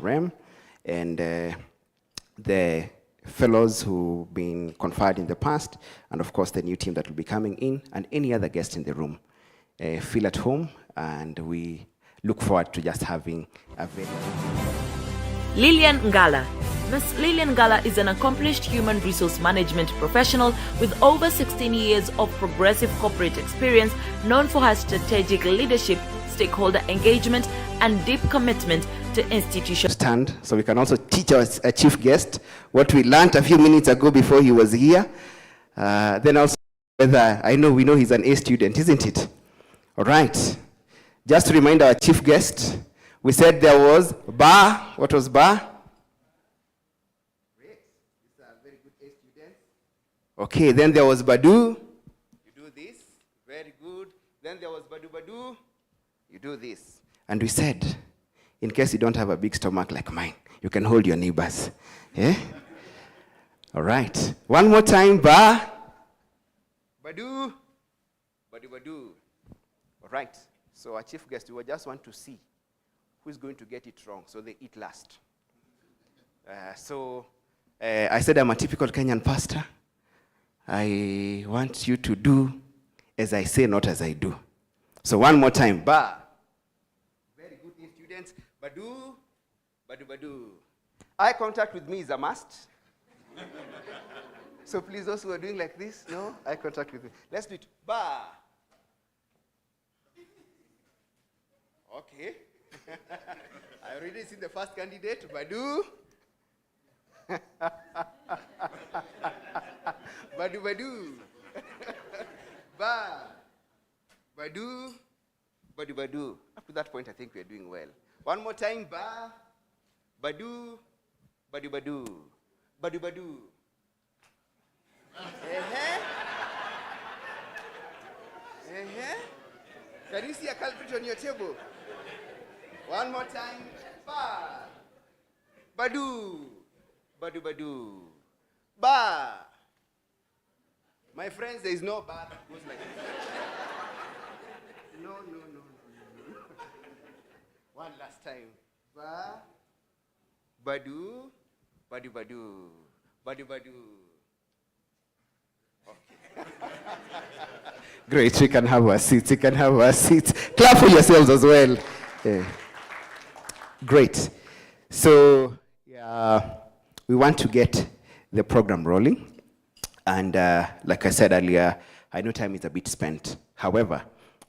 HRM, and the fellows who've been conferred in the past, and of course the new team that will be coming in, and any other guest in the room. Feel at home, and we look forward to just having a very... Lillian Ngala. Ms. Lillian Ngala is an accomplished human resource management professional with over 16 years of progressive corporate experience, known for her strategic leadership, stakeholder engagement, and deep commitment to institutions. Stand, so we can also teach our chief guest what we learned a few minutes ago before he was here. Then also, whether we know he's an A student, isn't it? All right. Just to remind our chief guest, we said there was Ba. What was Ba? Great. These are very good A students. Okay, then there was Badu. You do this. Very good. Then there was Badu Badu. You do this. And we said, in case you don't have a big stomach like mine, you can hold your neighbors. Yeah? All right. One more time. Ba. Badu. Badu Badu. All right. So our chief guest, we just want to see who's going to get it wrong, so they eat last. I said I'm a typical Kenyan pastor. I want you to do as I say, not as I do. So one more time. Ba. Very good students. Badu. Badu Badu. Eye contact with me is a must. So please, those who are doing like this, no? Eye contact with me. Let's do it. Ba. Okay. I already see the first candidate, Badu. Badu Badu. Ba. Badu. Badu Badu. Up to that point, I think we are doing well. One more time. Ba. Badu. Badu Badu. Badu Badu. Can you see a culprit on your table? One more time. Ba. Badu. Badu Badu. Ba. My friends, there is no ba that goes like this. No. One last time. Ba. Badu. Badu Badu. Badu Badu. Okay. Great, we can have our seats. You can have our seats. Clap for yourselves as well. Yeah. Great. So, we want to get the program rolling. And like I said earlier, I know time is a bit spent. However,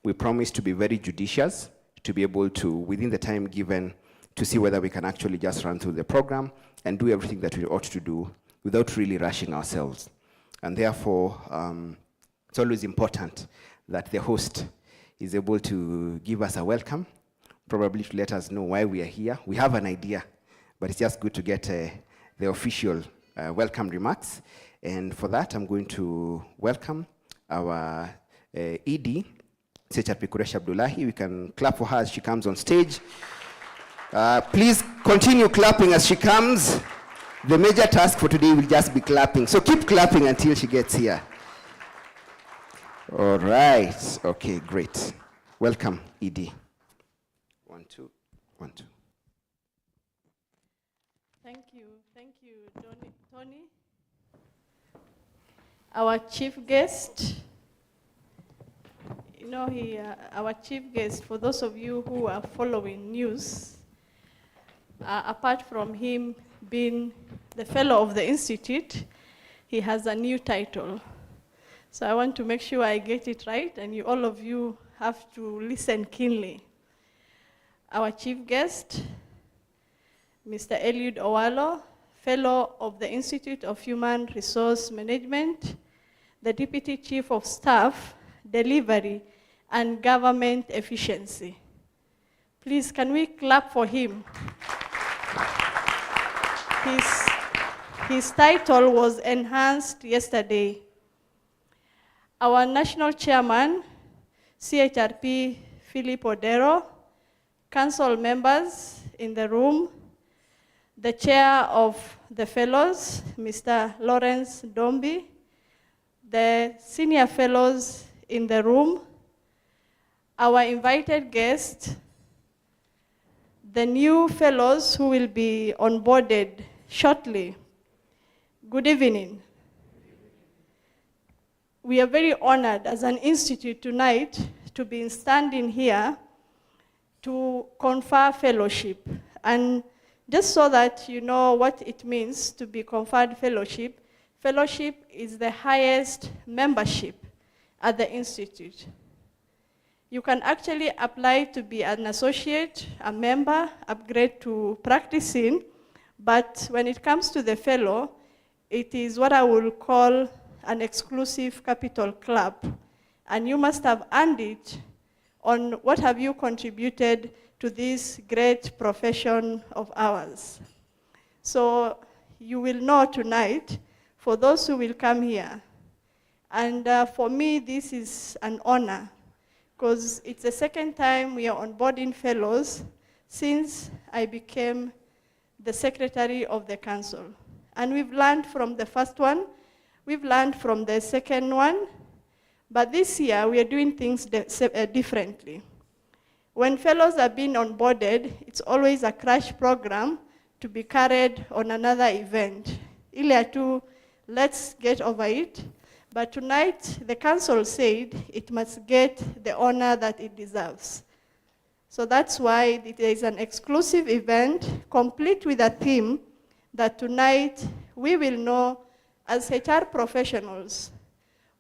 we promise to be very judicious, to be able to, within the time given, to see whether we can actually just run through the program and do everything that we ought to do without really rushing ourselves. And therefore, it's always important that the host is able to give us a welcome, probably to let us know why we are here. We have an idea, but it's just good to get the official welcome remarks. And for that, I'm going to welcome our ED, Sechatpi Qureshi Abdullahi. We can clap for her as she comes on stage. Please continue clapping as she comes. The major task for today will just be clapping. So keep clapping until she gets here. All right. Okay, great. Welcome, ED. 1, 2, 1, 2. Thank you, Tony. Our chief guest, our chief guest, for those of you who are following news, apart from him being the fellow of the Institute, he has a new title. So I want to make sure I get it right, and all of you have to listen keenly. Our chief guest, Mr. Eliud Owalo, fellow of the Institute of Human Resource Management, the Deputy Chief of Staff, Delivery, and Government Efficiency. Please, can we clap for him? His title was enhanced yesterday. Our national chairman, CHRP Philip Odero, council members in the room, the chair of the fellows, Mr. Lawrence Dombi, the senior fellows in the room, our invited guest, the new fellows who will be onboarded shortly. Good evening. We are very honored as an institute tonight to be standing here to confer fellowship. And just so that you know what it means to be conferred fellowship, fellowship is the highest membership at the institute. You can actually apply to be an associate, a member, upgrade to practicing, but when it comes to the fellow, it is what I will call an exclusive capital club. And you must have earned it on what have you contributed to this great profession of ours. So you will know tonight, for those who will come here, and for me this is an honor, because it's the second time we are onboarding fellows since I became the secretary of the council. And we've learned from the first one, we've learned from the second one, but this year we are doing things differently. When fellows are being onboarded, it's always a crash program to be carried on another event. Ile tu, let's get over it. But tonight, the council said it must get the honor that it deserves. So that's why there is an exclusive event, complete with a theme, that tonight we will know as HR professionals,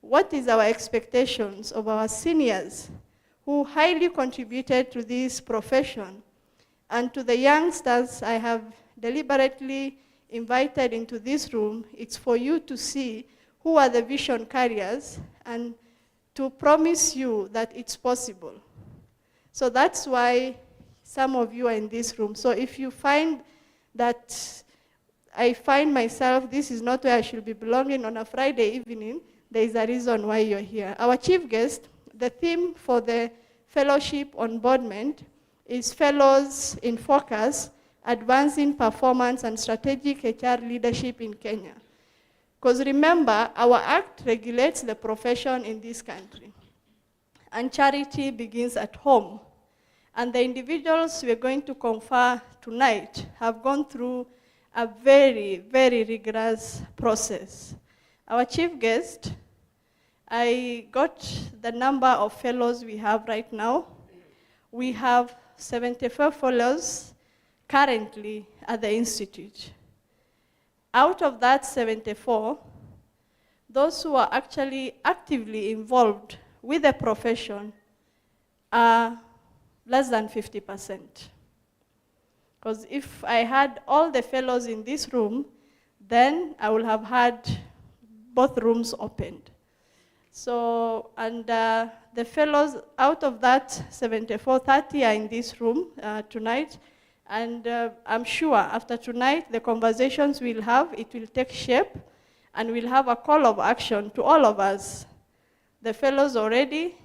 what is our expectations of our seniors who highly contributed to this profession, and to the youngsters I have deliberately invited into this room. It's for you to see who are the vision carriers and to promise you that it's possible. So that's why some of you are in this room. So if you find that I find myself, this is not where I should be belonging on a Friday evening, there is a reason why you're here. Our chief guest, the theme for the fellowship onboardment is Fellows in Focus, Advancing Performance and Strategic HR Leadership in Kenya. Because remember, our act regulates the profession in this country. And charity begins at home. And the individuals we are going to confer tonight have gone through a very, very rigorous process. Our chief guest, I got the number of fellows we have right now. We have 74 fellows currently at the institute. Out of that 74, those who are actually actively involved with the profession are less than 50%. Because if I had all the fellows in this room, then I would have had both rooms opened. So, and the fellows, out of that 74, 30 are in this room tonight. And I'm sure after tonight, the conversations we'll have, it will take shape, and we'll have a call of action to all of us. The fellows already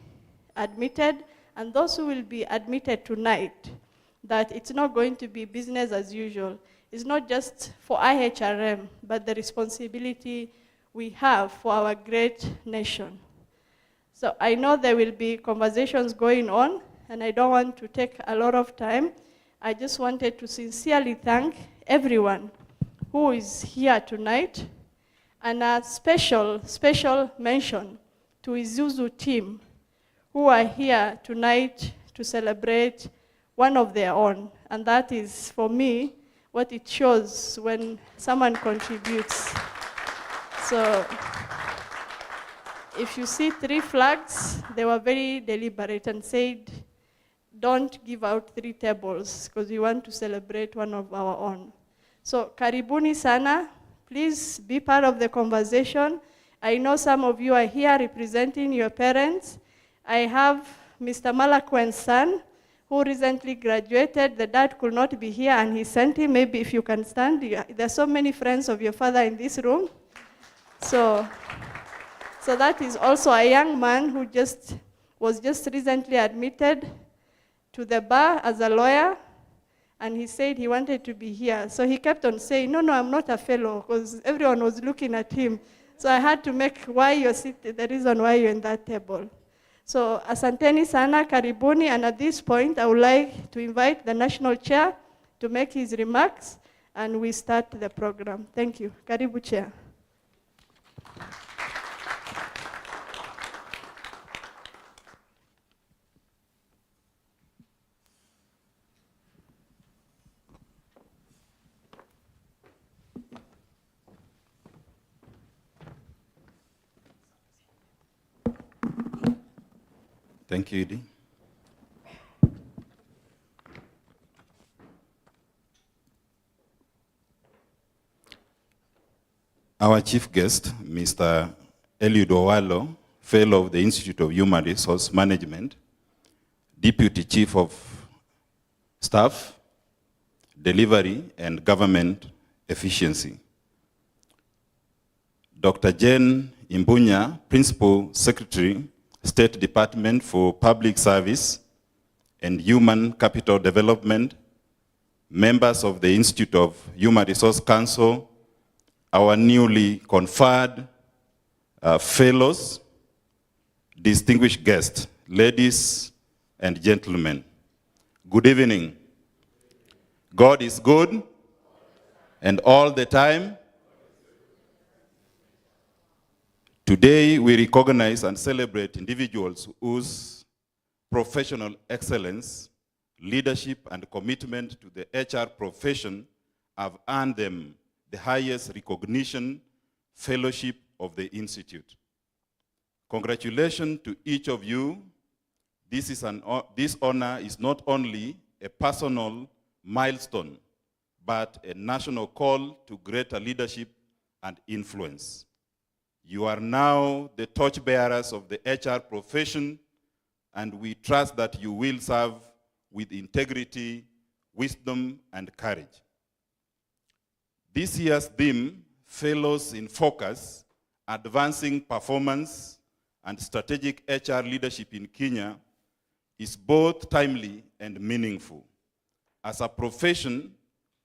admitted, and those who will be admitted tonight, that it's not going to be business as usual. It's not just for IHRM, but the responsibility we have for our great nation. So I know there will be conversations going on, and I don't want to take a lot of time. I just wanted to sincerely thank everyone who is here tonight, and a special mention to Isuzu team who are here tonight to celebrate one of their own. And that is, for me, what it shows when someone contributes. So if you see 3 flags, they were very deliberate and said, don't give out 3 tables because we want to celebrate one of our own. So karibuni sana, please be part of the conversation. I know some of you are here representing your parents. I have Mr. Malakwen's son who recently graduated. The dad could not be here and he sent him. Maybe if you can stand. There are so many friends of your father in this room. So that is also a young man who was just recently admitted to the bar as a lawyer, and he said he wanted to be here. So he kept on saying, no, I'm not a fellow, because everyone was looking at him. So I had to make the reason why you're in that table. So asanteni sana, karibuni, and at this point I would like to invite the national chair to make his remarks and we start the program. Thank you. Karibu chair. Thank you, Edie. Our chief guest, Mr. Eliud Owalo, Fellow of the Institute of Human Resource Management, Deputy Chief of Staff, Delivery and Government Efficiency. Dr. Jane Imbunya, Principal Secretary, State Department for Public Service and Human Capital Development, members of the Institute of Human Resource Council, our newly conferred fellows, distinguished guests, ladies and gentlemen. Good evening. God is good, and all the time. Today, we recognize and celebrate individuals whose professional excellence, leadership, and commitment to the HR profession have earned them the highest recognition, fellowship of the Institute. Congratulations to each of you. This honor is not only a personal milestone, but a national call to greater leadership and influence. You are now the torchbearers of the HR profession, and we trust that you will serve with integrity, wisdom, and courage. This year's theme, Fellows in Focus, Advancing Performance and Strategic HR Leadership in Kenya, is both timely and meaningful. As a profession,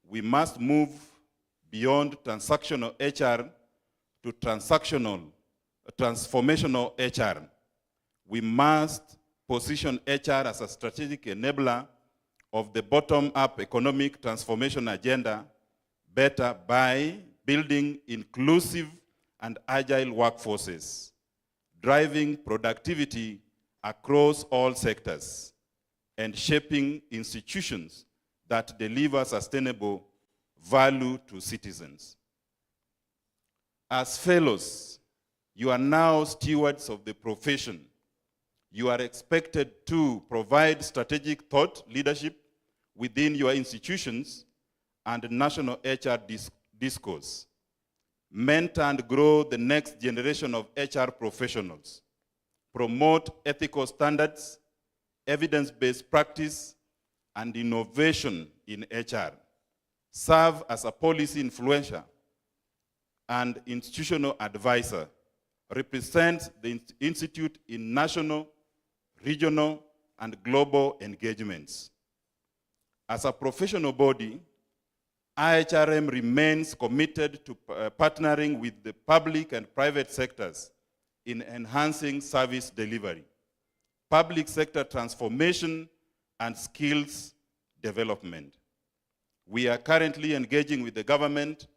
we must move beyond transactional HR to transformational HR. We must position HR as a strategic enabler of the bottom-up economic transformation agenda better by building inclusive and agile workforces, driving productivity across all sectors, and shaping institutions that deliver sustainable value to citizens. As fellows, you are now stewards of the profession. You are expected to provide strategic thought leadership within your institutions and national HR discourse. Mentor and grow the next generation of HR professionals. Promote ethical standards, evidence-based practice, and innovation in HR. Serve as a policy influencer and institutional advisor. Represent the Institute in national, regional, and global engagements. As a professional body, IHRM remains committed to partnering with the public and private sectors in enhancing service delivery, public sector transformation, and skills development. We are currently engaging with the government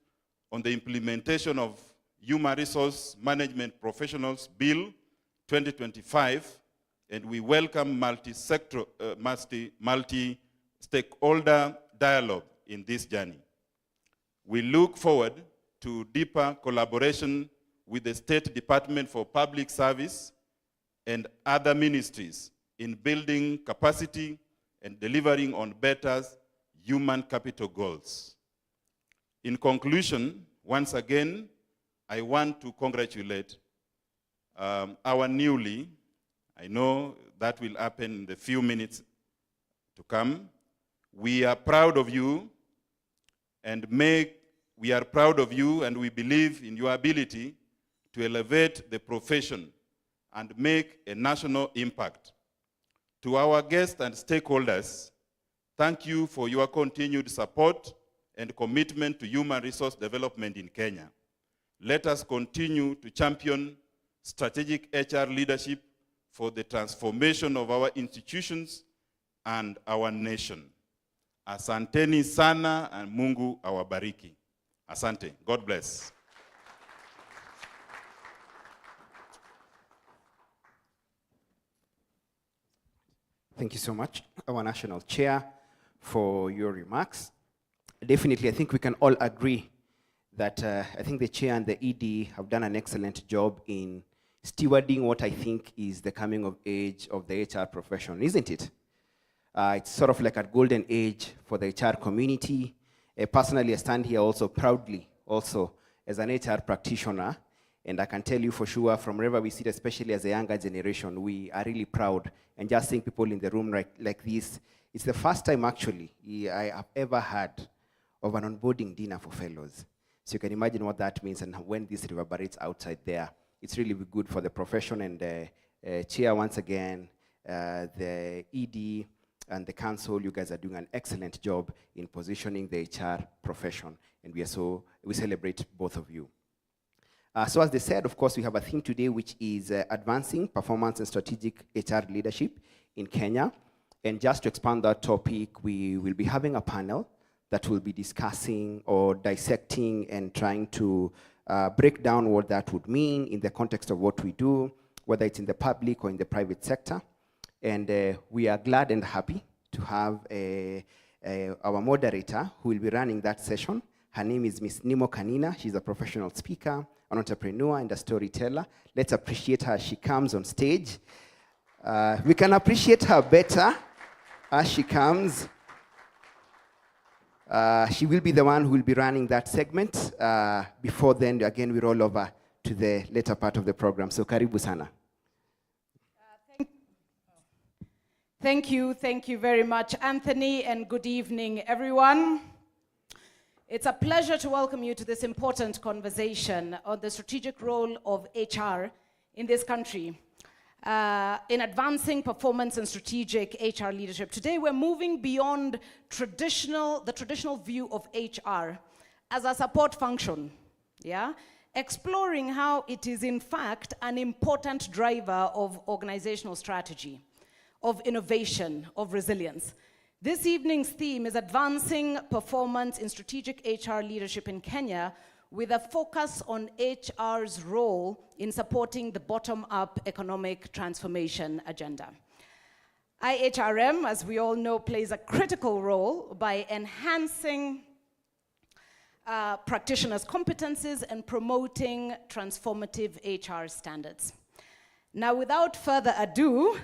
on the implementation of Human Resource Management Professionals Bill 2025, and we welcome multi-stakeholder dialogue in this journey. We look forward to deeper collaboration with the State Department for Public Service and other ministries in building capacity and delivering on better human capital goals. In conclusion, once again, I want to congratulate our newly, I know that will happen in the few minutes to come. We are proud of you and we believe in your ability to elevate the profession and make a national impact. To our guests and stakeholders, thank you for your continued support and commitment to human resource development in Kenya. Let us continue to champion strategic HR leadership for the transformation of our institutions and our nation. Asanteni sana and Mungu awabariki. Asante. God bless. Thank you so much, our National Chair, for your remarks. Definitely, I think we can all agree that I think the Chair and the ED have done an excellent job in stewarding what I think is the coming of age of the HR profession, isn't it? It's sort of like a golden age for the HR community. Personally, I stand here also proudly, also as an HR practitioner, and I can tell you for sure, from wherever we sit, especially as a younger generation, we are really proud. And just seeing people in the room like this, it's the first time actually I have ever heard of an onboarding dinner for fellows. So you can imagine what that means, and when this reverberates outside there, it's really good for the profession. And Chair, once again, the ED and the council, you guys are doing an excellent job in positioning the HR profession, and we celebrate both of you. So as they said, of course, we have a theme today, which is advancing performance and strategic HR leadership in Kenya. And just to expand that topic, we will be having a panel that will be discussing or dissecting and trying to break down what that would mean in the context of what we do, whether it's in the public or in the private sector. And we are glad and happy to have our moderator who will be running that session. Her name is Ms. Nimo Kanina. She's a professional speaker, an entrepreneur, and a storyteller. Let's appreciate her as she comes on stage. We can appreciate her better as she comes. She will be the one who will be running that segment. Before then, again, we roll over to the later part of the program. So, karibu sana. Thank you very much, Anthony, and good evening, everyone. It's a pleasure to welcome you to this important conversation on the strategic role of HR in this country in advancing performance and strategic HR leadership. Today, we're moving beyond the traditional view of HR as a support function, exploring how it is, in fact, an important driver of organizational strategy, of innovation, of resilience. This evening's theme is advancing performance in strategic HR leadership in Kenya, with a focus on HR's role in supporting the bottom-up economic transformation agenda. IHRM, as we all know, plays a critical role by enhancing practitioners' competencies and promoting transformative HR standards. Now, without further ado,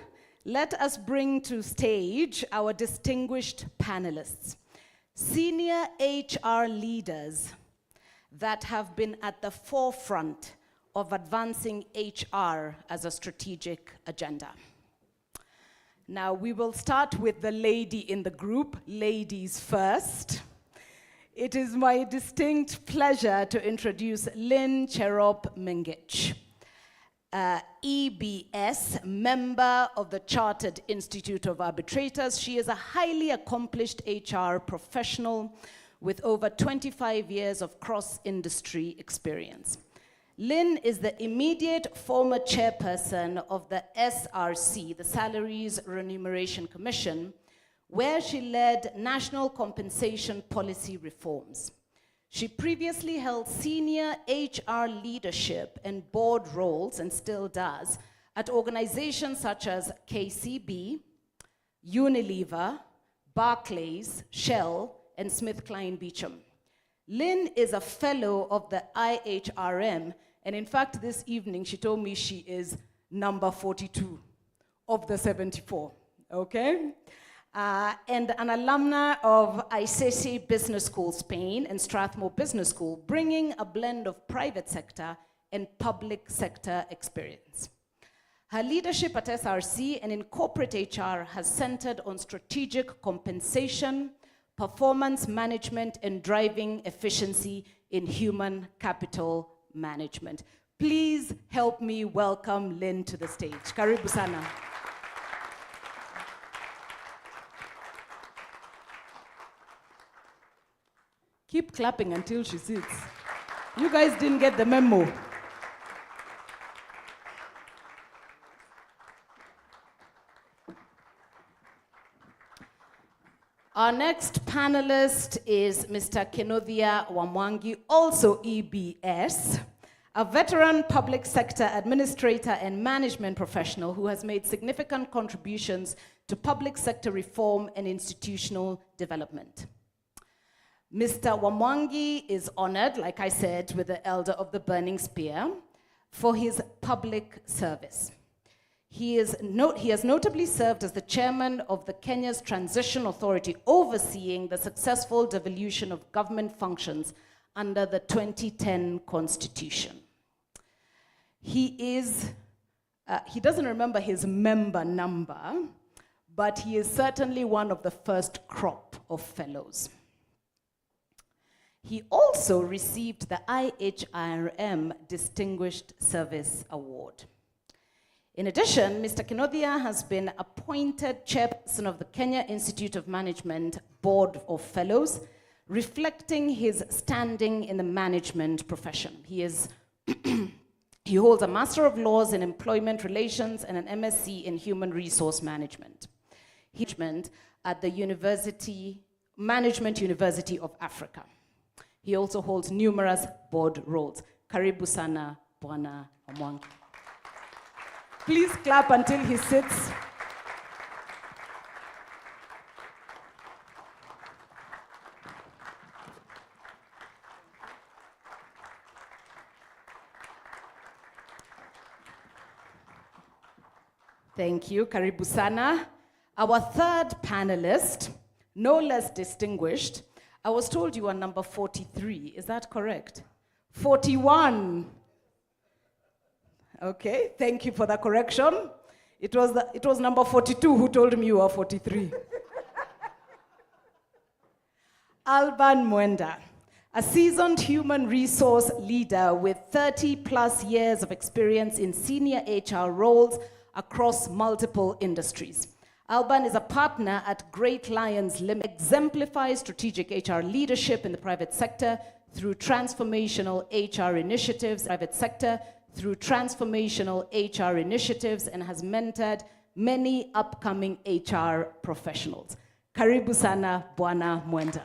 let us bring to stage our distinguished panelists, senior HR leaders that have been at the forefront of advancing HR as a strategic agenda. Now, we will start with the lady in the group, ladies first. It is my distinct pleasure to introduce Lynn Cherop Mengich. EBS, member of the Chartered Institute of Arbitrators. She is a highly accomplished HR professional with over 25 years of cross-industry experience. Lynn is the immediate former chairperson of the SRC, the Salaries Remuneration Commission, where she led national compensation policy reforms. She previously held senior HR leadership and board roles, and still does, at organizations such as KCB, Unilever, Barclays, Shell, and SmithKline Beecham. Lynn is a fellow of the IHRM, and in fact, this evening, she told me she is number 42 of the 74, okay? And an alumna of ICESI Business School Spain and Strathmore Business School, bringing a blend of private sector and public sector experience. Her leadership at SRC and in corporate HR has centered on strategic compensation, performance management, and driving efficiency in human capital management. Please help me welcome Lynn to the stage. Karibu sana. Keep clapping until she sits. You guys didn't get the memo. Our next panelist is Mr. Kenothia Wamwangi, also EBS, a veteran public sector administrator and management professional who has made significant contributions to public sector reform and institutional development. Mr. Wamwangi is honored, like I said, with the Elder of the Burning Spear for his public service. He has notably served as the chairman of the Kenya's Transition Authority, overseeing the successful devolution of government functions under the 2010 Constitution. He doesn't remember his member number, but he is certainly one of the first crop of fellows. He also received the IHRM Distinguished Service Award. In addition, Mr. Kenothia has been appointed chairperson of the Kenya Institute of Management Board of Fellows, reflecting his standing in the management profession. He holds a Master of Laws in Employment Relations and an MSc in Human Resource Management. He's at the Management University of Africa. He also holds numerous board roles. Karibu sana, Bwana Wamwangi. Please clap until he sits. Thank you, Karibu sana. Our third panelist, no less distinguished. I was told you are number 43, is that correct? 41. Okay, thank you for the correction. It was number 42 who told me you were 43. Alban Mwenda, a seasoned human resource leader with 30 plus years of experience in senior HR roles across multiple industries. Alban is a partner at Great Lions Limited, exemplifies strategic HR leadership in the private sector through transformational HR initiatives, and has mentored many upcoming HR professionals. Karibu sana, Bwana Mwenda.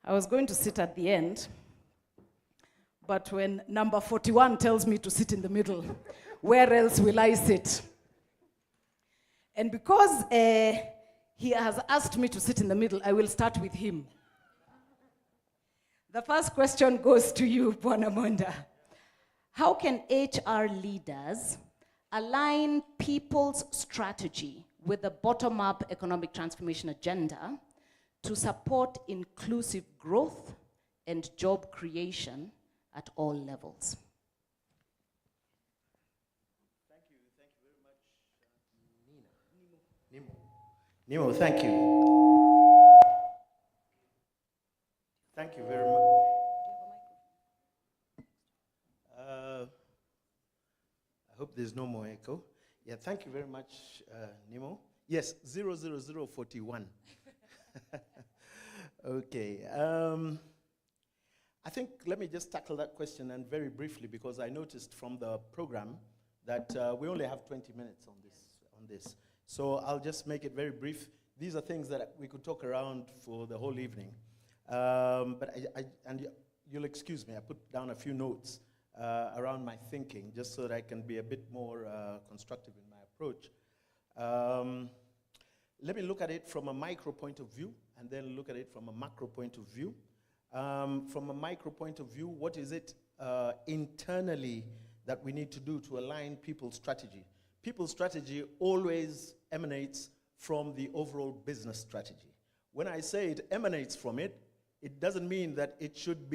I was going to sit at the end, but when number 41 tells me to sit in the middle, where else will I sit? And because he has asked me to sit in the middle, I will start with him. The first question goes to you, Bwana Mwenda. How can HR leaders align people's strategy with the bottom-up economic transformation agenda to support inclusive growth and job creation at all levels? Thank you very much, Nimo, thank you. Thank you very much. I hope there's no more echo. Yeah, thank you very much, Nimo. Yes, 00041. Okay. I think let me just tackle that question and very briefly, because I noticed from the program that we only have 20 minutes on this. So I'll just make it very brief. These are things that we could talk around for the whole evening. But you'll excuse me, I put down a few notes around my thinking, just so that I can be a bit more constructive in my approach. Let me look at it from a micro point of view, and then look at it from a macro point of view. From a micro point of view, what is it internally that we need to do to align people's strategy? People's strategy always emanates from the overall business strategy. When I say it emanates from it, it doesn't mean that it should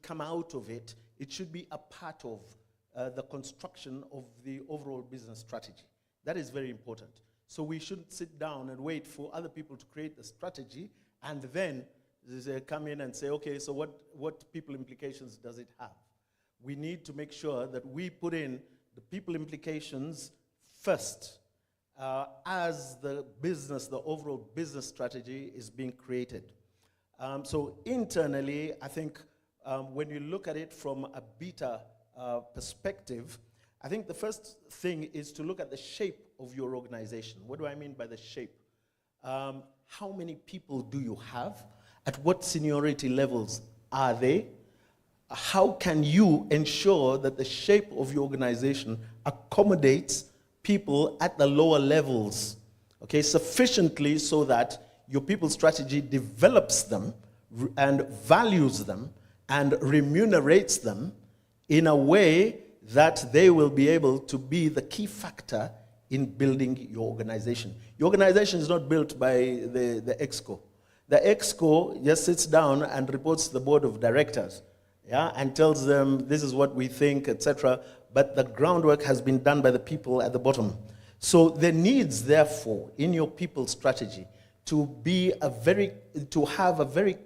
come out of it. It should be a part of the construction of the overall business strategy. That is very important. So we shouldn't sit down and wait for other people to create the strategy and then come in and say, okay, so what people implications does it have? We need to make sure that we put in the people implications first as the overall business strategy is being created. So internally, I think when you look at it from a beta perspective, I think the first thing is to look at the shape of your organization. What do I mean by the shape? How many people do you have? At what seniority levels are they? How can you ensure that the shape of your organization accommodates people at the lower levels, okay, sufficiently so that your people strategy develops them and values them and remunerates them in a way that they will be able to be the key factor in building your organization. Your organization is not built by the EXCO. The EXCO just sits down and reports to the board of directors, yeah, and tells them this is what we think, etc. But the groundwork has been done by the people at the bottom. So there needs, therefore, in your people strategy to have a very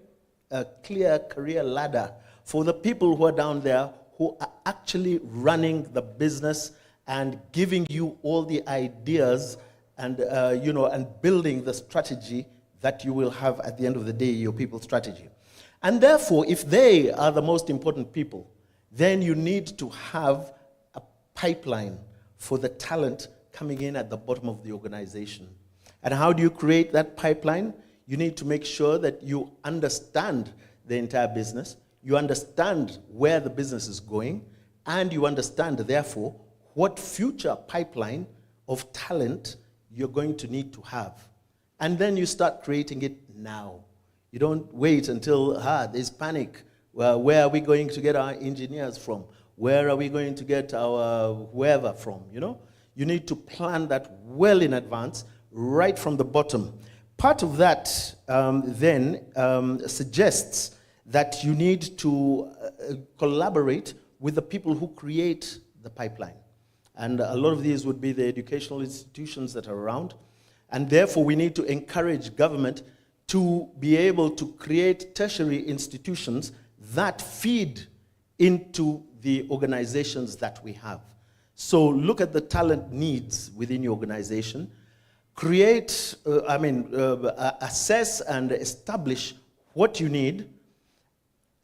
clear career ladder for the people who are down there who are actually running the business and giving you all the ideas and and building the strategy that you will have at the end of the day, your people strategy. And therefore, if they are the most important people, then you need to have a pipeline for the talent coming in at the bottom of the organization. And how do you create that pipeline? You need to make sure that you understand the entire business, you understand where the business is going, and you understand, therefore, what future pipeline of talent you're going to need to have. And then you start creating it now. You don't wait until, there's panic. Well, where are we going to get our engineers from? Where are we going to get our whoever from, You need to plan that well in advance, right from the bottom. Part of that suggests that you need to collaborate with the people who create the pipeline. And a lot of these would be the educational institutions that are around. And therefore, we need to encourage government to be able to create tertiary institutions that feed into the organizations that we have. So look at the talent needs within your organization. Assess and establish what you need.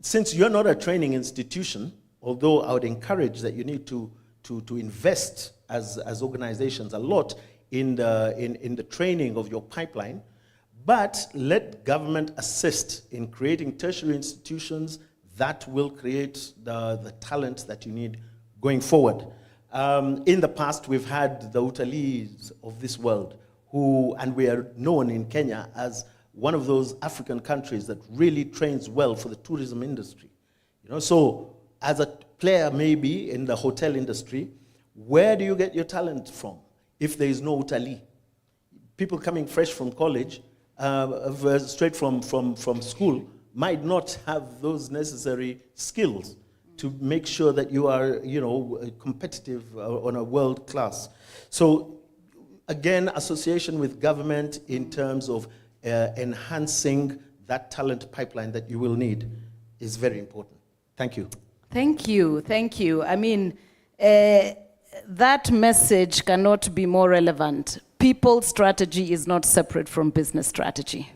Since you're not a training institution, although I would encourage that you need to invest as organizations a lot in the training of your pipeline, but let government assist in creating tertiary institutions that will create the talent that you need going forward. In the past, we've had the Utalis of this world, and we are known in Kenya as one of those African countries that really trains well for the tourism industry. So as a player maybe in the hotel industry, where do you get your talent from if there is no Utali? People coming fresh from college, straight from school, might not have those necessary skills to make sure that you are, competitive on a world class. So again, association with government in terms of enhancing that talent pipeline that you will need is very important. Thank you. Thank you. That message cannot be more relevant. People strategy is not separate from business strategy.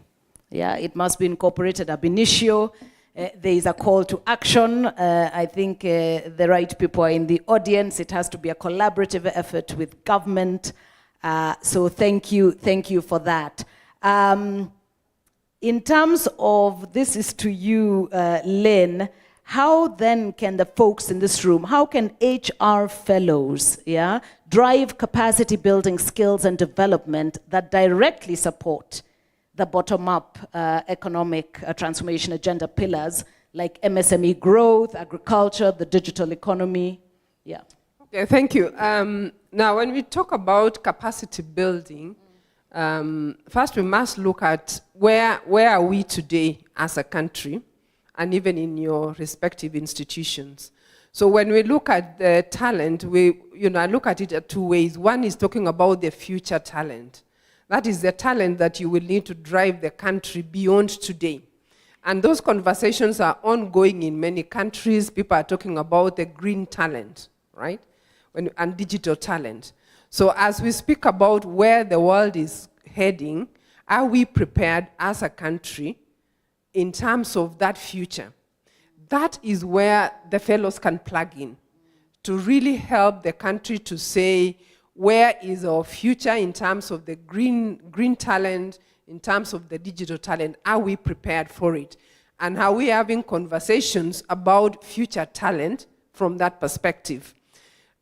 Yeah, it must be incorporated ab initio. There is a call to action. I think the right people are in the audience. It has to be a collaborative effort with government. So thank you for that. In terms of, this is to you, Lynn, how then can the folks in this room, how can HR fellows, drive capacity building skills and development that directly support the bottom-up economic transformation agenda pillars like MSME growth, agriculture, the digital economy? Yeah. Okay, thank you. Now, when we talk about capacity building, first we must look at where are we today as a country, and even in your respective institutions. So when we look at the talent, I look at it two ways. One is talking about the future talent. That is the talent that you will need to drive the country beyond today. And those conversations are ongoing in many countries. People are talking about the green talent, right? And digital talent. So as we speak about where the world is heading, are we prepared as a country in terms of that future. That is where the fellows can plug in to really help the country to say, where is our future in terms of the green talent, in terms of the digital talent? Are we prepared for it? And are we having conversations about future talent from that perspective?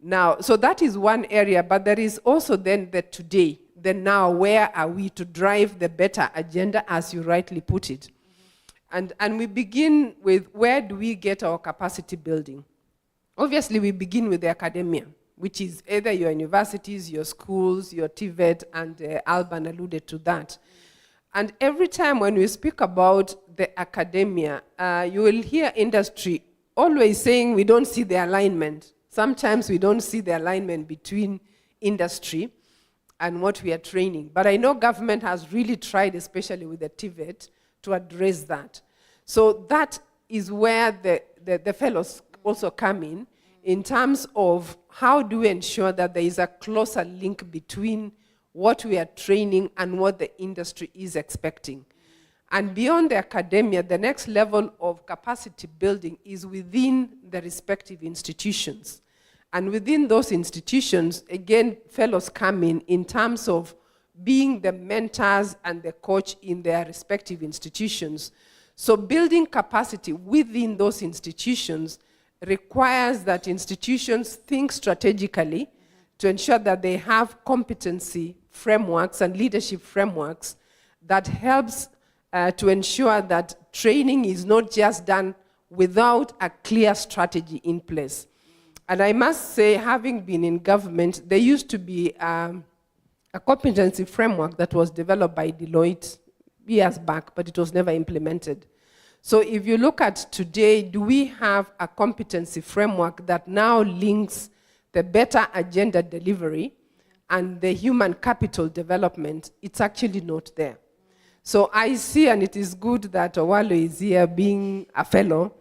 Now, so that is one area, but there is also then the today, the now, where are we to drive the better agenda, as you rightly put it. And we begin with, where do we get our capacity building? Obviously, we begin with the academia, which is either your universities, your schools, your TVET, and Alban alluded to that. And every time when we speak about the academia, you will hear industry always saying we don't see the alignment. Sometimes we don't see the alignment between industry and what we are training. But I know government has really tried, especially with the TVET, to address that. So that is where the fellows also come in terms of how do we ensure that there is a closer link between what we are training and what the industry is expecting. And beyond the academia, the next level of capacity building is within the respective institutions. And within those institutions, again, fellows come in terms of being the mentors and the coach in their respective institutions. So building capacity within those institutions requires that institutions think strategically to ensure that they have competency frameworks and leadership frameworks that helps to ensure that training is not just done without a clear strategy in place. And I must say, having been in government, there used to be a competency framework that was developed by Deloitte years back, but it was never implemented. So if you look at today, do we have a competency framework that now links the better agenda delivery and the human capital development? It's actually not there. So I see, and it is good that Owalo is here being a fellow.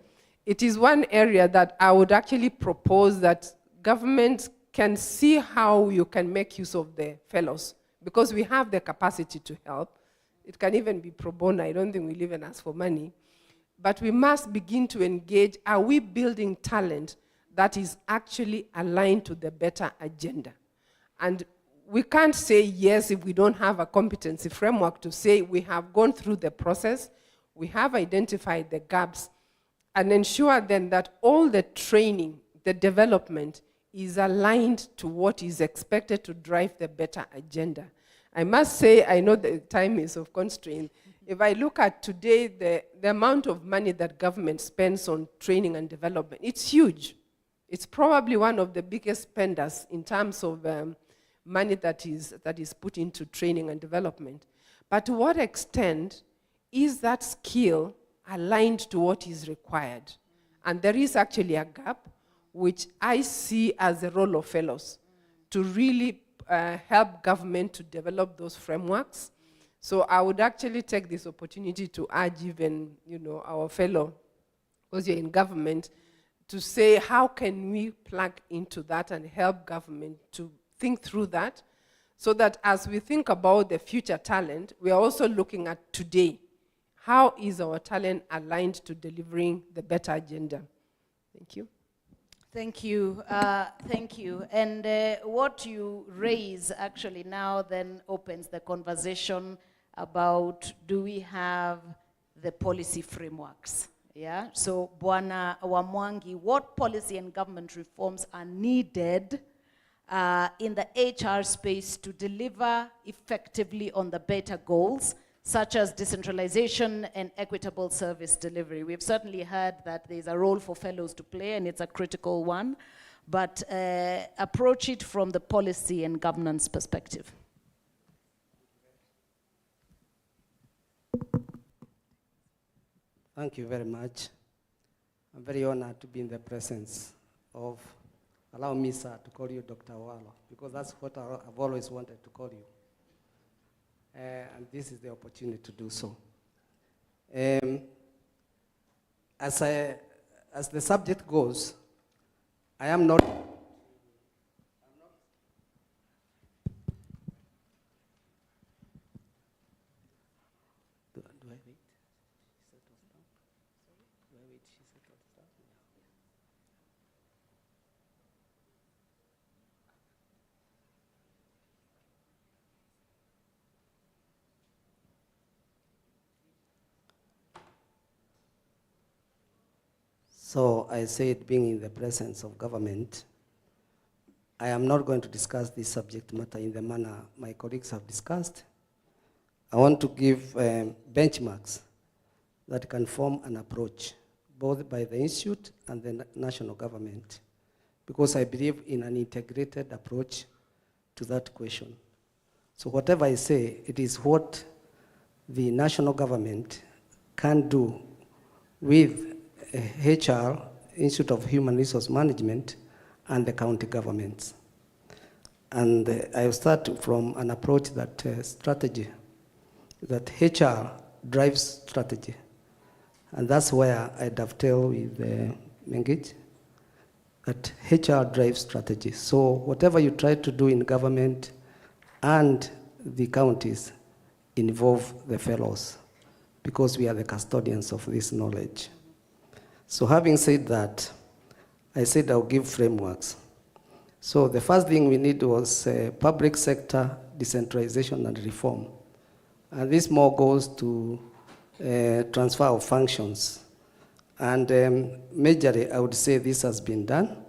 It is one area that I would actually propose that government can see how you can make use of the fellows, because we have the capacity to help. It can even be pro bono. I don't think we'll even ask for money. But we must begin to engage. Are we building talent that is actually aligned to the better agenda? And we can't say yes if we don't have a competency framework to say we have gone through the process, we have identified the gaps, and ensure then that all the training, the development, is aligned to what is expected to drive the better agenda. I must say, I know the time is of constraint. If I look at today, the amount of money that government spends on training and development, it's huge. It's probably one of the biggest spenders in terms of money that is put into training and development. But to what extent is that skill aligned to what is required? And there is actually a gap, which I see as the role of fellows, to really help government to develop those frameworks. So I would actually take this opportunity to urge even, our fellow, because you're in government, to say how can we plug into that and help government to think through that, so that as we think about the future talent, we are also looking at today. How is our talent aligned to delivering the better agenda? Thank you. Thank you. Thank you. And what you raise actually now then opens the conversation about, do we have the policy frameworks? Yeah. So, Bwana Wamwangi, what policy and government reforms are needed in the HR space to deliver effectively on the better goals, such as decentralization and equitable service delivery? We've certainly heard that there's a role for fellows to play, and it's a critical one, but approach it from the policy and governance perspective. Thank you very much. I'm very honored to be in the presence of, allow me, sir, to call you Dr. Owalo, because that's what I've always wanted to call you. And this is the opportunity to do so. As the subject goes, I am not. Do I wait? So I said, being in the presence of government, I am not going to discuss this subject matter in the manner my colleagues have discussed. I want to give benchmarks that can form an approach, both by the Institute and the national government, because I believe in an integrated approach to that question. So whatever I say, it is what the national government can do with HR, Institute of Human Resource Management, and the county governments. And I will start from an approach that strategy, that HR drives strategy. And that's where I dovetail with Mengich, that HR drives strategy. So whatever you try to do in government and the counties involve the fellows, because we are the custodians of this knowledge. So having said that, I said I'll give frameworks. So the first thing we need was public sector decentralization and reform. And this more goes to transfer of functions. And majorly, I would say this has been done,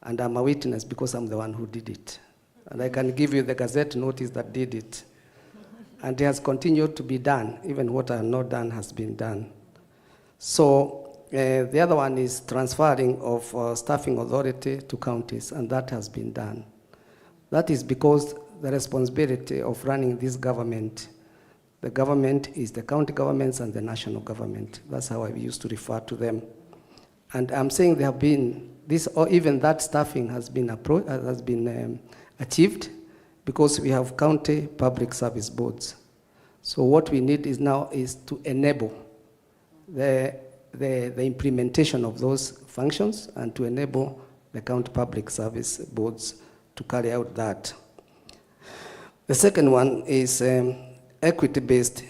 and I'm a witness because I'm the one who did it. And I can give you the Gazette notice that did it. And it has continued to be done. Even what I have not done has been done. So the other one is transferring of staffing authority to counties, and that has been done. That is because the responsibility of running this government, the government is the county governments and the national government. That's how I used to refer to them. And I'm saying there have been this, or even that staffing has been achieved because we have county public service boards. So what we need is now is to enable the implementation of those functions and to enable the county public service boards to carry out that. The second one is equity-based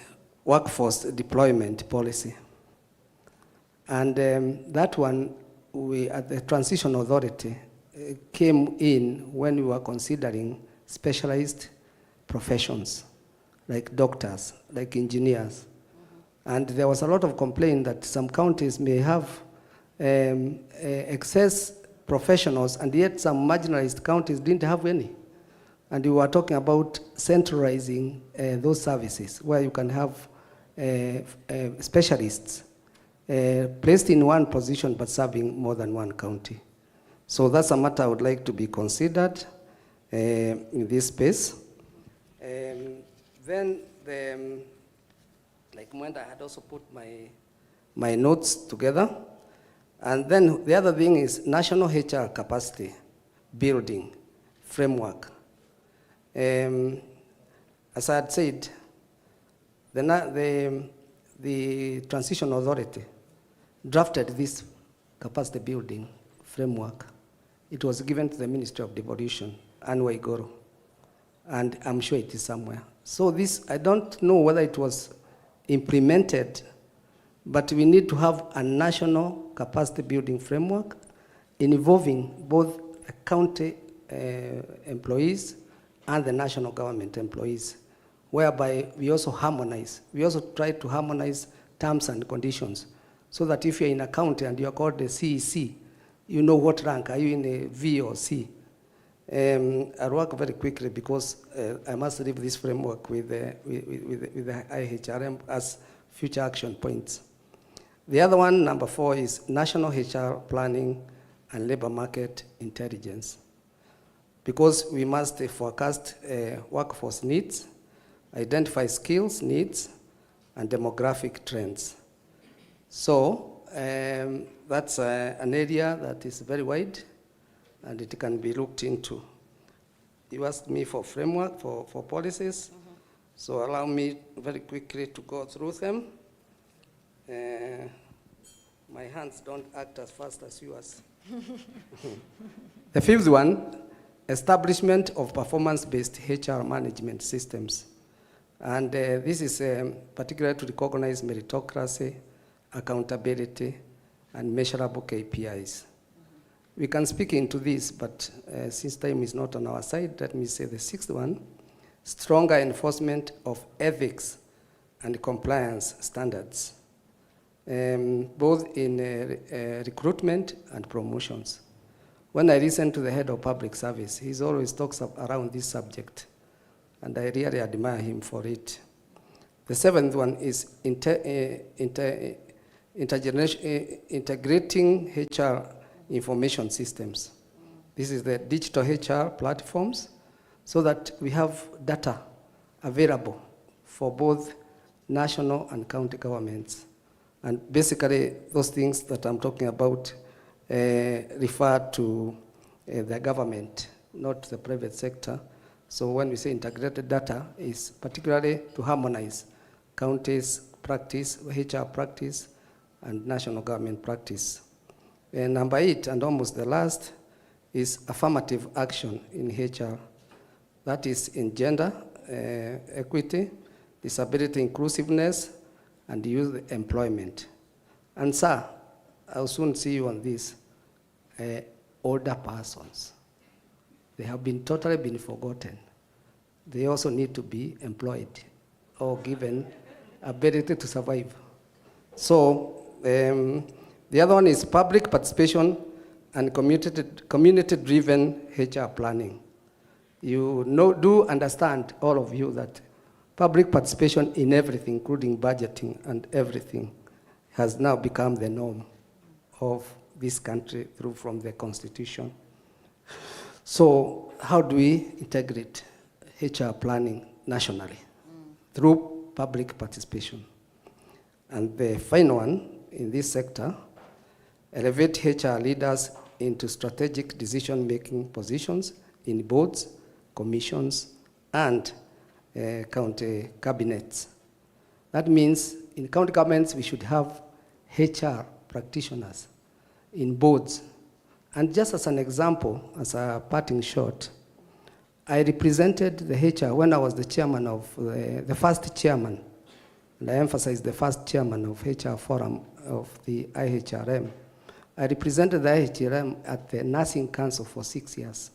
workforce deployment policy. And that one, we at the Transition Authority came in when we were considering specialized professions, like doctors, like engineers. And there was a lot of complaint that some counties may have excess professionals, and yet some marginalized counties didn't have any. And we were talking about centralizing those services, where you can have specialists placed in one position but serving more than one county. So that's a matter I would like to be considered in this space. Then like Mwenda, I had also put my notes together. And then the other thing is national HR capacity building framework. As I had said, the Transition Authority drafted this capacity building framework. It was given to the Ministry of Devolution, Anne Waiguru, and I'm sure it is somewhere. So this, I don't know whether it was implemented, but we need to have a national capacity building framework involving both the county employees and the national government employees, whereby we also harmonize. We also try to harmonize terms and conditions, so that if you're in a county and you're called a CEC, you know what rank, are you in a V or C? I'll work very quickly because I must leave this framework with the IHRM as future action points. The other one, number 4, is national HR planning and labor market intelligence. Because we must forecast workforce needs, identify skills needs, and demographic trends. So that's an area that is very wide, and it can be looked into. You asked me for framework, for policies, so allow me very quickly to go through them. My hands don't act as fast as yours. The 5th one, establishment of performance-based HR management systems. And this is particular to recognize meritocracy, accountability, and measurable KPIs. We can speak into this, but since time is not on our side, let me say the 6th one, stronger enforcement of ethics and compliance standards. both in recruitment and promotions. When I listen to the head of public service, he always talks around this subject, and I really admire him for it. The seventh one is integrating HR information systems. This is the digital HR platforms, so that we have data available for both national and county governments. And basically, those things that I'm talking about refer to the government, not the private sector. So when we say integrated data, is particularly to harmonize counties' practice, HR practice, and national government practice. And number 8, and almost the last, is affirmative action in HR. That is in gender equity, disability inclusiveness, and youth employment. And sir, I'll soon see you on this. Older persons, they have been totally forgotten. They also need to be employed or given ability to survive. So the other one is public participation and community-driven HR planning. You do understand, all of you, that public participation in everything, including budgeting and everything, has now become the norm of this country from the Constitution. So how do we integrate HR planning nationally? Through public participation. And the final one in this sector, elevate HR leaders into strategic decision-making positions in boards, commissions, and county cabinets. That means in county governments, we should have HR practitioners in boards. And just as an example, as a parting shot, I represented the HR when I was the chairman of the first chairman, and I emphasize the first chairman of HR Forum of the IHRM. I represented the IHRM at the Nursing Council for 6 years,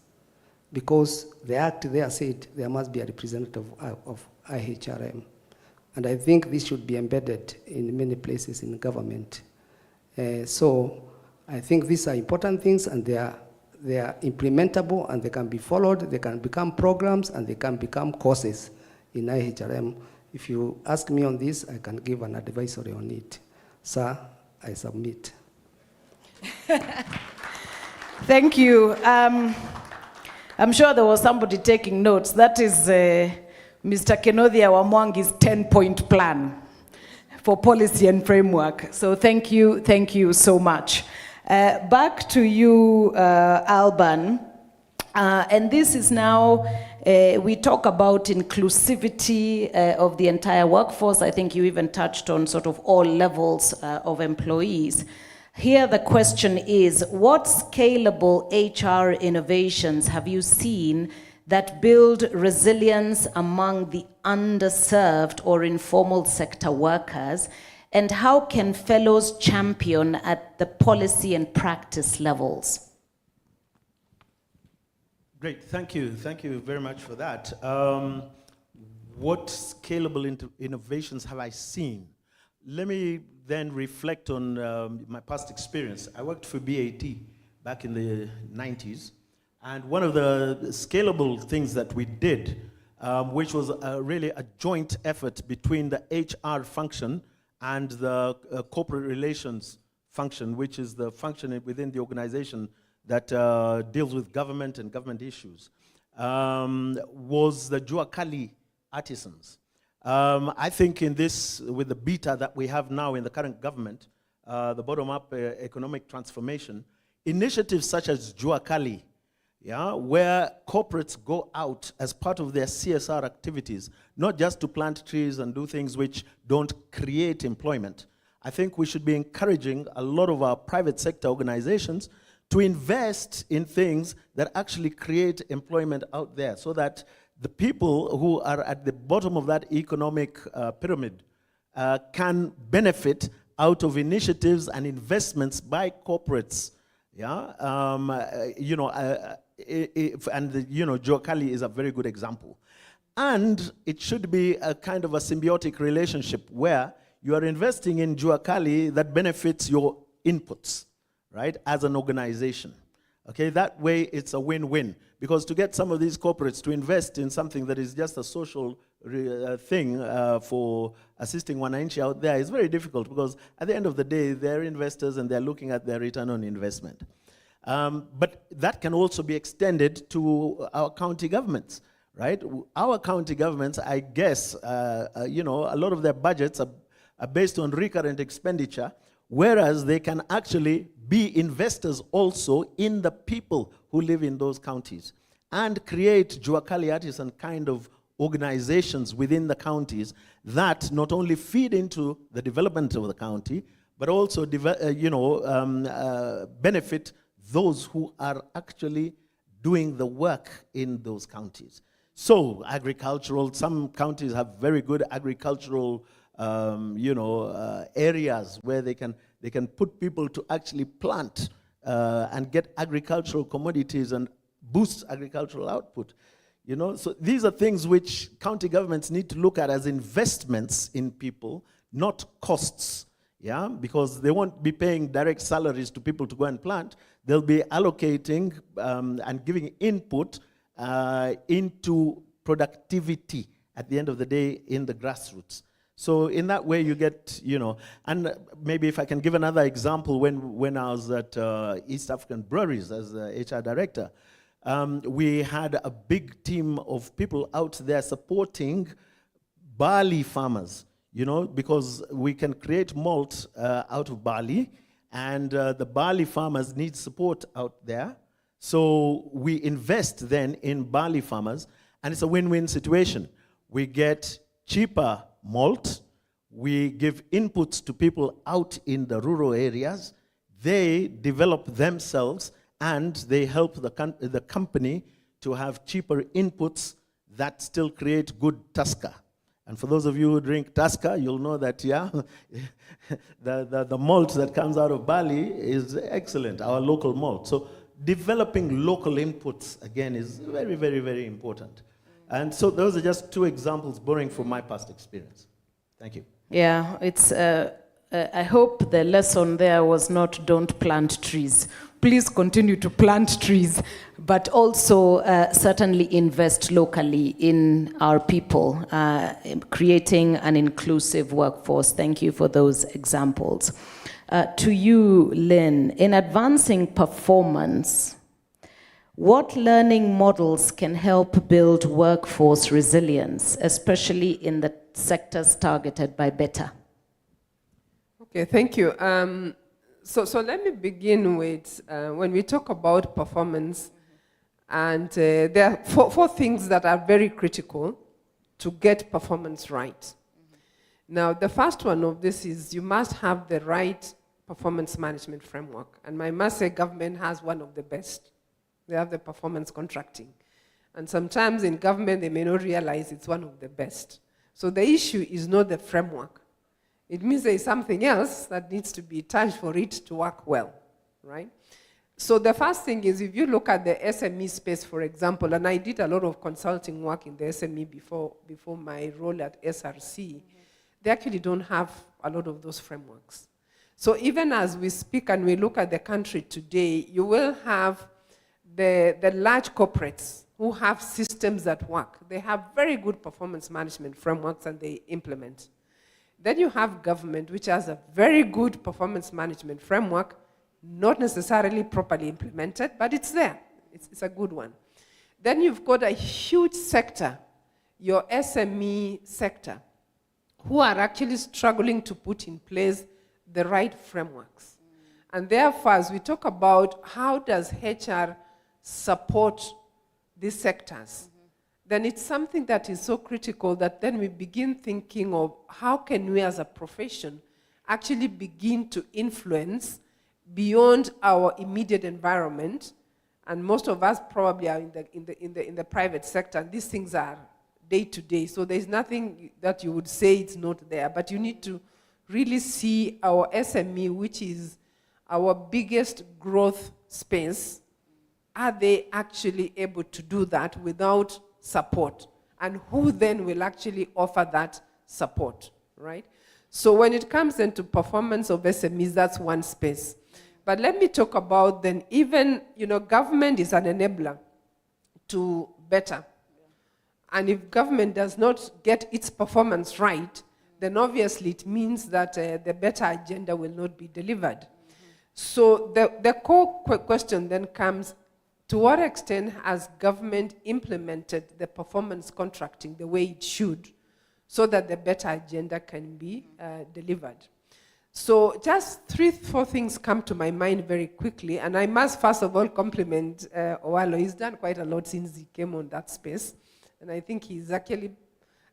because the act there said there must be a representative of IHRM. And I think this should be embedded in many places in government. So I think these are important things, and they are implementable, and they can be followed, they can become programs, and they can become courses in IHRM. If you ask me on this, I can give an advisory on it. Sir, I submit. Thank you. I'm sure there was somebody taking notes. That is Mr. Kenothia Wamwangi's 10-point plan for policy and framework. So thank you so much. Back to you, Alban. And this is now, we talk about inclusivity of the entire workforce. I think you even touched on sort of all levels of employees. Here the question is, what scalable HR innovations have you seen that build resilience among the underserved or informal sector workers? And how can fellows champion at the policy and practice levels? Great, thank you very much for that. What scalable innovations have I seen? Let me then reflect on my past experience. I worked for BAT back in the 90s, and one of the scalable things that we did, which was really a joint effort between the HR function and the corporate relations function, which is the function within the organization that deals with government and government issues, was the Jua Kali artisans. I think in this, with the beta that we have now in the current government, the bottom-up economic transformation, initiatives such as Jua Kali, where corporates go out as part of their CSR activities, not just to plant trees and do things which don't create employment. I think we should be encouraging a lot of our private sector organizations to invest in things that actually create employment out there, so that the people who are at the bottom of that economic pyramid can benefit out of initiatives and investments by corporates. Jua Kali is a very good example. And it should be a kind of a symbiotic relationship where you are investing in Jua Kali that benefits your inputs, right, as an organization. Okay, that way it's a win-win. Because to get some of these corporates to invest in something that is just a social thing for assisting wananchi out there is very difficult, because at the end of the day, they're investors and they're looking at their return on investment. But that can also be extended to our county governments, right? Our county governments, I guess, you know, a lot of their budgets are based on recurrent expenditure, whereas they can actually be investors also in the people who live in those counties and create Jua Kali artisan kind of organizations within the counties that not only feed into the development of the county, but also benefit those who are actually doing the work in those counties. So agricultural, some counties have very good agricultural areas where they can put people to actually plant and get agricultural commodities and boost agricultural output. You know, so these are things which county governments need to look at as investments in people, not costs. Yeah, because they won't be paying direct salaries to people to go and plant. They'll be allocating and giving input into productivity at the end of the day in the grassroots. So in that way you get, you know, and maybe if I can give another example, when I was at East African Breweries as the HR director, we had a big team of people out there supporting barley farmers, you know, because we can create malt out of barley, and the barley farmers need support out there. So we invest then in barley farmers, and it's a win-win situation. We get cheaper malt, we give inputs to people out in the rural areas, they develop themselves, and they help the company to have cheaper inputs that still create good Tusker. And for those of you who drink Tusker, you'll know that, yeah, the malt that comes out of barley is excellent, our local malt. So developing local inputs, again, is very, very, very important. And so those are just two examples borrowing from my past experience. Thank you. Yeah, it's. I hope the lesson there was not don't plant trees. Please continue to plant trees, but also certainly invest locally in our people, creating an inclusive workforce. Thank you for those examples. To you, Lynn, in advancing performance, what learning models can help build workforce resilience, especially in the sectors targeted by BETA? Okay, thank you. So let me begin with, when we talk about performance, and there are four things that are very critical to get performance right. Now, the first one of this is you must have the right performance management framework. And I must say government has one of the best. They have the performance contracting. And sometimes in government, they may not realize it's one of the best. So the issue is not the framework. It means there is something else that needs to be touched for it to work well, right? So the first thing is, if you look at the SME space, for example, and I did a lot of consulting work in the SME before my role at SRC, they actually don't have a lot of those frameworks. So even as we speak and we look at the country today, you will have the large corporates who have systems that work. They have very good performance management frameworks and they implement. Then you have government, which has a very good performance management framework, not necessarily properly implemented, but it's there. It's a good one. Then you've got a huge sector, your SME sector, who are actually struggling to put in place the right frameworks. And therefore, as we talk about how does HR support these sectors, then it's something that is so critical that then we begin thinking of how can we as a profession actually begin to influence beyond our immediate environment. And most of us probably are in the private sector, and these things are day to day. So there's nothing that you would say it's not there, but you need to really see our SME, which is our biggest growth space. Are they actually able to do that without support? And who then will actually offer that support, right? So when it comes then to performance of SMEs, that's one space. But let me talk about then even, government is an enabler to better. And if government does not get its performance right, then obviously it means that the better agenda will not be delivered. So the core question then comes, to what extent has government implemented the performance contracting the way it should, so that the better agenda can be delivered? So just 3-4 things come to my mind very quickly, and I must first of all compliment Owalo. He's done quite a lot since he came on that space, and I think he's actually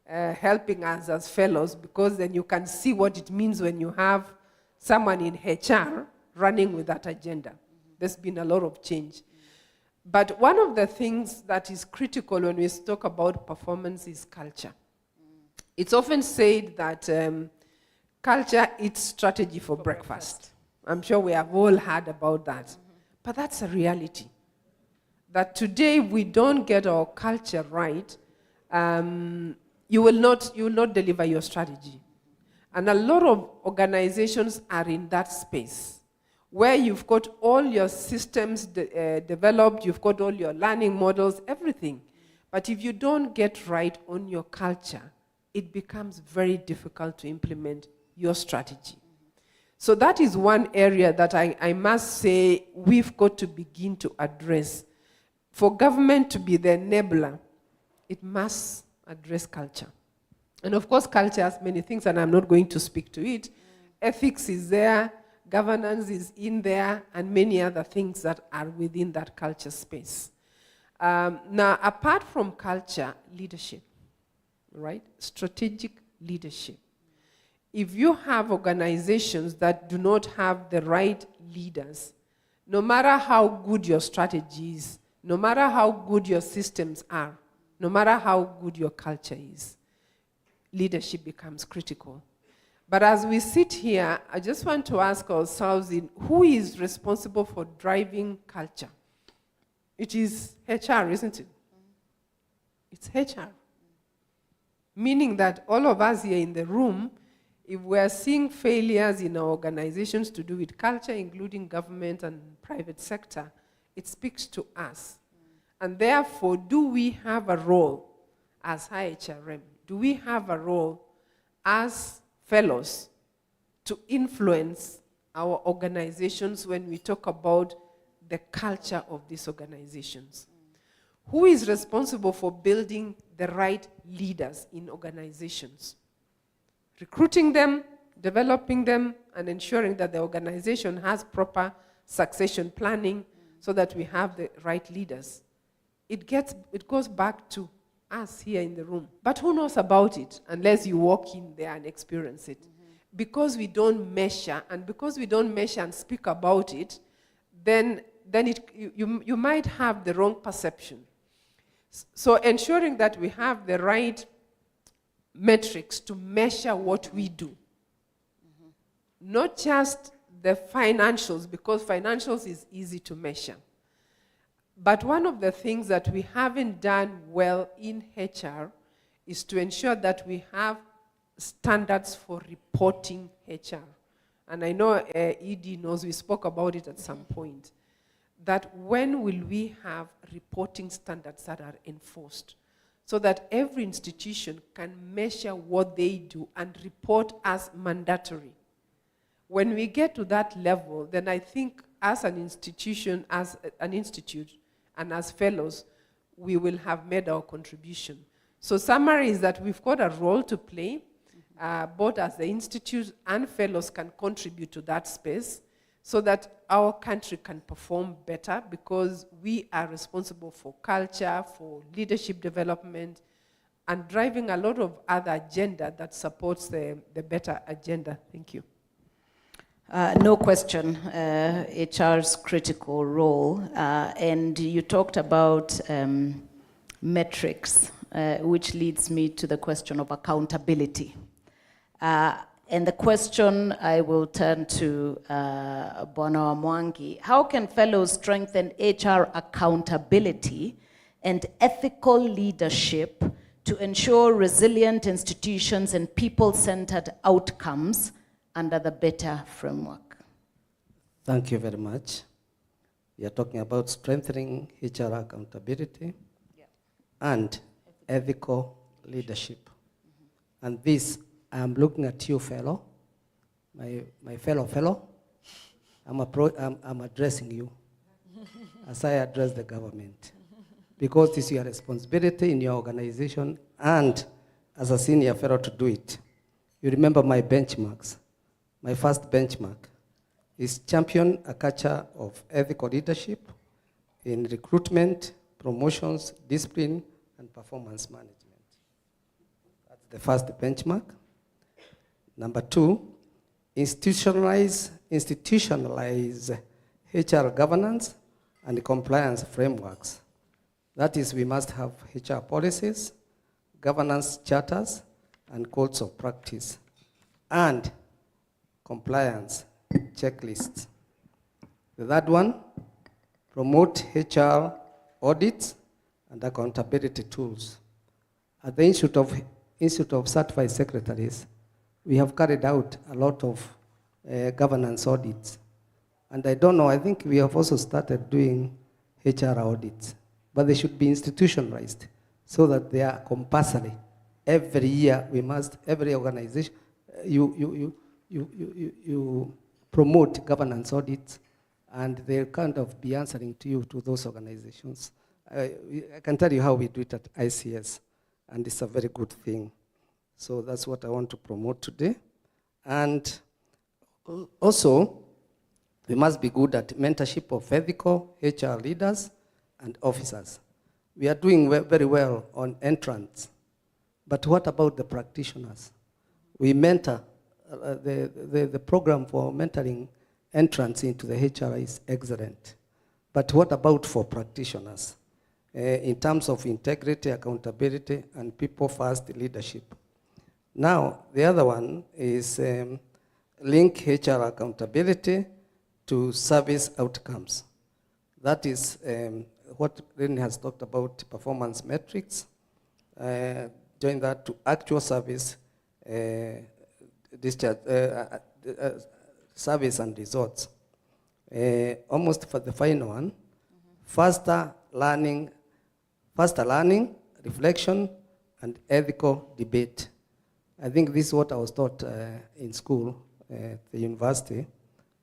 helping us as fellows, because then you can see what it means when you have someone in HR running with that agenda. There's been a lot of change. But one of the things that is critical when we talk about performance is culture. It's often said that culture eats strategy for breakfast. I'm sure we have all heard about that. But that's a reality. That today, if we don't get our culture right, you will not deliver your strategy. And a lot of organizations are in that space, where you've got all your systems developed, you've got all your learning models, everything. But if you don't get right on your culture, it becomes very difficult to implement your strategy. So that is one area that I must say we've got to begin to address. For government to be the enabler, it must address culture. And of course, culture has many things, and I'm not going to speak to it. Ethics is there, governance is in there, and many other things that are within that culture space. Now, apart from culture, leadership, right? Strategic leadership. If you have organizations that do not have the right leaders, no matter how good your strategy is, no matter how good your systems are, no matter how good your culture is, leadership becomes critical. But as we sit here, I just want to ask ourselves, who is responsible for driving culture? It is HR, isn't it? It's HR. Meaning that all of us here in the room, if we're seeing failures in our organizations to do with culture, including government and private sector, it speaks to us. And therefore, do we have a role as HRM? Do we have a role as fellows to influence our organizations when we talk about the culture of these organizations? Who is responsible for building the right leaders in organizations? Recruiting them, developing them, and ensuring that the organization has proper succession planning so that we have the right leaders. It goes back to us here in the room. But who knows about it unless you walk in there and experience it? Because we don't measure, and because we don't measure and speak about it, then you might have the wrong perception. So ensuring that we have the right metrics to measure what we do. Not just the financials, because financials is easy to measure. But one of the things that we haven't done well in HR is to ensure that we have standards for reporting HR. And I know ED knows, we spoke about it at some point, that when will we have reporting standards that are enforced so that every institution can measure what they do and report as mandatory? When we get to that level, then I think as an institution, as an institute, and as fellows, we will have made our contribution. So summary is that we've got a role to play, both as the institute and fellows can contribute to that space so that our country can perform better, because we are responsible for culture, for leadership development, and driving a lot of other agenda that supports the better agenda. Thank you. No question, HR's critical role. And you talked about metrics, which leads me to the question of accountability. And the question I will turn to Bwana Mwangi. How can fellows strengthen HR accountability and ethical leadership to ensure resilient institutions and people-centered outcomes under the Better framework. Thank you very much. We are talking about strengthening HR accountability and ethical leadership. And this, I'm looking at you, fellow, my fellow. I'm addressing you as I address the government, because it's your responsibility in your organization and as a senior fellow to do it. You remember my benchmarks. My first benchmark is champion a culture of ethical leadership in recruitment, promotions, discipline, and performance management. That's the first benchmark. Number 2, institutionalize HR governance and compliance frameworks. That is, we must have HR policies, governance charters, and codes of practice, and compliance checklists. The third one, promote HR audits and accountability tools. At the Institute of Certified Secretaries, we have carried out a lot of governance audits. And I don't know, I think we have also started doing HR audits, but they should be institutionalized so that they are compulsory. Every year, we must, every organization, you promote governance audits, and they'll kind of be answering to you, to those organizations. I can tell you how we do it at ICS, and it's a very good thing. So that's what I want to promote today. And also, we must be good at mentorship of ethical HR leaders and officers. We are doing very well on entrants, but what about the practitioners? We mentor, the program for mentoring entrants into the HR is excellent. But what about for practitioners? In terms of integrity, accountability, and people-first leadership. Now, the other one is link HR accountability to service outcomes. That is what Ren has talked about, performance metrics. Join that to actual service discharge, service and results. Almost for the final one, faster learning, reflection, and ethical debate. I think this is what I was taught in school, at the university,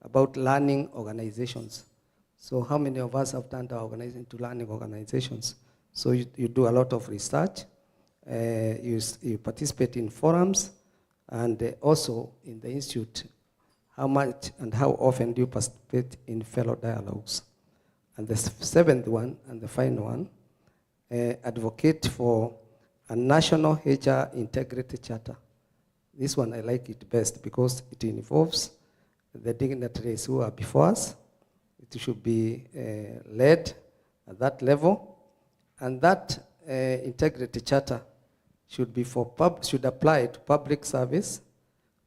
about learning organizations. So how many of us have turned our organization into learning organizations? So you do a lot of research, you participate in forums, and also in the institute, how much and how often do you participate in fellow dialogues? And the seventh one, and the final one, advocate for a national HR integrity charter. This one I like it best because it involves the dignitaries who are before us. It should be led at that level, and that integrity charter should be should apply to public service,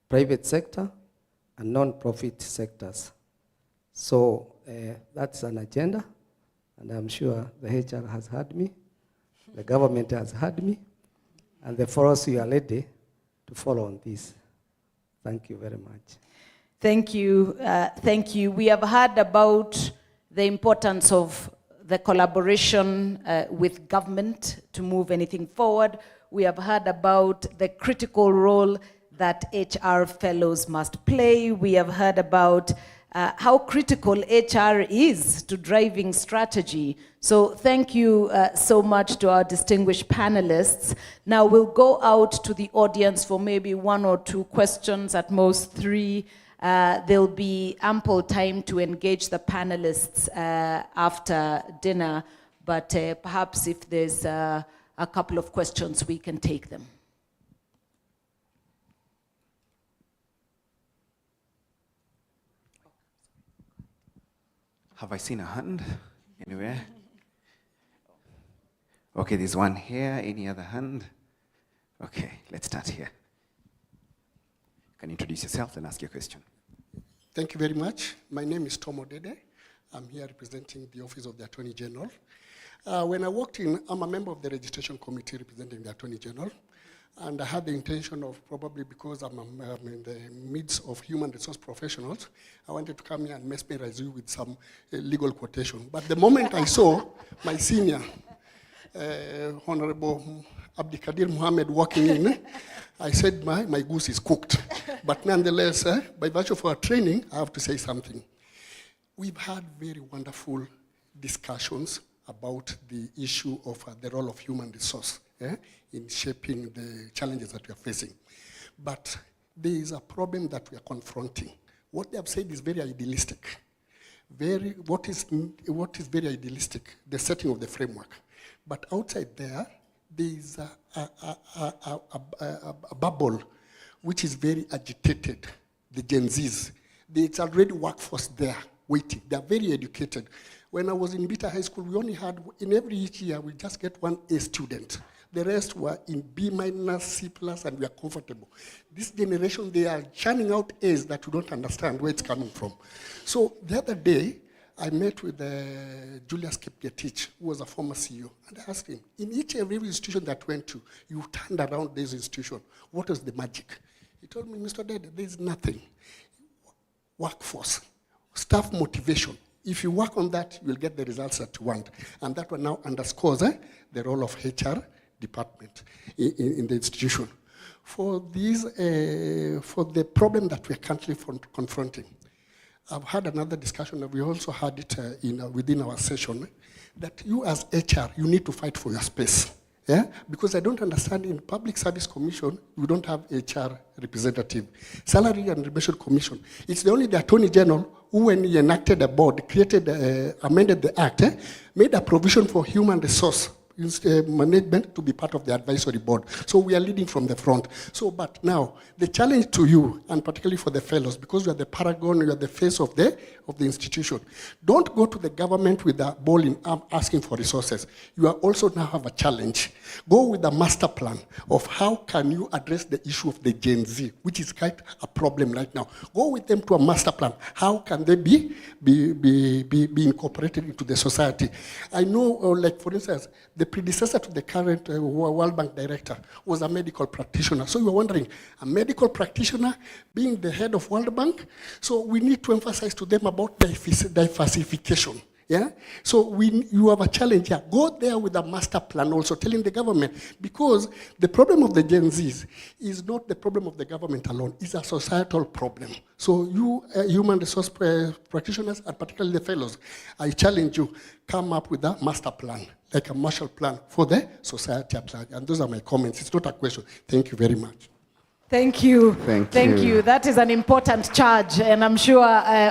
private sector, and non-profit sectors. So that's an agenda, and I'm sure the HR has heard me, the government has heard me, and therefore also you are ready to follow on this. Thank you very much. Thank you. Thank you. We have heard about the importance of the collaboration with government to move anything forward. We have heard about the critical role that HR fellows must play. We have heard about how critical HR is to driving strategy. So thank you so much to our distinguished panelists. Now we'll go out to the audience for maybe 1 or 2 questions, at most 3. There'll be ample time to engage the panelists after dinner, but perhaps if there's a couple of questions, we can take them. Have I seen a hand anywhere? Okay, there's one here. Any other hand? Okay, let's start here. You can introduce yourself and ask your question. Thank you very much. My name is Tom Odede. I'm here representing the Office of the Attorney General. When I walked in, I'm a member of the registration committee representing the Attorney General, and I had the intention of, probably because I'm in the midst of human resource professionals, I wanted to come here and mesmerize you with some legal quotation. But the moment I saw my senior, Honorable Abdikadir Mohammed, walking in, I said my goose is cooked. But nonetheless, by virtue of our training, I have to say something. We've had very wonderful discussions about the issue of the role of human resource in shaping the challenges that we are facing. But there is a problem that we are confronting. What they have said is very idealistic. What is very idealistic? The setting of the framework. But outside there is a bubble which is very agitated, the Gen Zs. There's already workforce there waiting. They're very educated. When I was in Beta High School, we only had, in every each year, we just get one A student. The rest were in B-, C+, and we are comfortable. This generation, they are churning out A's that we don't understand where it's coming from. So the other day, I met with Julius Kipgetich, who was a former CEO, and I asked him, in each and every institution that went to, you turned around this institution. What was the magic? He told me, Mr. Dede, there's nothing. Workforce, staff motivation. If you work on that, you will get the results that you want. And that one now underscores the role of HR department in the institution. For the problem that we're currently confronting, I've had another discussion, and we also had it within our session, that you as HR, you need to fight for your space. Yeah? Because I don't understand, in Public Service Commission, we don't have HR representative. Salary and Remuneration Commission, it's only the Attorney General who, when he enacted a board, amended the act, made a provision for human resource management to be part of the advisory board. So we are leading from the front. So, but now, the challenge to you, and particularly for the fellows, because you are the paragon, you are the face of the institution, don't go to the government with a ball in arm asking for resources. You are also now have a challenge. Go with a master plan of how can you address the issue of the Gen Z, which is quite a problem right now. Go with them to a master plan. How can they be incorporated into the society? I know, like for instance, the predecessor to the current World Bank director was a medical practitioner. So you were wondering, a medical practitioner being the head of World Bank? So we need to emphasize to them about diversification. Yeah? So you have a challenge here. Go there with a master plan also, telling the government, because the problem of the Gen Zs is not the problem of the government alone, it's a societal problem. So you human resource practitioners, and particularly the fellows, I challenge you, come up with a master plan, like a Marshall Plan for the society at large. And those are my comments. It's not a question. Thank you very much. Thank you. Thank you. That is an important charge, and I'm sure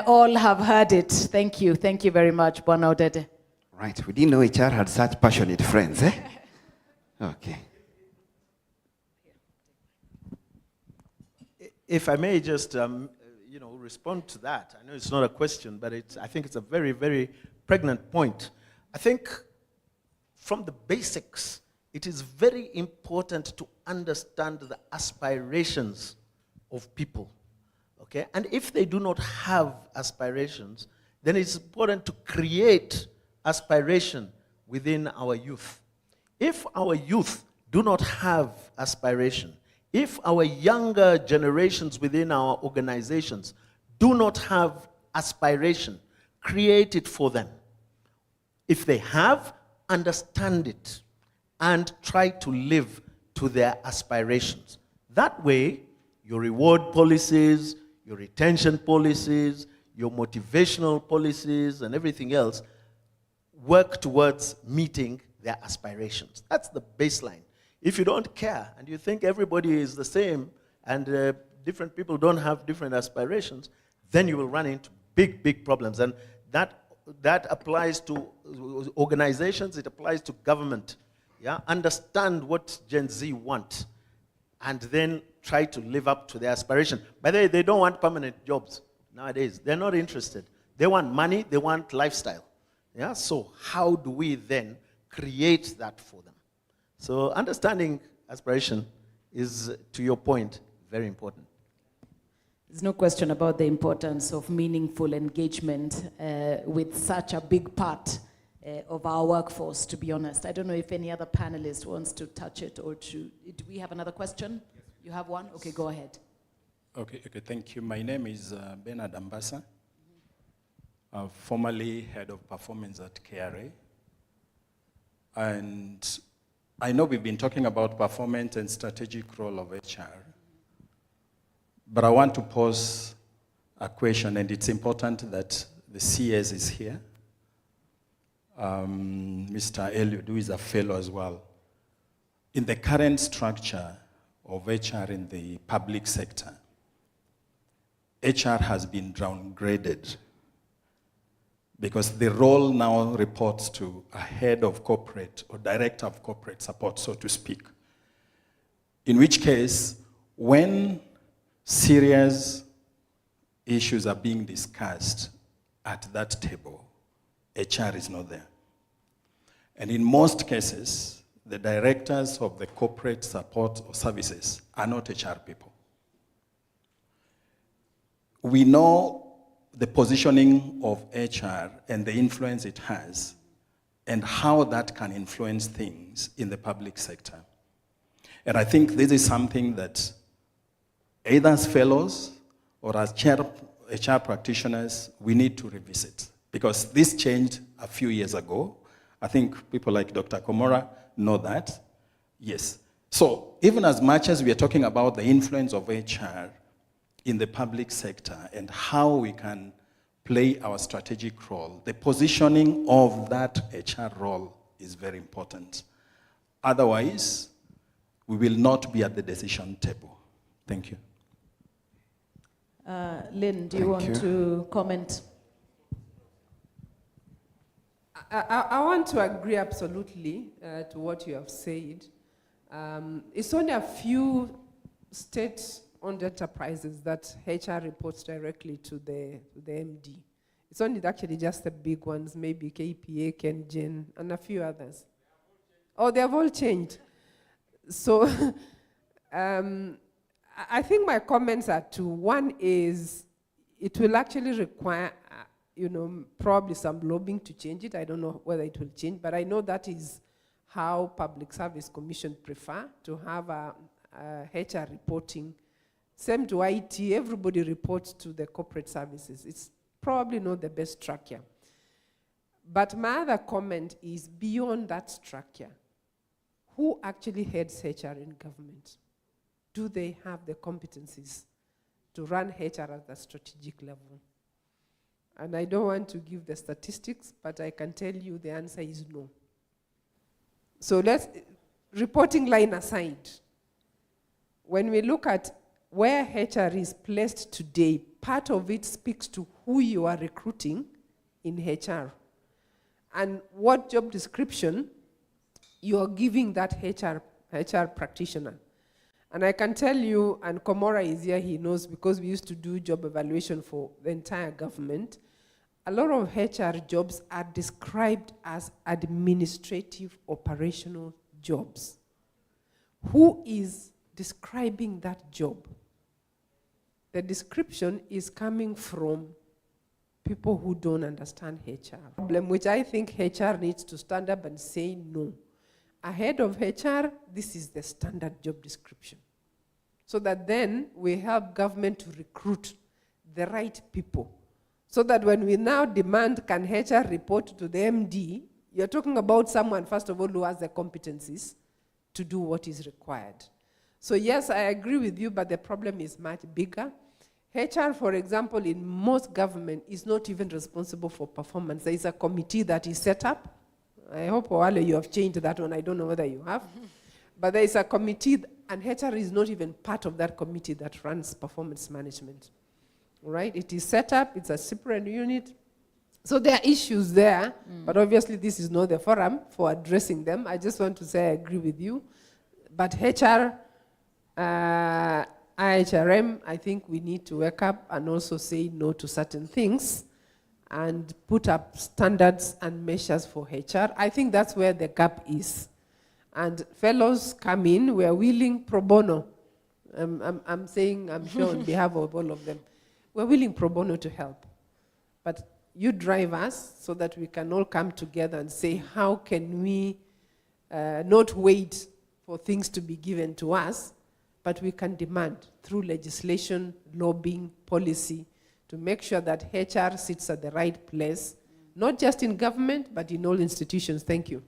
all have heard it. Thank you. Thank you very much, Bwana Odede. Right, we didn't know HR had such passionate friends, eh? Okay. If I may just, respond to that. I know it's not a question, but I think it's a very, very pregnant point. I think from the basics, it is very important to understand the aspirations of people, okay? And if they do not have aspirations, then it's important to create aspiration within our youth. If our youth do not have aspiration, if our younger generations within our organizations do not have aspiration, create it for them. If they have, understand it and try to live to their aspirations. That way, your reward policies, your retention policies, your motivational policies, and everything else work towards meeting their aspirations. That's the baseline. If you don't care and you think everybody is the same and different people don't have different aspirations, then you will run into big, big problems. And that applies to organizations, it applies to government. Yeah? Understand what Gen Z want and then try to live up to their aspiration. By the way, they don't want permanent jobs nowadays. They're not interested. They want money, they want lifestyle. Yeah? So how do we then create that for them? So understanding aspiration is, to your point, very important. There's no question about the importance of meaningful engagement with such a big part of our workforce, to be honest. I don't know if any other panelist wants to touch it or to... Do we have another question? You have one? Okay, go ahead. Okay, thank you. My name is Bernard Ambassa, formerly head of performance at KRA. And I know we've been talking about performance and strategic role of HR, but I want to pose a question, and it's important that the CS is here. Mr. Eliud, who is a fellow as well. In the current structure of HR in the public sector, HR has been downgraded because the role now reports to a head of corporate or director of corporate support, so to speak. In which case, when serious issues are being discussed at that table, HR is not there. And in most cases, the directors of the corporate support or services are not HR people. We know the positioning of HR and the influence it has and how that can influence things in the public sector. And I think this is something that either as fellows or as HR practitioners, we need to revisit. Because this changed a few years ago. I think people like Dr. Komora know that. Yes. So even as much as we are talking about the influence of HR in the public sector and how we can play our strategic role, the positioning of that HR role is very important. Otherwise, we will not be at the decision table. Thank you. Lynn, do you want to comment? I want to agree absolutely to what you have said. It's only a few state-owned enterprises that HR reports directly to the MD. It's only actually just the big ones, maybe KPA, KenGen, and a few others. Oh, they have all changed. So I think my comments are two. One is it will actually require probably some lobbying to change it. I don't know whether it will change, but I know that is how Public Service Commission prefer to have a HR reporting. Same to IT, everybody reports to the corporate services. It's probably not the best structure. But my other comment is beyond that structure. Who actually heads HR in government? Do they have the competencies to run HR at the strategic level? And I don't want to give the statistics, but I can tell you the answer is no. So let's, reporting line aside, when we look at where HR is placed today, part of it speaks to who you are recruiting in HR and what job description you are giving that HR practitioner. And I can tell you, and Komora is here, he knows, because we used to do job evaluation for the entire government, a lot of HR jobs are described as administrative operational jobs. Who is describing that job? The description is coming from people who don't understand HR. Problem which I think HR needs to stand up and say no. Ahead of HR, this is the standard job description. So that then we help government to recruit the right people. So that when we now demand, can HR report to the MD, you're talking about someone, first of all, who has the competencies to do what is required. So yes, I agree with you, but the problem is much bigger. HR, for example, in most government is not even responsible for performance. There is a committee that is set up. I hope, Oale, you have changed that one. I don't know whether you have. But there is a committee, and HR is not even part of that committee that runs performance management. Right? It is set up, it's a separate unit. So there are issues there, but obviously this is not the forum for addressing them. I just want to say I agree with you. But HR, IHRM, I think we need to wake up and also say no to certain things and put up standards and measures for HR. I think that's where the gap is. And fellows come in, we are willing pro bono. I'm saying, I'm sure on behalf of all of them, we're willing pro bono to help. But you drive us so that we can all come together and say, how can we not wait for things to be given to us, but we can demand through legislation, lobbying, policy, to make sure that HR sits at the right place, not just in government, but in all institutions. Thank you.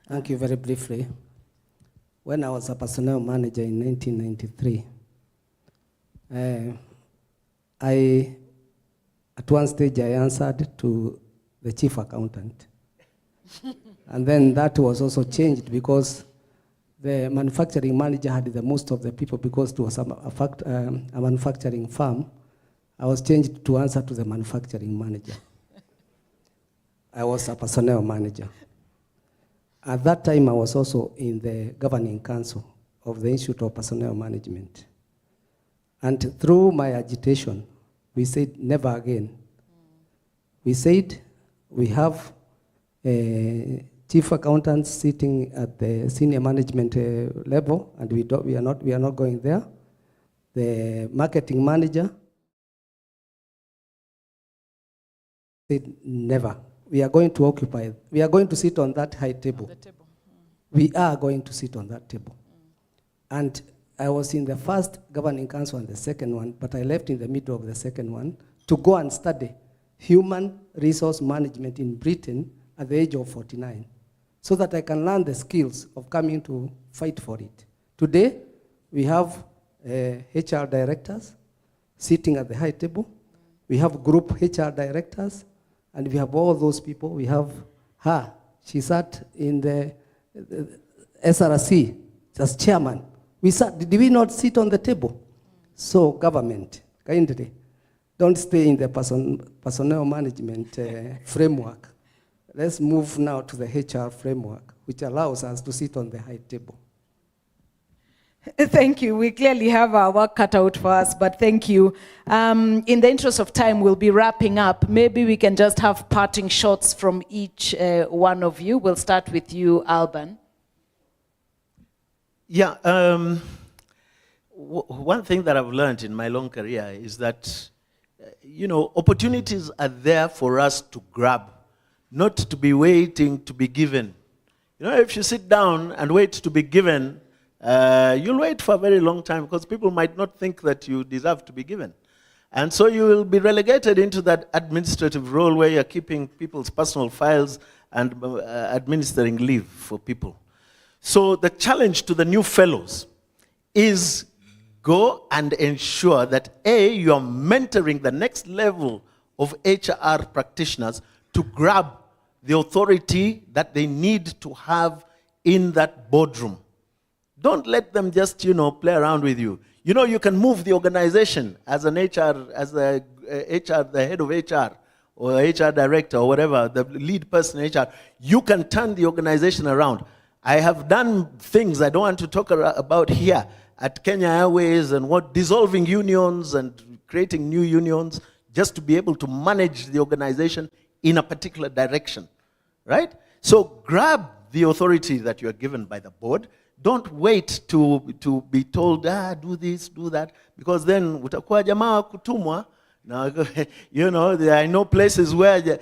Thank you. Very briefly. When I was a personnel manager in 1993, at one stage I answered to the chief accountant. And then that was also changed because the manufacturing manager had the most of the people because it was a manufacturing firm. I was changed to answer to the manufacturing manager. I was a personnel manager. At that time, I was also in the governing council of the Institute of Personnel Management. And through my agitation, we said, never again. We said, we have chief accountants sitting at the senior management level, and we are not going there. The marketing manager said, never. We are going to occupy, we are going to sit on that high table. We are going to sit on that table. And I was in the first governing council and the second one, but I left in the middle of the second one to go and study human resource management in Britain at the age of 49, so that I can learn the skills of coming to fight for it. Today, we have HR directors sitting at the high table. We have group HR directors, and we have all those people. We have her. She sat in the SRC as chairman. Did we not sit on the table? So government, kindly, don't stay in the personnel management framework. Let's move now to the HR framework, which allows us to sit on the high table. Thank you. We clearly have our work cut out for us, but thank you. In the interest of time, we'll be wrapping up. Maybe we can just have parting shots from each one of you. We'll start with you, Alban. Yeah, one thing that I've learned in my long career is that, opportunities are there for us to grab, not to be waiting to be given. If you sit down and wait to be given, you'll wait for a very long time because people might not think that you deserve to be given. And so you will be relegated into that administrative role where you're keeping people's personal files and administering leave for people. So the challenge to the new fellows is go and ensure that A, you're mentoring the next level of HR practitioners to grab the authority that they need to have in that boardroom. Don't let them just, play around with you. You can move the organization as an HR, as the head of HR, or HR director, or whatever, the lead person in HR. You can turn the organization around. I have done things I don't want to talk about here at Kenya Airways and dissolving unions and creating new unions just to be able to manage the organization in a particular direction, right? So grab the authority that you are given by the board. Don't wait to be told, do this, do that, because then utakuwa jamaa kutumwa. Now, I know places where the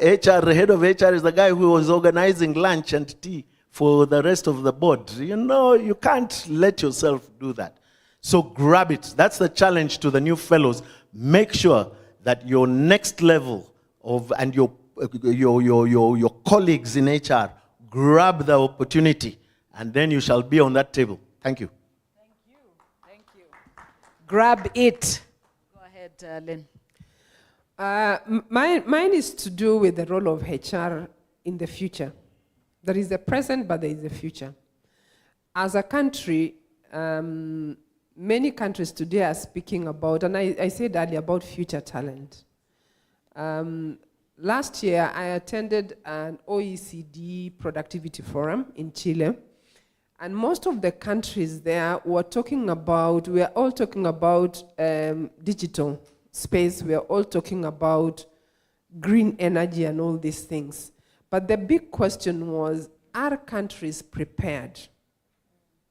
head of HR is the guy who was organizing lunch and tea for the rest of the board. You can't let yourself do that. So grab it. That's the challenge to the new fellows. Make sure that your next level and your colleagues in HR grab the opportunity, and then you shall be on that table. Thank you. Thank you. Grab it. Go ahead, Lynn. Mine is to do with the role of HR in the future. There is a present, but there is a future. As a country, many countries today are speaking about, and I said earlier, about future talent. Last year, I attended an OECD productivity forum in Chile, and most of the countries there were all talking about digital space. We are all talking about green energy and all these things. But the big question was, are countries prepared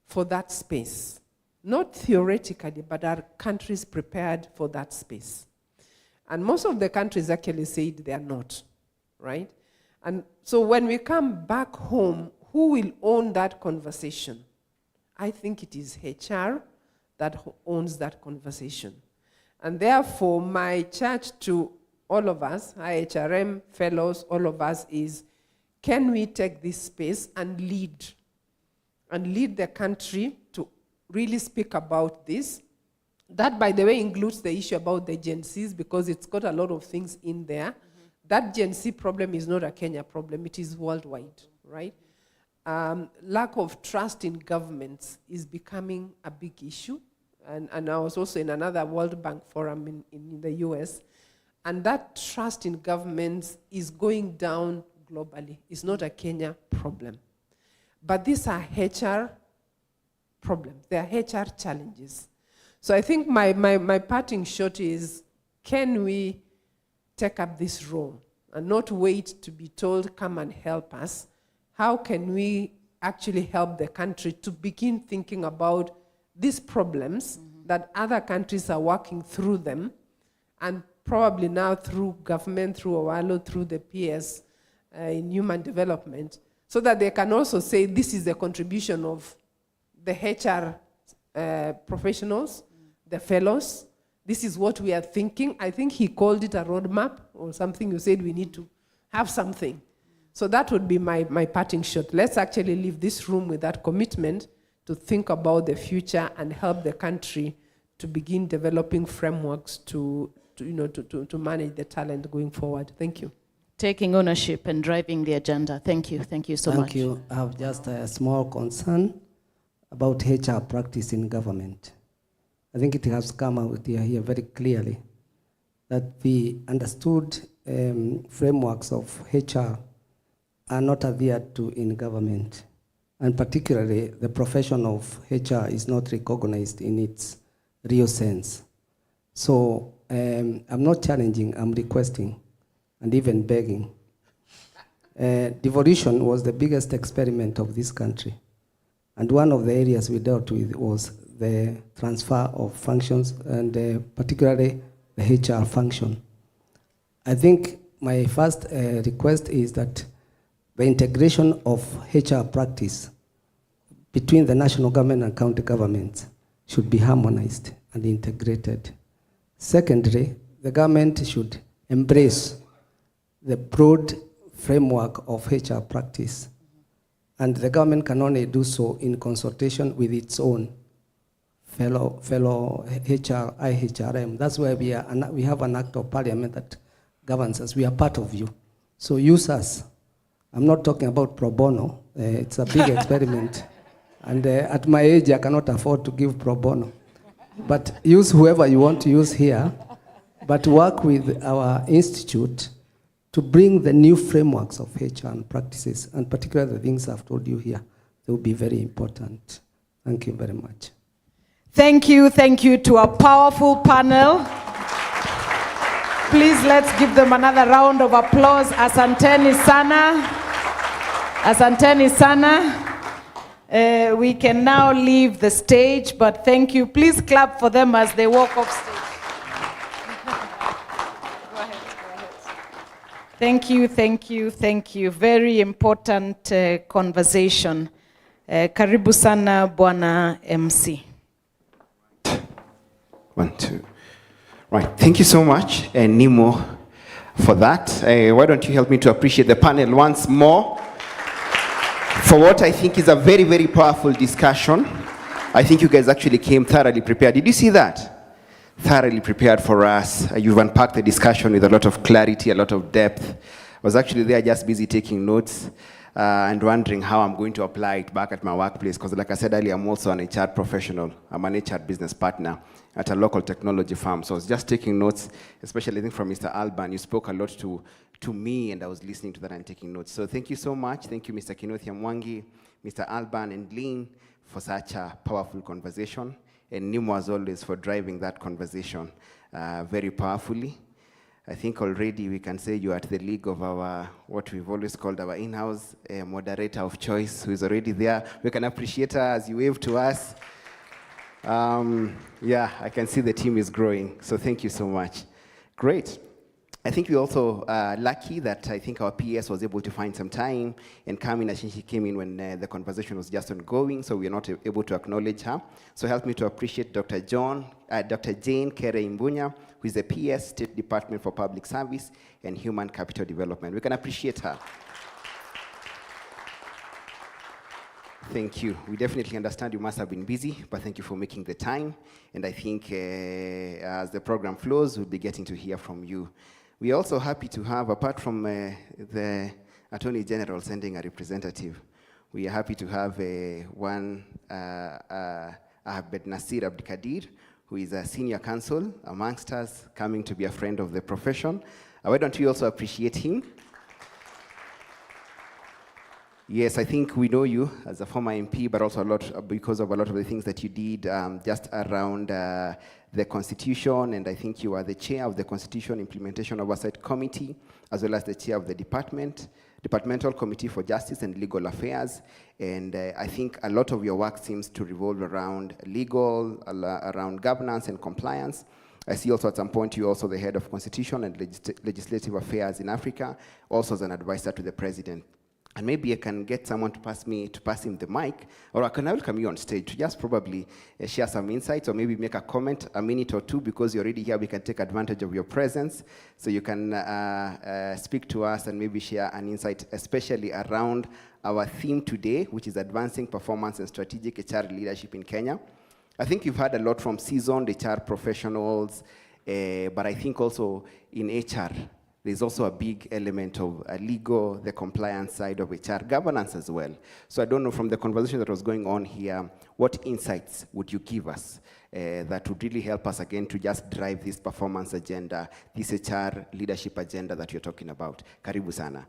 for that space? Not theoretically, but are countries prepared for that space? And most of the countries actually said they are not, right? And so when we come back home, who will own that conversation? I think it is HR that owns that conversation. And therefore, my charge to all of us, IHRM fellows, all of us, is can we take this space and lead the country to really speak about this? That, by the way, includes the issue about the Gen Zs, because it's got a lot of things in there. Mm-hmm. That Gen Z problem is not a Kenya problem, it is worldwide, right? Lack of trust in governments is becoming a big issue. And I was also in another World Bank forum in the US. And that trust in governments is going down globally. It's not a Kenya problem. But these are HR problems. They are HR challenges. So I think my parting shot is, can we take up this role and not wait to be told, come and help us? How can we actually help the country to begin thinking about these problems that other countries are working through them, and probably now through government, through OWALO, through the PS in human development, so that they can also say this is the contribution of the HR professionals, the fellows. This is what we are thinking. I think he called it a roadmap or something. You said we need to have something. So that would be my parting shot. Let's actually leave this room with that commitment to think about the future and help the country to begin developing frameworks to manage the talent going forward. Thank you. Taking ownership and driving the agenda. Thank you so much. Thank you. I have just a small concern about HR practice in government. I think it has come out here very clearly that the understood frameworks of HR are not adhered to in government. And particularly, the profession of HR is not recognized in its real sense. So I'm not challenging, I'm requesting and even begging. Devolution was the biggest experiment of this country. And one of the areas we dealt with was the transfer of functions, and particularly the HR function. I think my first request is that the integration of HR practice between the national government and county governments should be harmonized and integrated. Secondly, the government should embrace the broad framework of HR practice. And the government can only do so in consultation with its own fellow HR, IHRM. That's why we have an act of parliament that governs us. We are part of you. So use us. I'm not talking about pro bono. It's a big experiment. And at my age, I cannot afford to give pro bono. But use whoever you want to use here, but work with our institute to bring the new frameworks of HR and practices, and particularly the things I've told you here. They will be very important. Thank you very much. Thank you to a powerful panel. Please, let's give them another round of applause. Asanteni sana. Asanteni sana. We can now leave the stage, but thank you. Please clap for them as they walk off stage. Go ahead. Thank you. Very important conversation. Karibu sana, Bwana MC. 1, 2. Right, thank you so much, Nimo, for that. Why don't you help me to appreciate the panel once more for what I think is a very, very powerful discussion. I think you guys actually came thoroughly prepared. Did you see that? Thoroughly prepared for us. You've unpacked the discussion with a lot of clarity, a lot of depth. I was actually there just busy taking notes and wondering how I'm going to apply it back at my workplace, because like I said earlier, I'm also an HR professional. I'm an HR business partner at a local technology firm. So I was just taking notes, especially I think from Mr. Alban. You spoke a lot to me, and I was listening to that and taking notes. So thank you so much. Thank you, Mr. Kinothi Mwangi, Mr. Alban, and Lynn for such a powerful conversation. And Nimo, as always, for driving that conversation very powerfully. I think already we can say you're at the league of our, what we've always called our in-house moderator of choice, who is already there. We can appreciate her as you wave to us. Yeah, I can see the team is growing. So thank you so much. Great. Great. I think we're also lucky that I think our PS was able to find some time and come in. I think she came in when the conversation was just ongoing, so we're not able to acknowledge her. So help me to appreciate Dr. Jane Kere Imbunya, who is the PS, State Department for Public Service and Human Capital Development. We can appreciate her. Thank you. We definitely understand you must have been busy, but thank you for making the time. And I think as the program flows, we'll be getting to hear from you. We're also happy to have, apart from the Attorney General sending a representative, we are happy to have one Ahmed Nasir Abdikadir, who is a senior counsel amongst us, coming to be a friend of the profession. Why don't we also appreciate him? Yes, I think we know you as a former MP, but also a lot because of a lot of the things that you did just around the Constitution, and I think you are the chair of the Constitution Implementation Oversight Committee, as well as the chair of the Departmental Committee for Justice and Legal Affairs, and I think a lot of your work seems to revolve around legal, around governance and compliance. I see also at some point you're also the head of Constitution and Legislative Affairs in Africa, also as an advisor to the President. And maybe I can get someone to pass him the mic, or I can welcome you on stage to just probably share some insights, or maybe make a comment, a minute or two, because you're already here. We can take advantage of your presence, so you can speak to us and maybe share an insight, especially around our theme today, which is advancing performance and strategic HR leadership in Kenya. I think you've heard a lot from seasoned HR professionals, but I think also in HR, there's also a big element of legal, the compliance side of HR, governance as well. So I don't know, from the conversation that was going on here, what insights would you give us that would really help us again to just drive this performance agenda, this HR leadership agenda that you're talking about? Karibu sana.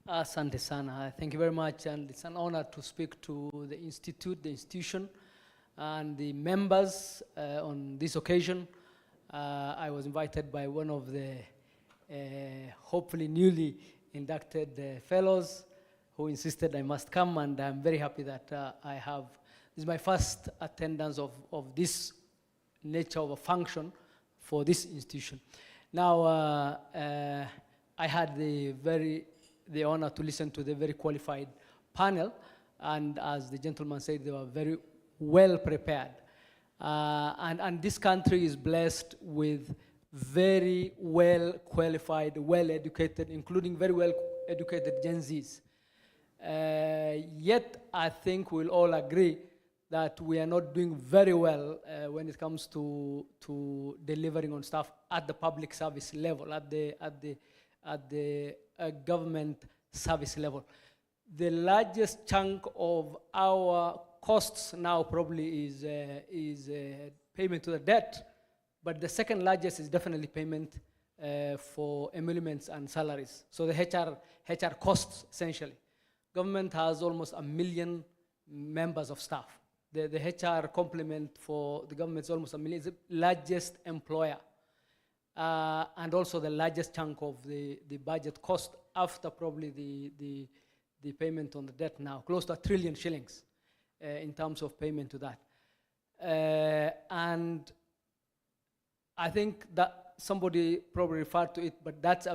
Asante sana. Thank you very much, and it's an honor to speak to the institute, the institution, and the members on this occasion. I was invited by one of the hopefully newly inducted fellows who insisted I must come, and I'm very happy that this is my first attendance of this nature of a function for this institution. Now, I had the honor to listen to the very qualified panel, and as the gentleman said, they were very well prepared. And this country is blessed with very well qualified, well educated, including very well educated Gen Zs. Yet I think we'll all agree that we are not doing very well when it comes to delivering on stuff at the public service level, at the government service level. The largest chunk of our costs now probably is payment to the debt. But the second largest is definitely payment for emoluments and salaries. So the HR costs, essentially. Government has almost 1 million members of staff. The HR complement for the government is almost 1 million. It's the largest employer. And also the largest chunk of the budget cost after probably the payment on the debt now. Close to 1 trillion shillings in terms of payment to that. And I think that somebody probably referred to it, but that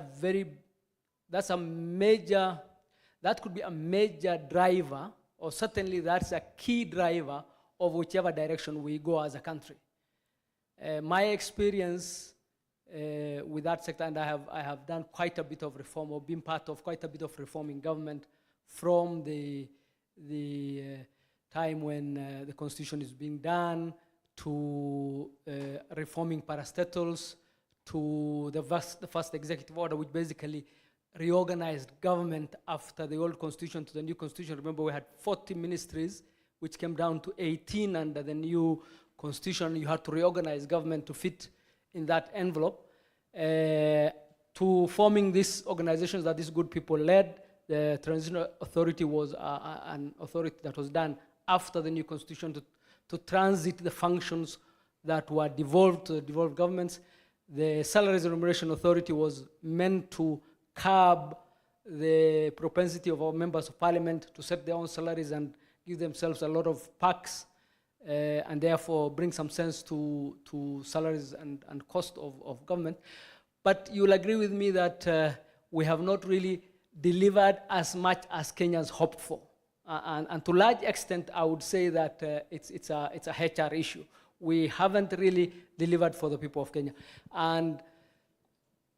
could be a major driver, or certainly that's a key driver of whichever direction we go as a country. My experience with that sector, and I have done quite a bit of reform, or been part of quite a bit of reform in government from the time when the constitution is being done, to reforming parastatals, to the first executive order, which basically reorganized government after the old constitution to the new constitution. Remember, we had 40 ministries, which came down to 18 under the new constitution. You had to reorganize government to fit in that envelope. To forming these organizations that these good people led, the transitional authority was an authority that was done after the new constitution to transit the functions that were devolved to the devolved governments. The Salaries and Remuneration Authority was meant to curb the propensity of our members of parliament to set their own salaries and give themselves a lot of perks, and therefore bring some sense to salaries and cost of government. But you'll agree with me that we have not really delivered as much as Kenyans hoped for. And to a large extent, I would say that it's a HR issue. We haven't really delivered for the people of Kenya. And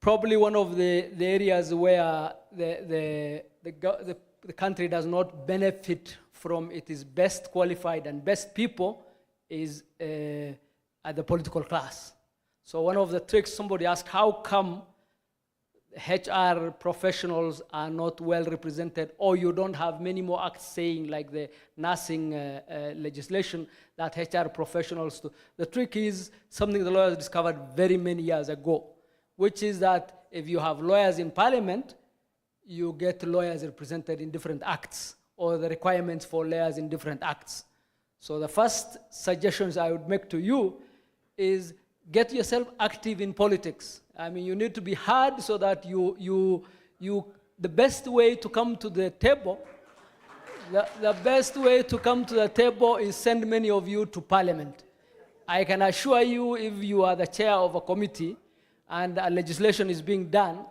probably one of the areas where the country does not benefit from its best qualified and best people is at the political class. So one of the tricks, somebody asked, how come HR professionals are not well represented, or you don't have many more acts saying, like the nursing legislation, that HR professionals do? The trick is something the lawyers discovered very many years ago, which is that if you have lawyers in parliament, you get lawyers represented in different acts, or the requirements for lawyers in different acts. So the first suggestions I would make to you is get yourself active in politics. I mean, you need to be hard so that the best way to come to the table, the best way to come to the table is send many of you to parliament. I can assure you, if you are the chair of a committee and a legislation is being done,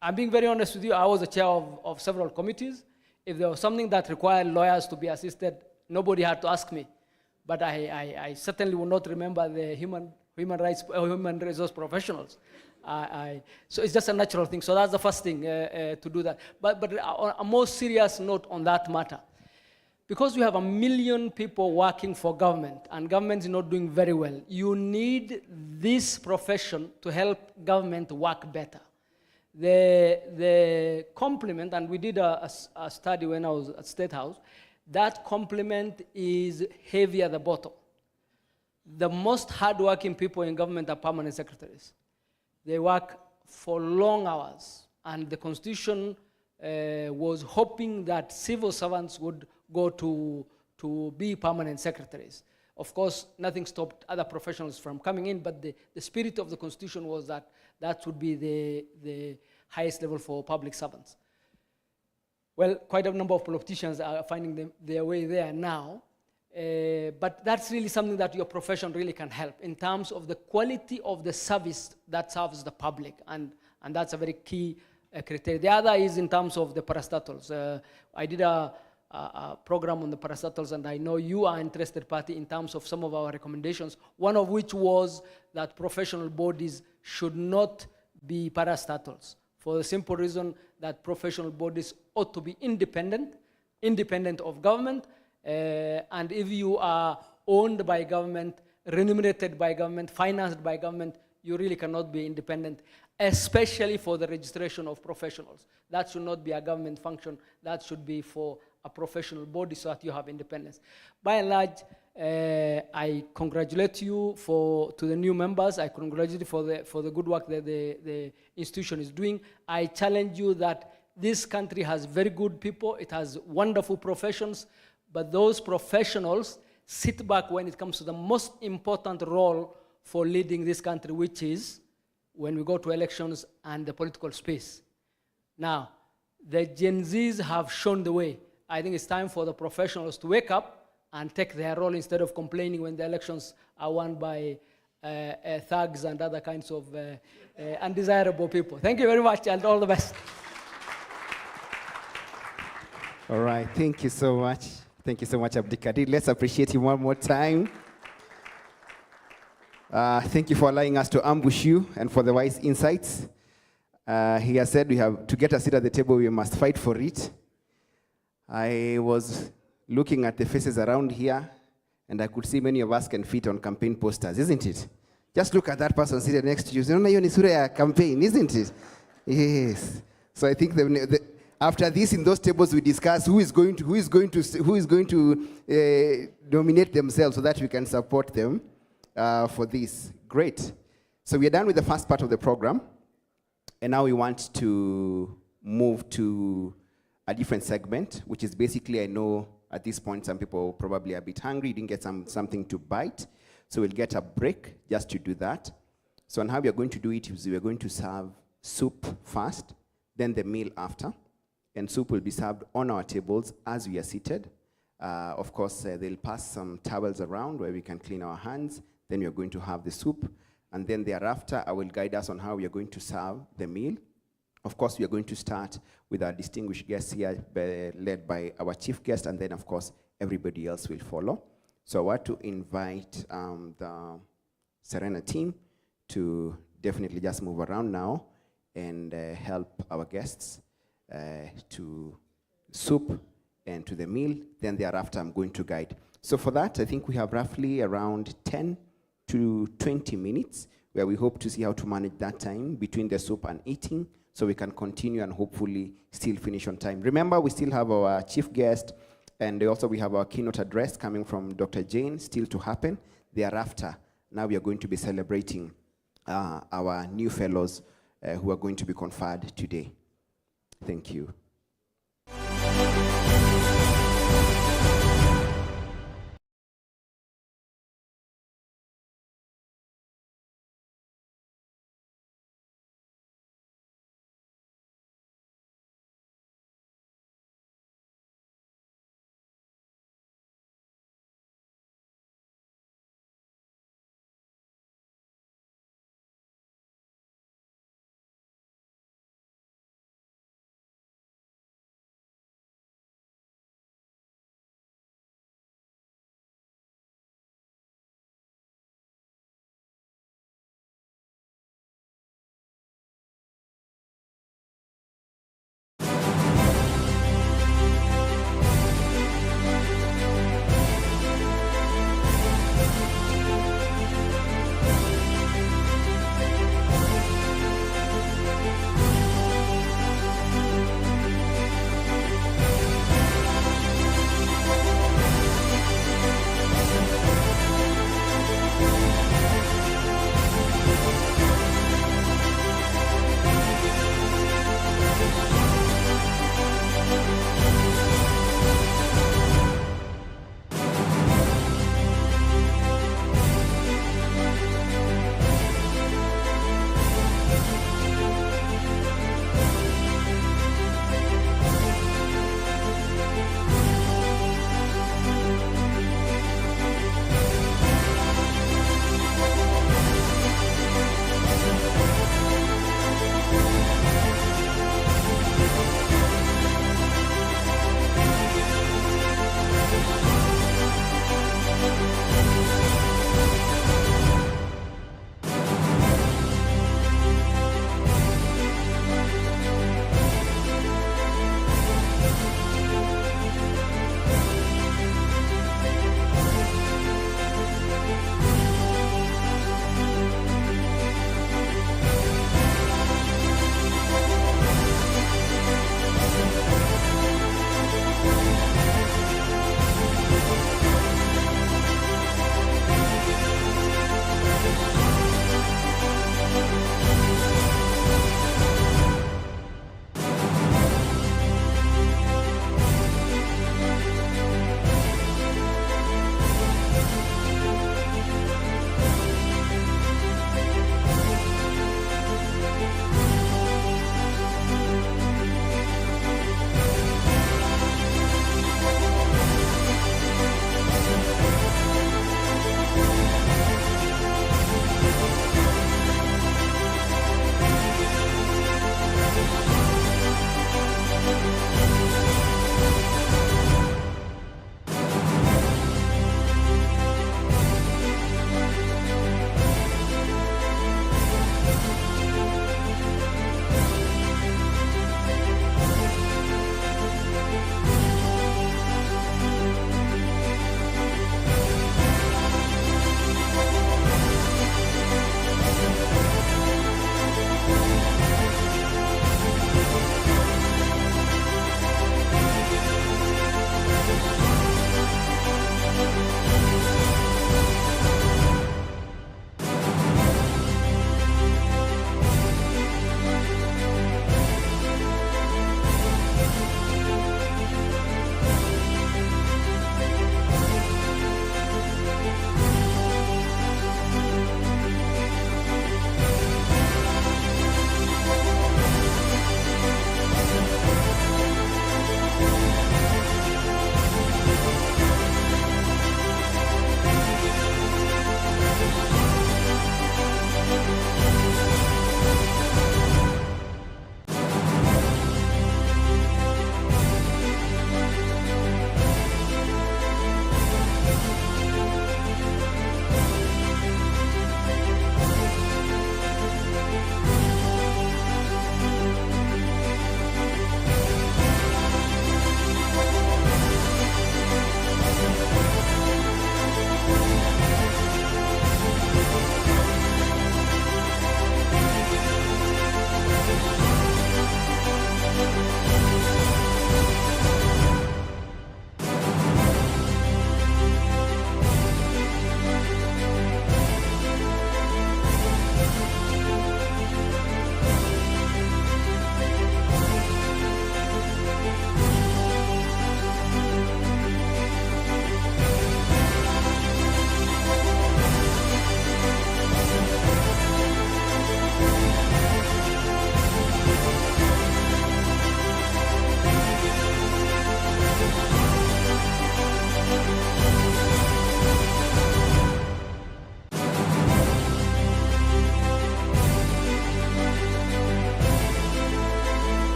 I'm being very honest with you, I was the chair of several committees. If there was something that required lawyers to be assisted, nobody had to ask me. But I certainly will not remember the human resource professionals. So it's just a natural thing. So that's the first thing, to do that. But on a more serious note on that matter, because we have 1 million people working for government and government is not doing very well, you need this profession to help government work better. The complement, and we did a study when I was at State House, that complement is heavy at the bottom. The most hardworking people in government are permanent secretaries. They work for long hours, and the Constitution was hoping that civil servants would go to be permanent secretaries. Of course, nothing stopped other professionals from coming in, but the spirit of the Constitution was that that would be the highest level for public servants. Well, quite a number of politicians are finding their way there now, but that's really something that your profession really can help in terms of the quality of the service that serves the public, and that's a very key criteria. The other is in terms of the parastatals. I did a program on the parastatals, and I know you are interested party in terms of some of our recommendations, one of which was that professional bodies should not be parastatals, for the simple reason that professional bodies ought to be independent of government, and if you are owned by government, remunerated by government, financed by government, you really cannot be independent, especially for the registration of professionals. That should not be a government function. That should be for a professional body so that you have independence. By and large, I congratulate you to the new members. I congratulate you for the good work that the institution is doing. I challenge you that this country has very good people. It has wonderful professions, but those professionals sit back when it comes to the most important role for leading this country, which is when we go to elections and the political space. Now, the Gen Zs have shown the way. I think it's time for the professionals to wake up and take their role instead of complaining when the elections are won by thugs and other kinds of undesirable people. Thank you very much, and all the best. All right, thank you so much. Thank you so much, Abdikadir. Let's appreciate him one more time. Thank you for allowing us to ambush you and for the wise insights. He has said we have to get a seat at the table, we must fight for it. I was looking at the faces around here, and I could see many of us can fit on campaign posters, isn't it? Just look at that person seated next to you. You know, hiyo ni sura ya campaign, isn't it? Yes. So I think after this, in those tables, we discuss who is going to nominate themselves so that we can support them for this. Great. So we are done with the first part of the program, and now we want to move to a different segment, which is basically, I know at this point some people probably are a bit hungry, didn't get something to bite, so we'll get a break just to do that. So and how we are going to do it is we are going to serve soup first, then the meal after, and soup will be served on our tables as we are seated. Of course, they'll pass some towels around where we can clean our hands, then we are going to have the soup, and then thereafter I will guide us on how we are going to serve the meal. Of course, we are going to start with our distinguished guests here, led by our chief guest, and then of course, everybody else will follow. So I want to invite the Serena team to definitely just move around now and help our guests to soup and to the meal. Then thereafter, I'm going to guide. So for that, I think we have roughly around 10 to 20 minutes where we hope to see how to manage that time between the soup and eating so we can continue and hopefully still finish on time. Remember, we still have our chief guest, and also we have our keynote address coming from Dr. Jane still to happen. Thereafter, now we are going to be celebrating our new fellows who are going to be conferred today. Thank you.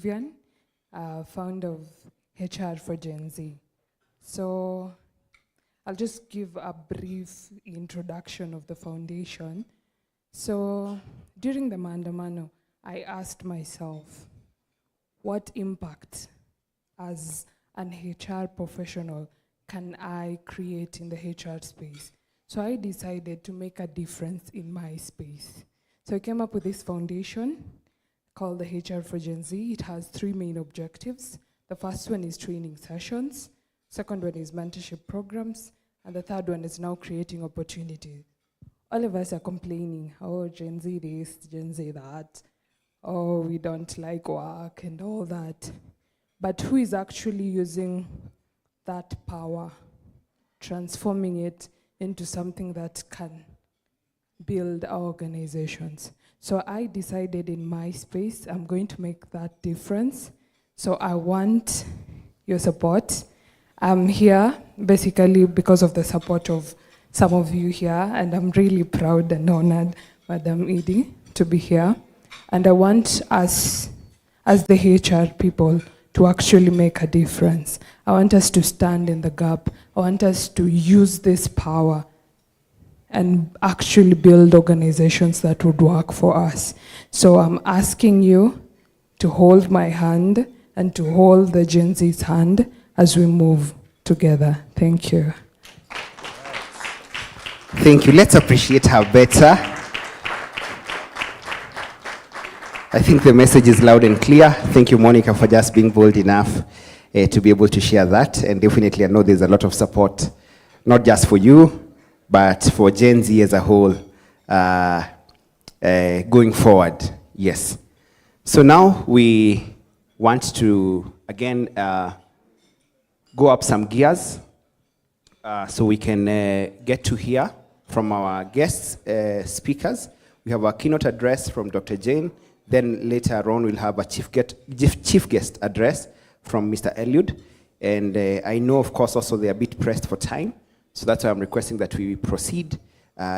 Vivian, founder of HR for Gen Z. So I'll just give a brief introduction of the foundation. So during the Maandamano, I asked myself, what impact as an HR professional can I create in the HR space? So I decided to make a difference in my space. So I came up with this foundation called the HR for Gen Z. It has 3 main objectives. The first one is training sessions. Second one is mentorship programs. And the third one is now creating opportunities. All of us are complaining, oh, Gen Z this, Gen Z that. Oh, we don't like work and all that. But who is actually using that power, transforming it into something that can build our organizations? So I decided in my space, I'm going to make that difference. So I want your support. I'm here basically because of the support of some of you here, and I'm really proud and honored, Madam Edie, to be here. And I want us, as the HR people, to actually make a difference. I want us to stand in the gap. I want us to use this power and actually build organizations that would work for us. So I'm asking you to hold my hand and to hold the Gen Z's hand as we move together. Thank you. Thank you. Let's appreciate her better. I think the message is loud and clear. Thank you, Monica, for just being bold enough to be able to share that. And definitely, I know there's a lot of support, not just for you, but for Gen Z as a whole going forward. Yes. So now we want to, again, go up some gears so we can get to hear from our guest speakers. We have our keynote address from Dr. Jane. Then later on, we'll have a chief guest address from Mr. Eliud. And I know, of course, also they're a bit pressed for time. So that's why I'm requesting that we proceed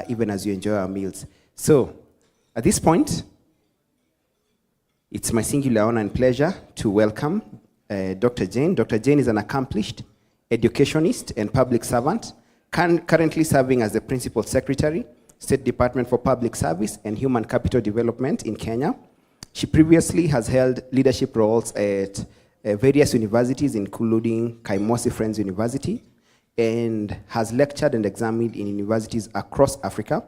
even as you enjoy our meals. So at this point, it's my singular honor and pleasure to welcome Dr. Jane. Dr. Jane is an accomplished educationist and public servant, currently serving as the Principal Secretary, State Department for Public Service and Human Capital Development in Kenya. She previously has held leadership roles at various universities, including Kaimosi Friends University, and has lectured and examined in universities across Africa.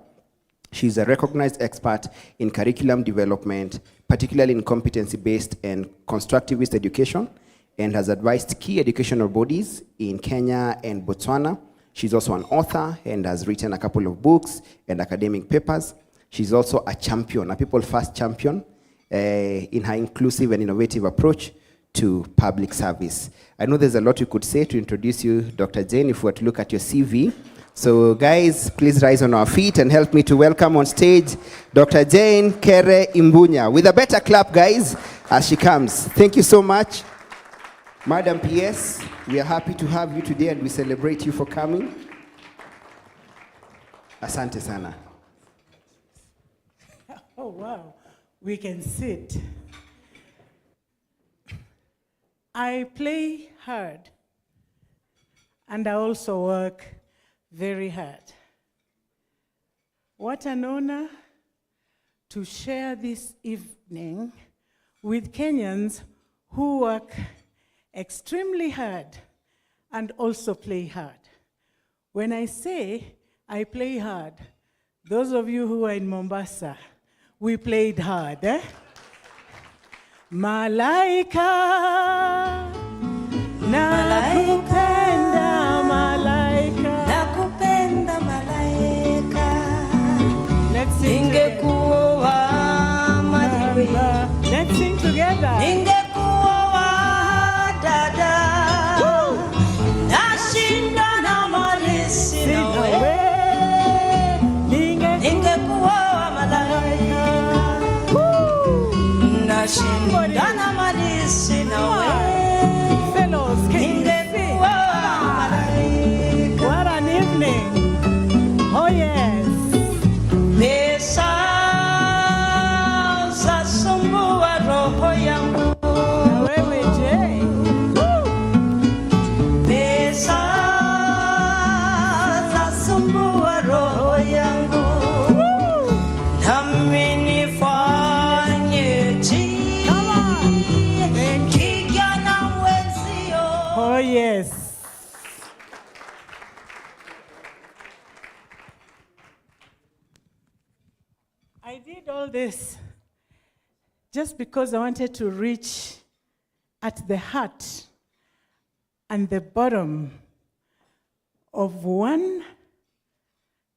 She's a recognized expert in curriculum development, particularly in competency-based and constructivist education, and has advised key educational bodies in Kenya and Botswana. She's also an author and has written a couple of books and academic papers. She's also a champion, a people-first champion in her inclusive and innovative approach to public service. I know there's a lot you could say to introduce you, Dr. Jane, if we were to look at your CV. So guys, please rise on our feet and help me to welcome on stage Dr. Jane Kere Imbunya. With a better clap, guys, as she comes. Thank you so much. Madam PS, we are happy to have you today and we celebrate you for coming. Asante sana. Oh, wow. We can sit. I play hard, and I also work very hard. What an honor to share this evening with Kenyans who work extremely hard and also play hard. When I say I play hard, those of you who are in Mombasa, we played hard, eh? Malaika, nakupenda malaika, nakupenda malaika. Let's sing. Let's sing together. Fellows, can you sing? did all this just because I wanted to reach at the heart and the bottom of one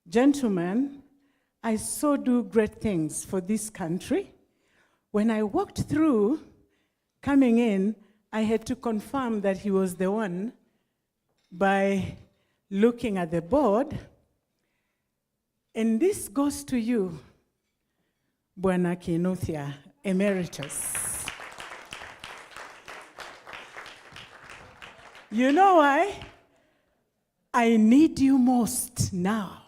gentleman I saw do great things for this country. When I walked through, coming in, I had to confirm that he was the one by looking at the board. And this goes to you, Bwana Kinuthia, Emeritus. You know why? I need you most now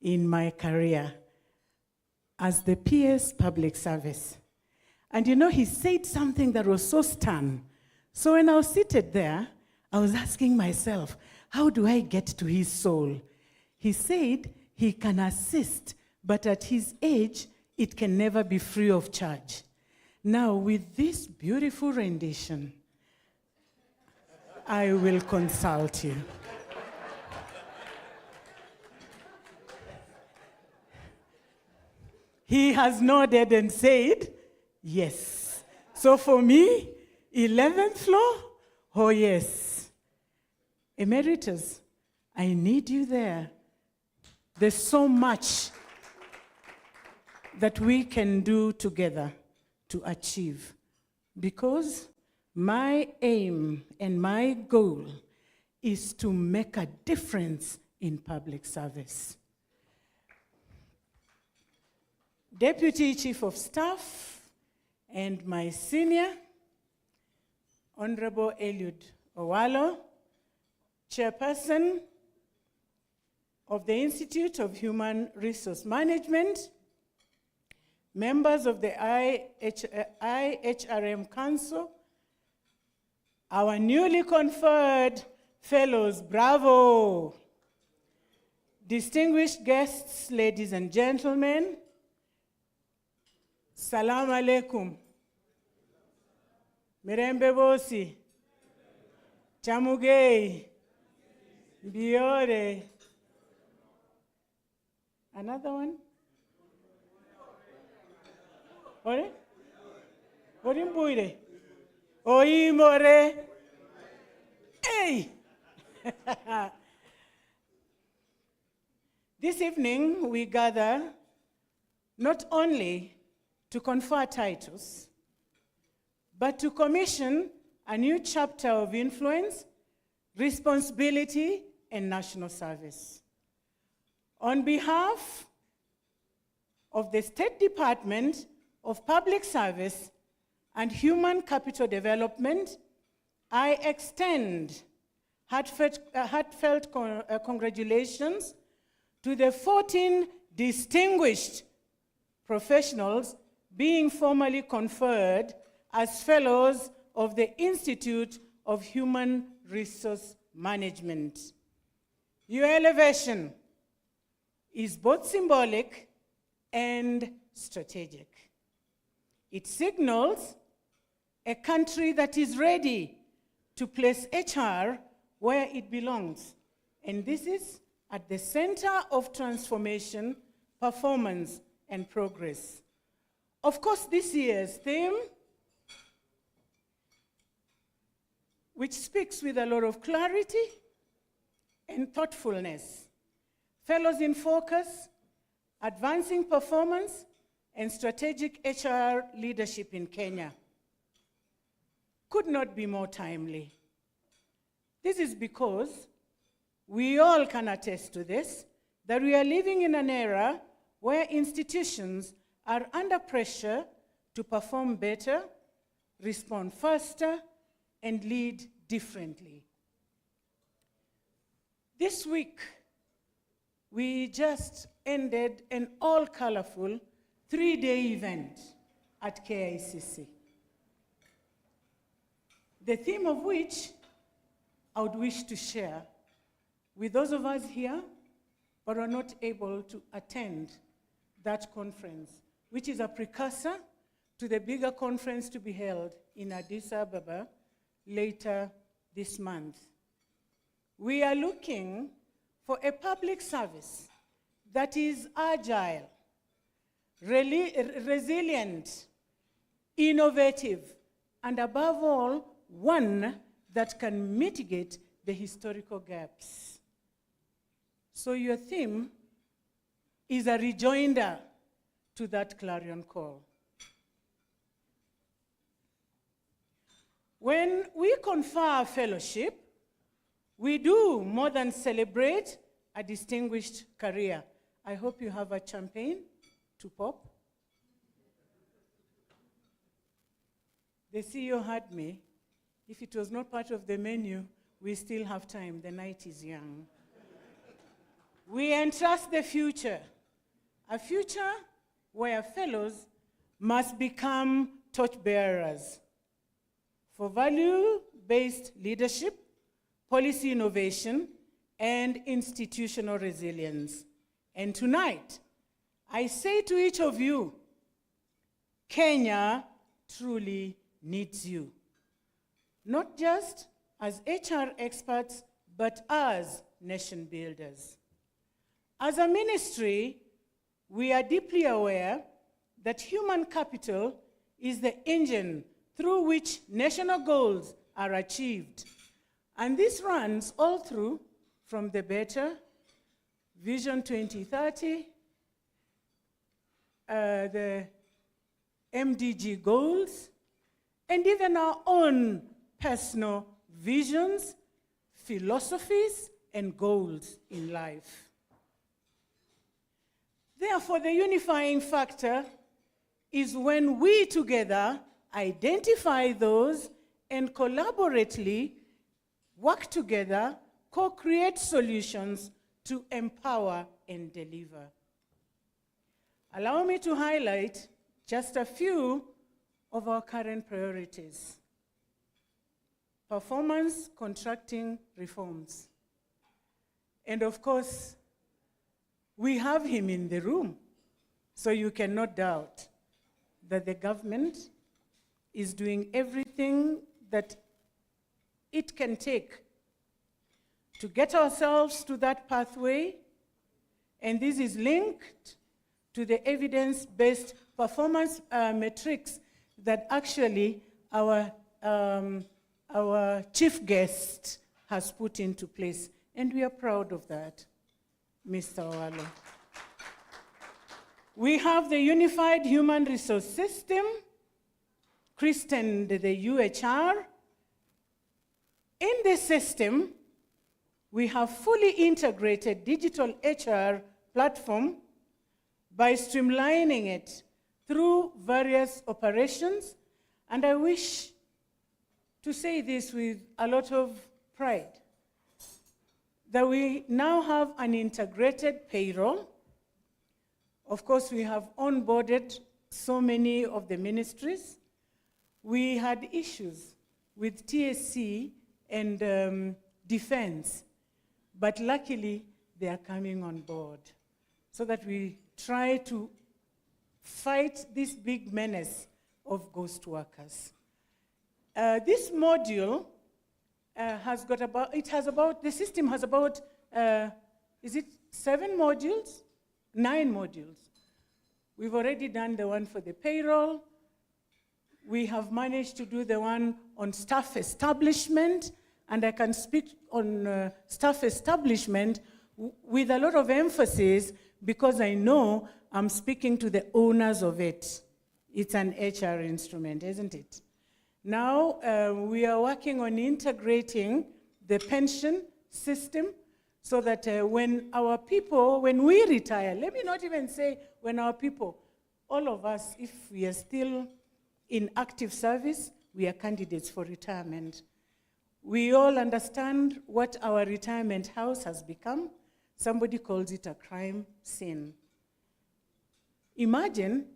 in my career as the PS Public Service. And you know, he said something that was so stern. So when I was seated there, I was asking myself, how do I get to his soul? He said he can assist, but at his age, it can never be free of charge. Now, with this beautiful rendition, I will consult you. He has nodded and said, yes. So for me, 11th floor, oh yes. Emeritus, I need you there. There's so much that we can do together to achieve, because my aim and my goal is to make a difference in public service. Deputy Chief of Staff and my senior, Honorable Eliud Owalo, Chairperson of the Institute of Human Resource Management, members of the IHRM Council, our newly conferred fellows, bravo! Distinguished guests, ladies and gentlemen, Salam alaikum. Mirembe bosi. Chamugei. Biore. Another one? Ore? Orimbuire. Oimore. Hey! This evening we gather not only to confer titles, but to commission a new chapter of influence, responsibility, and national service. On behalf of the State Department of Public Service and Human Capital Development, I extend heartfelt congratulations to the 14 distinguished professionals being formally conferred as fellows of the Institute of Human Resource Management. Your elevation is both symbolic and strategic. It signals a country that is ready to place HR where it belongs. And this is at the center of transformation, performance, and progress. Of course, this year's theme, which speaks with a lot of clarity and thoughtfulness, Fellows in Focus, Advancing Performance and Strategic HR Leadership in Kenya, could not be more timely. This is because we all can attest to this, that we are living in an era where institutions are under pressure to perform better, respond faster, and lead differently. This week, we just ended an all-colorful 3-day event at KICC, the theme of which I would wish to share with those of us here but are not able to attend that conference, which is a precursor to the bigger conference to be held in Addis Ababa later this month. We are looking for a public service that is agile, resilient, innovative, and above all, one that can mitigate the historical gaps. So your theme is a rejoinder to that clarion call. When we confer a fellowship, we do more than celebrate a distinguished career. I hope you have a champagne to pop. The CEO had me. If it was not part of the menu, we still have time. The night is young. We entrust the future, a future where fellows must become torchbearers for value-based leadership, policy innovation, and institutional resilience. And tonight, I say to each of you, Kenya truly needs you. Not just as HR experts, but as nation builders. As a ministry, we are deeply aware that human capital is the engine through which national goals are achieved. And this runs all through from the Better, Vision 2030, the MDG goals, and even our own personal visions, philosophies, and goals in life. Therefore, the unifying factor is when we together identify those and collaboratively work together, co-create solutions to empower and deliver. Allow me to highlight just a few of our current priorities. Performance contracting reforms. And of course, we have him in the room, so you cannot doubt that the government is doing everything that it can take to get ourselves to that pathway, and this is linked to the evidence-based performance metrics that actually our chief guest has put into place, and we are proud of that, Mr. Owalo. We have the Unified Human Resource System, christened the UHR. In this system, we have fully integrated digital HR platform by streamlining it through various operations, and I wish to say this with a lot of pride, that we now have an integrated payroll. Of course, we have onboarded so many of the ministries. We had issues with TSC and defense, but luckily they are coming on board so that we try to fight this big menace of ghost workers. This module the system has about, is it 7 modules? 9 modules. We've already done the one for the payroll. We have managed to do the one on staff establishment, and I can speak on staff establishment with a lot of emphasis because I know I'm speaking to the owners of it. It's an HR instrument, isn't it? Now, we are working on integrating the pension system so that when we retire, let me not even say when our people, all of us, if we are still in active service, we are candidates for retirement. We all understand what our retirement house has become. Somebody calls it a crime scene. Imagine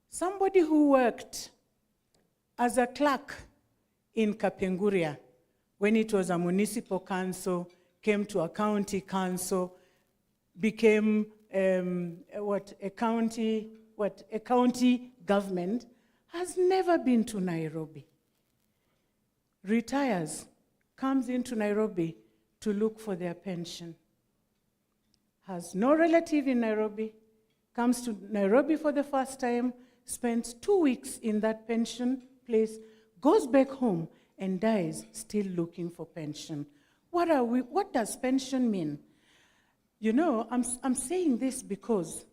somebody who worked as a clerk in Kapenguria when it was a municipal council, came to a county council, became a county government, has never been to Nairobi. Retires, comes into Nairobi to look for their pension. Has no relative in Nairobi, comes to Nairobi for the first time, spends 2 weeks in that pension place, goes back home, and dies still looking for pension. What does pension mean? You know, I'm saying this because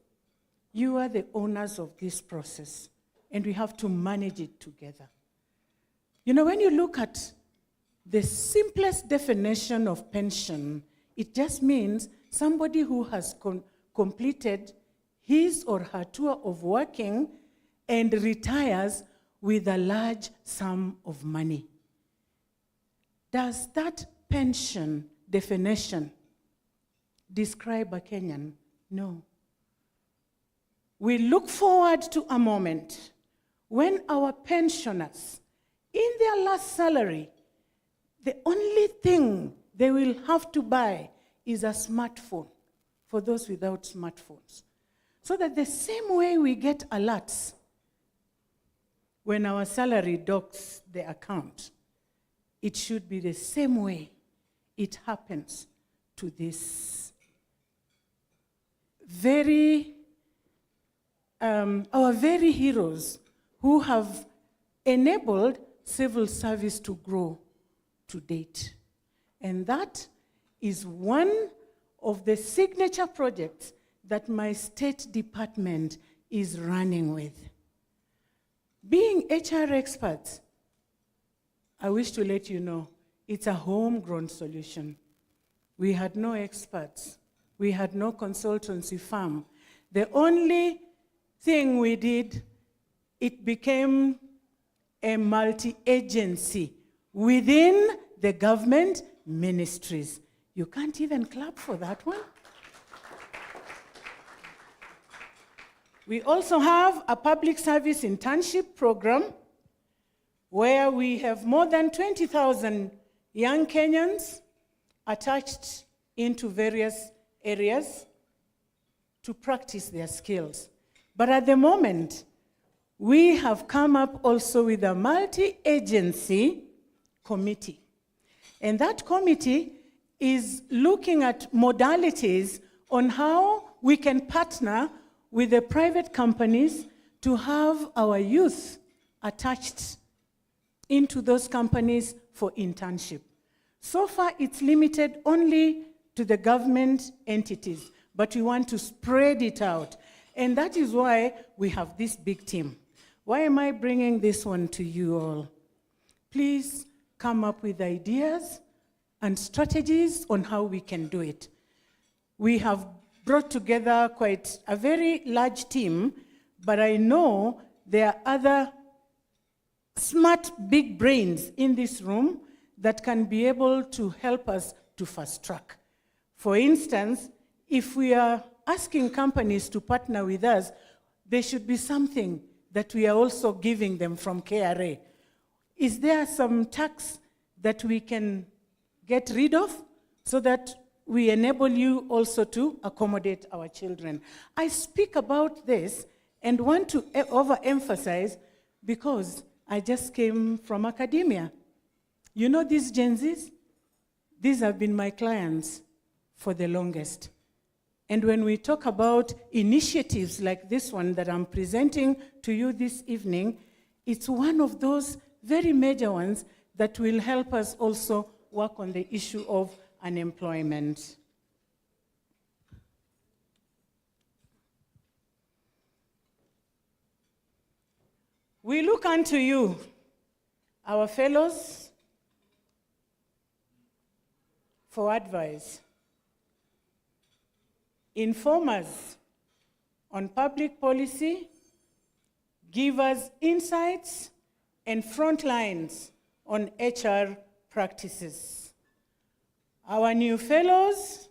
you are the owners of this process, and we have to manage it together. You know, when you look at the simplest definition of pension, it just means somebody who has completed his or her tour of working and retires with a large sum of money. Does that pension definition describe a Kenyan? No. We look forward to a moment when our pensioners, in their last salary, the only thing they will have to buy is a smartphone for those without smartphones. So that the same way we get alerts when our salary docks the account, it should be the same way it happens to this our very heroes who have enabled civil service to grow to date. And that is one of the signature projects that my state department is running with. Being HR experts, I wish to let you know, it's a homegrown solution. We had no experts. We had no consultancy firm. The only thing we did, it became a multi-agency within the government ministries. You can't even clap for that one. We also have a public service internship program where we have more than 20,000 young Kenyans attached into various areas to practice their skills. But at the moment, we have come up also with a multi-agency committee. And that committee is looking at modalities on how we can partner with the private companies to have our youth attached into those companies for internship. So far, it's limited only to the government entities, but we want to spread it out. And that is why we have this big team. Why am I bringing this one to you all? Please come up with ideas and strategies on how we can do it. We have brought together quite a very large team, but I know there are other smart big brains in this room that can be able to help us to fast track. For instance, if we are asking companies to partner with us, there should be something that we are also giving them from KRA. Is there some tax that we can get rid of so that we enable you also to accommodate our children? I speak about this and want to overemphasize because I just came from academia. You know these Gen Zs? These have been my clients for the longest. And when we talk about initiatives like this one that I'm presenting to you this evening, it's one of those very major ones that will help us also work on the issue of unemployment. We look unto you, our fellows, for advice. Inform us on public policy, give us insights and front lines on HR practices. Our new fellows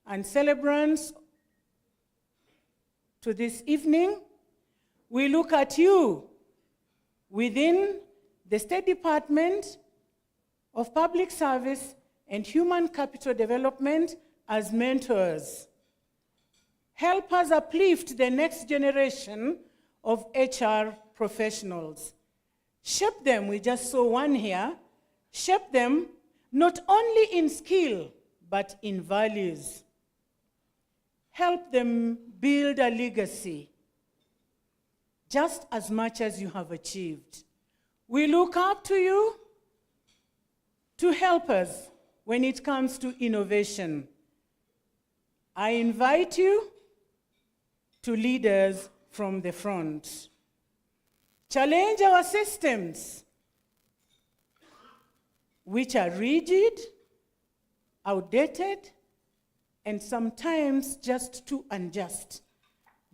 and celebrants to this evening, we look at you within the State Department of Public Service and Human Capital Development as mentors. Help us uplift the next generation of HR professionals. Shape them, we just saw one here, shape them not only in skill, but in values. help them build a legacy just as much as you have achieved. We look up to you to help us when it comes to innovation. I invite you to lead us from the front. Challenge our systems, which are rigid, outdated, and sometimes just too unjust.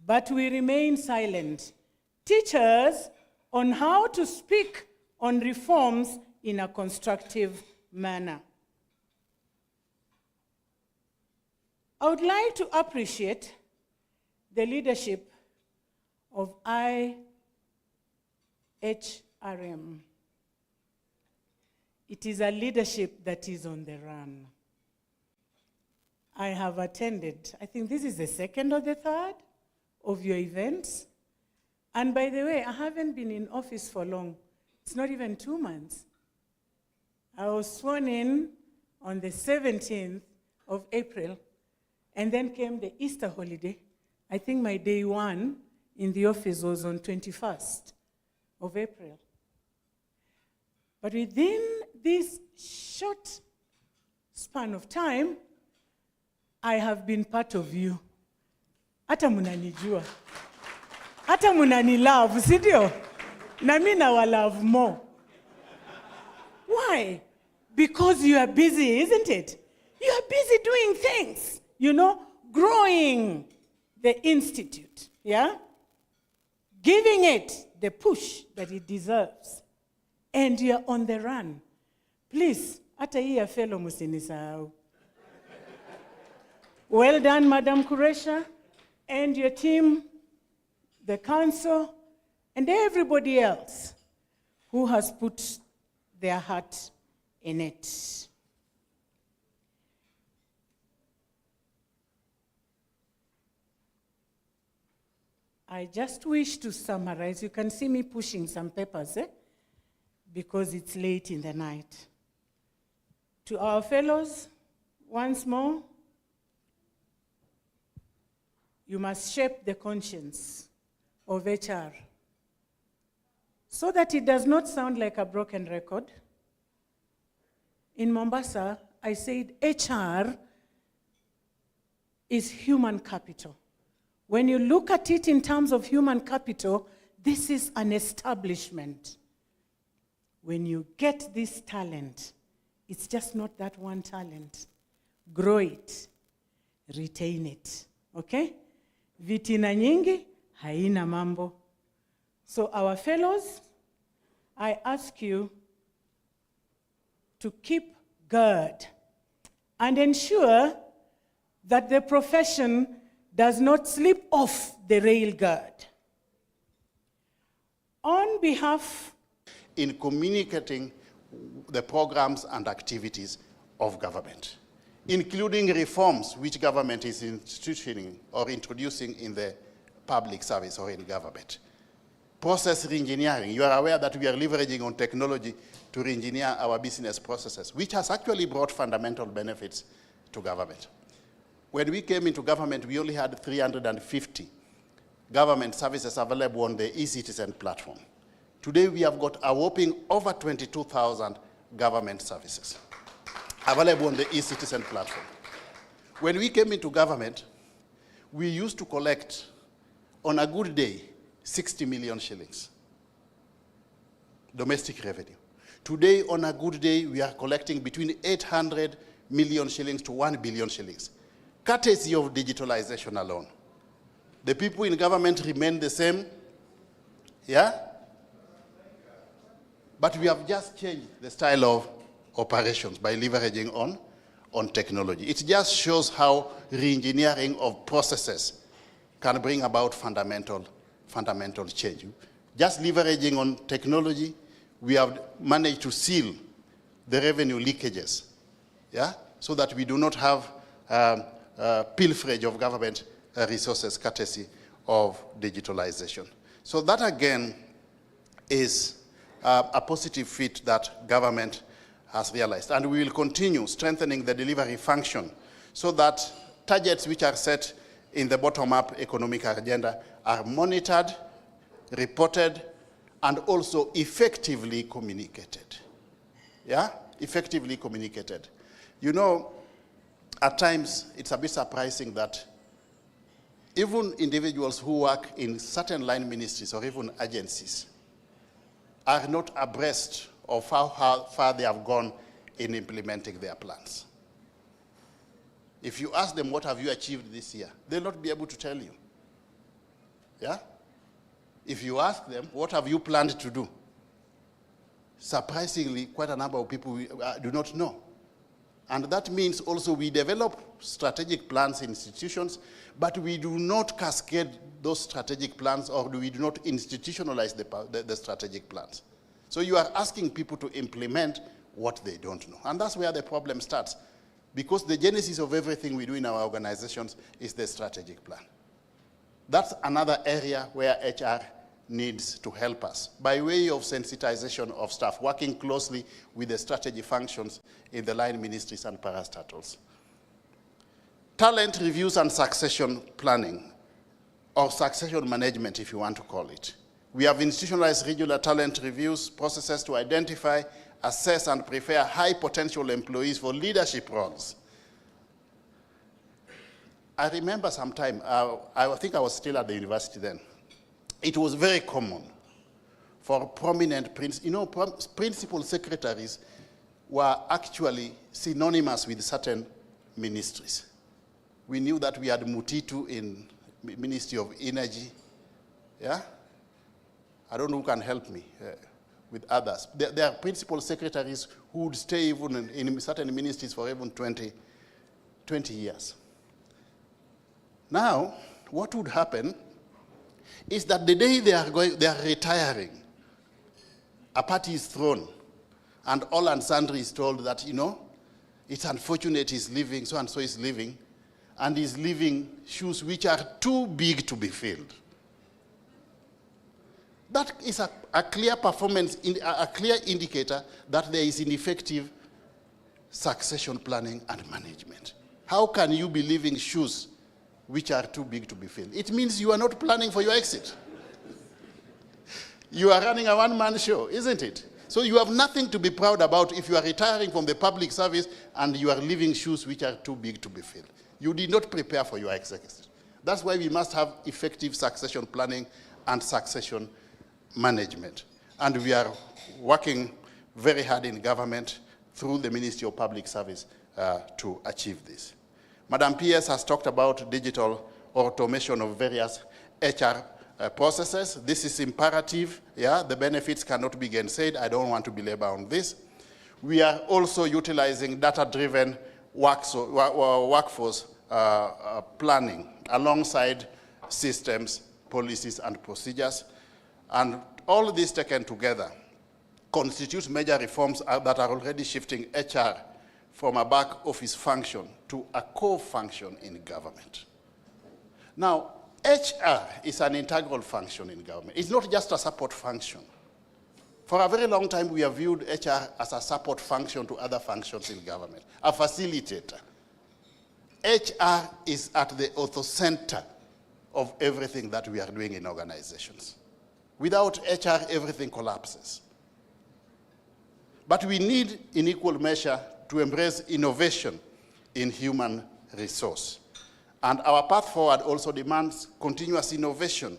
But we remain silent. Teach us on how to speak on reforms in a constructive manner. I would like to appreciate the leadership of IHRM. It is a leadership that is on the run. I have attended, I think this is the second or the third of your events. And by the way, I haven't been in office for long. It's not even 2 months. I was sworn in on the 17th of April, and then came the Easter holiday. I think my day one in the office was on 21st of April. But within this short span of time, I have been part of you. Hata munanijua. Hata munani love, sidio? Na mi na wa love more. Why? Because you are busy, isn't it? You are busy doing things, you know, growing the institute, yeah? Giving it the push that it deserves. And you're on the run. Please, hata hii ya fellow musinisahau. Well done, Madam Kuresha, and your team, the council, and everybody else who has put their heart in it. I just wish to summarize. You can see me pushing some papers, because it's late in the night. To our fellows, once more, you must shape the conscience of HR so that it does not sound like a broken record. In Mombasa, I said HR is human capital. When you look at it in terms of human capital, this is an establishment. When you get this talent, it's just not that one talent. Grow it, retain it, okay? Vitina nyingi, haina mambo. So our fellows, I ask you to keep guard and ensure that the profession does not slip off the rail guard. On behalf in communicating the programs and activities of government, including reforms which government is instituting or introducing in the public service or in government. Process re-engineering. You are aware that we are leveraging on technology to re-engineer our business processes, which has actually brought fundamental benefits to government. When we came into government, we only had 350 government services available on the e-citizen platform. Today, we have got a whopping over 22,000 government services available on the e-citizen platform. When we came into government, we used to collect, on a good day, 60 million shillings, domestic revenue. Today, on a good day, we are collecting between 800 million shillings to 1 billion shillings, courtesy of digitalization alone. The people in government remain the same, yeah? But we have just changed the style of operations by leveraging on technology. It just shows how re-engineering of processes can bring about fundamental change. Just leveraging on technology, we have managed to seal the revenue leakages, yeah? So that we do not have pilferage of government resources courtesy of digitalization. So that again is a positive feat that government has realized. And we will continue strengthening the delivery function so that targets which are set in the bottom-up economic agenda are monitored, reported, and also effectively communicated. Yeah? Effectively communicated. You know, at times, it's a bit surprising that even individuals who work in certain line ministries or even agencies are not abreast of how far they have gone in implementing their plans. If you ask them, what have you achieved this year? They'll not be able to tell you. Yeah? If you ask them, what have you planned to do? Surprisingly, quite a number of people do not know. And that means also we develop strategic plans in institutions, but we do not cascade those strategic plans, or we do not institutionalize the strategic plans. So you are asking people to implement what they don't know. And that's where the problem starts. Because the genesis of everything we do in our organizations is the strategic plan. That's another area where HR needs to help us by way of sensitization of staff, working closely with the strategy functions in the line ministries and parastatals. Talent reviews and succession planning, or succession management if you want to call it. We have institutionalized regular talent reviews processes to identify, assess, and prepare high potential employees for leadership roles. I remember sometime, I think I was still at the university then, it was very common for prominent principal secretaries were actually synonymous with certain ministries. We knew that we had Mutitu in Ministry of Energy. Yeah? I don't know who can help me with others. There are principal secretaries who would stay even in certain ministries for even 20 years. Now, what would happen is that the day they are retiring, a party is thrown, and all and sundry is told that, you know, it's unfortunate he's leaving, so and so is leaving, and he's leaving shoes which are too big to be filled. That is a clear performance, a clear indicator that there is ineffective succession planning and management. How can you be leaving shoes which are too big to be filled? It means you are not planning for your exit. You are running a one-man show, isn't it? So you have nothing to be proud about if you are retiring from the public service and you are leaving shoes which are too big to be filled. You did not prepare for your exit. That's why we must have effective succession planning and succession management. And we are working very hard in government through the Ministry of Public Service to achieve this. Madam PS has talked about digital automation of various HR processes. This is imperative. Yeah, the benefits cannot be gainsaid. I don't want to belabor on this. We are also utilizing data-driven workforce planning alongside systems, policies, and procedures. And all this taken together constitutes major reforms that are already shifting HR from a back office function to a core function in government. Now, HR is an integral function in government. It's not just a support function. For a very long time, we have viewed HR as a support function to other functions in government, a facilitator. HR is at the center of everything that we are doing in organizations. Without HR, everything collapses. But we need, in equal measure, to embrace innovation in human resource. And our path forward also demands continuous innovation,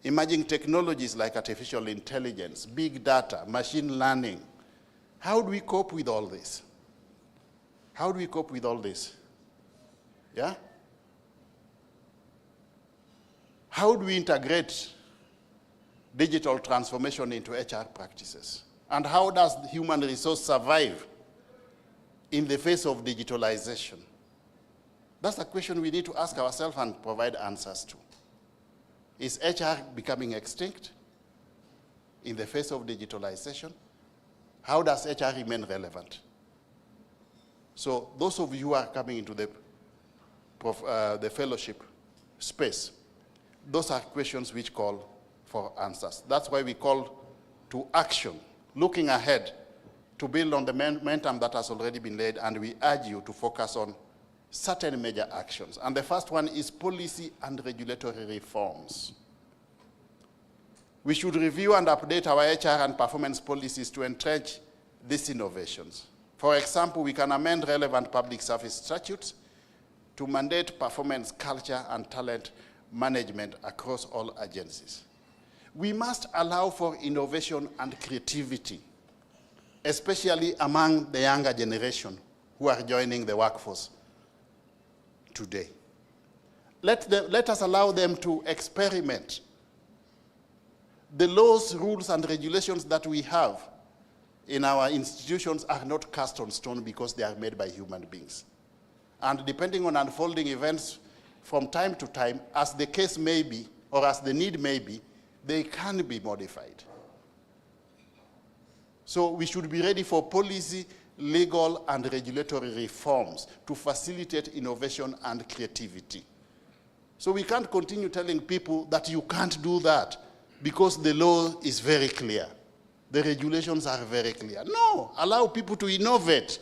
emerging technologies like artificial intelligence, big data, machine learning. How do we cope with all this? How do we cope with all this? Yeah? How do we integrate digital transformation into HR practices? And how does human resource survive in the face of digitalization? That's a question we need to ask ourselves and provide answers to. Is HR becoming extinct in the face of digitalization? How does HR remain relevant? So those of you who are coming into the fellowship space, those are questions which call for answers. That's why we call to action, looking ahead to build on the momentum that has already been laid, and we urge you to focus on certain major actions. And the first one is policy and regulatory reforms. We should review and update our HR and performance policies to entrench these innovations. For example, we can amend relevant public service statutes to mandate performance culture and talent management across all agencies. We must allow for innovation and creativity, especially among the younger generation who are joining the workforce today. Let us allow them to experiment. The laws, rules, and regulations that we have in our institutions are not cast on stone because they are made by human beings. And depending on unfolding events from time to time, as the case may be, or as the need may be, they can be modified. So we should be ready for policy, legal, and regulatory reforms to facilitate innovation and creativity. So we can't continue telling people that you can't do that because the law is very clear. The regulations are very clear. No, allow people to innovate.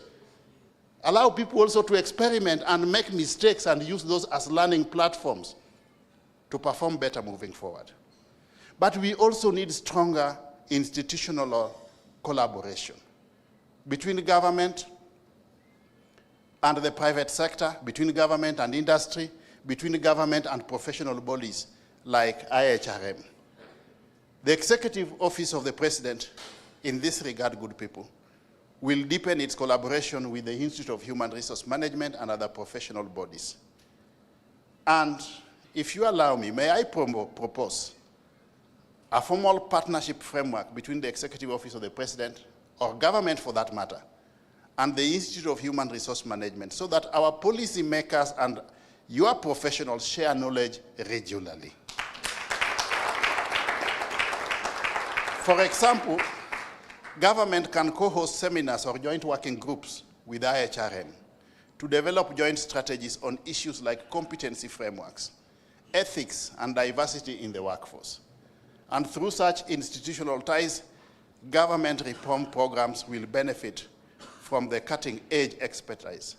Allow people also to experiment and make mistakes and use those as learning platforms to perform better moving forward. But we also need stronger institutional collaboration between government and the private sector, between government and industry, between government and professional bodies like IHRM. The Executive Office of the President, in this regard, good people, will deepen its collaboration with the Institute of Human Resource Management and other professional bodies. And if you allow me, may I propose a formal partnership framework between the Executive Office of the President, or government for that matter, and the Institute of Human Resource Management, so that our policy makers and your professionals share knowledge regularly. For example, government can co-host seminars or joint working groups with IHRM to develop joint strategies on issues like competency frameworks, ethics, and diversity in the workforce. And through such institutional ties, government reform programs will benefit from the cutting-edge expertise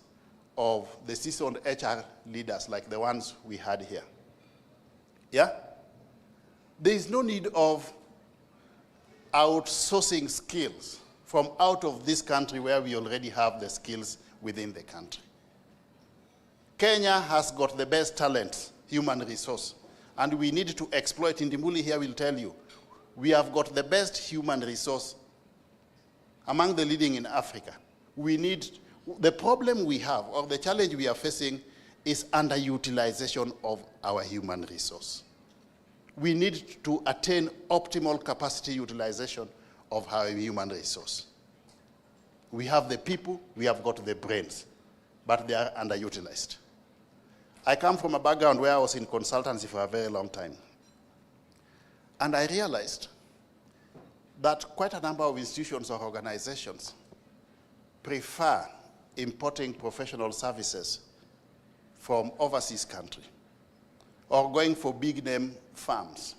of the seasoned HR leaders like the ones we had here. Yeah? There is no need of outsourcing skills from out of this country where we already have the skills within the country. Kenya has got the best talent, human resource, and we need to exploit. Ndimuli here will tell you, we have got the best human resource among the leading in Africa. The problem we have, or the challenge we are facing, is underutilization of our human resource. We need to attain optimal capacity utilization of our human resource. We have the people, we have got the brains, but they are underutilized. I come from a background where I was in consultancy for a very long time. And I realized that quite a number of institutions or organizations prefer importing professional services from overseas country or going for big name firms.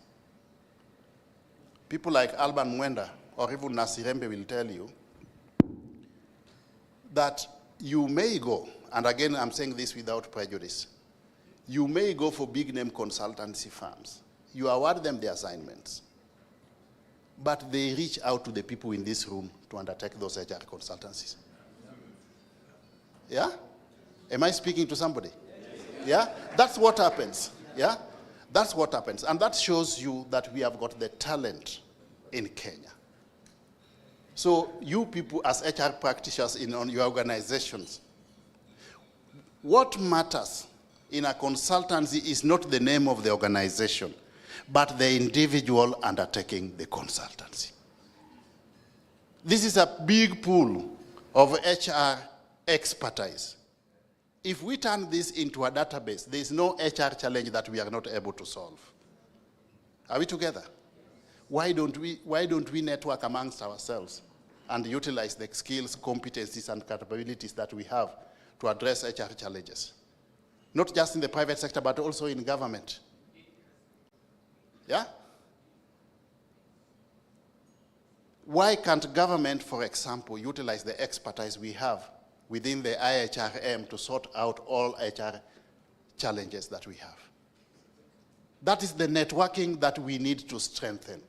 People like Alban Mwenda or even Nasirembe will tell you that you may go, and again I'm saying this without prejudice, you may go for big name consultancy firms. You award them the assignments, but they reach out to the people in this room to undertake those HR consultancies. Yeah? Am I speaking to somebody? Yeah? That's what happens. Yeah? That's what happens. And that shows you that we have got the talent in Kenya. So you people as HR practitioners in your organizations, what matters in a consultancy is not the name of the organization, but the individual undertaking the consultancy. This is a big pool of HR expertise. If we turn this into a database, there is no HR challenge that we are not able to solve. Are we together? Why don't we network amongst ourselves and utilize the skills, competencies, and capabilities that we have to address HR challenges? Not just in the private sector, but also in government. Yeah? Why can't government, for example, utilize the expertise we have within the IHRM to sort out all HR challenges that we have. That is the networking that we need to strengthen.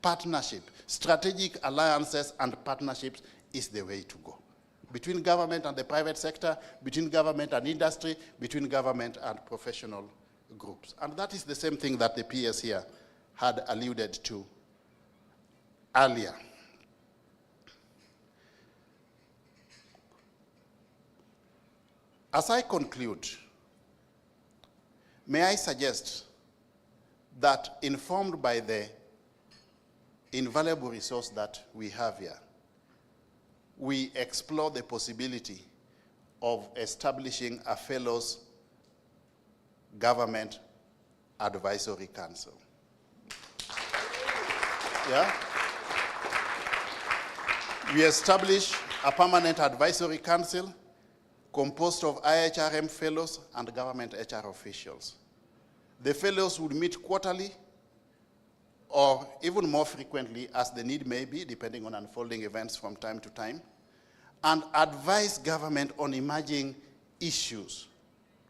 Partnership, strategic alliances and partnerships is the way to go. Between government and the private sector, between government and industry, between government and professional groups. And that is the same thing that the PS here had alluded to earlier. As I conclude, may I suggest that, informed by the invaluable resource that we have here, we explore the possibility of establishing a Fellows Government Advisory Council. Yeah? We establish a permanent advisory council composed of IHRM fellows and government HR officials. The fellows would meet quarterly or even more frequently as the need may be, depending on unfolding events from time to time, and advise government on emerging issues,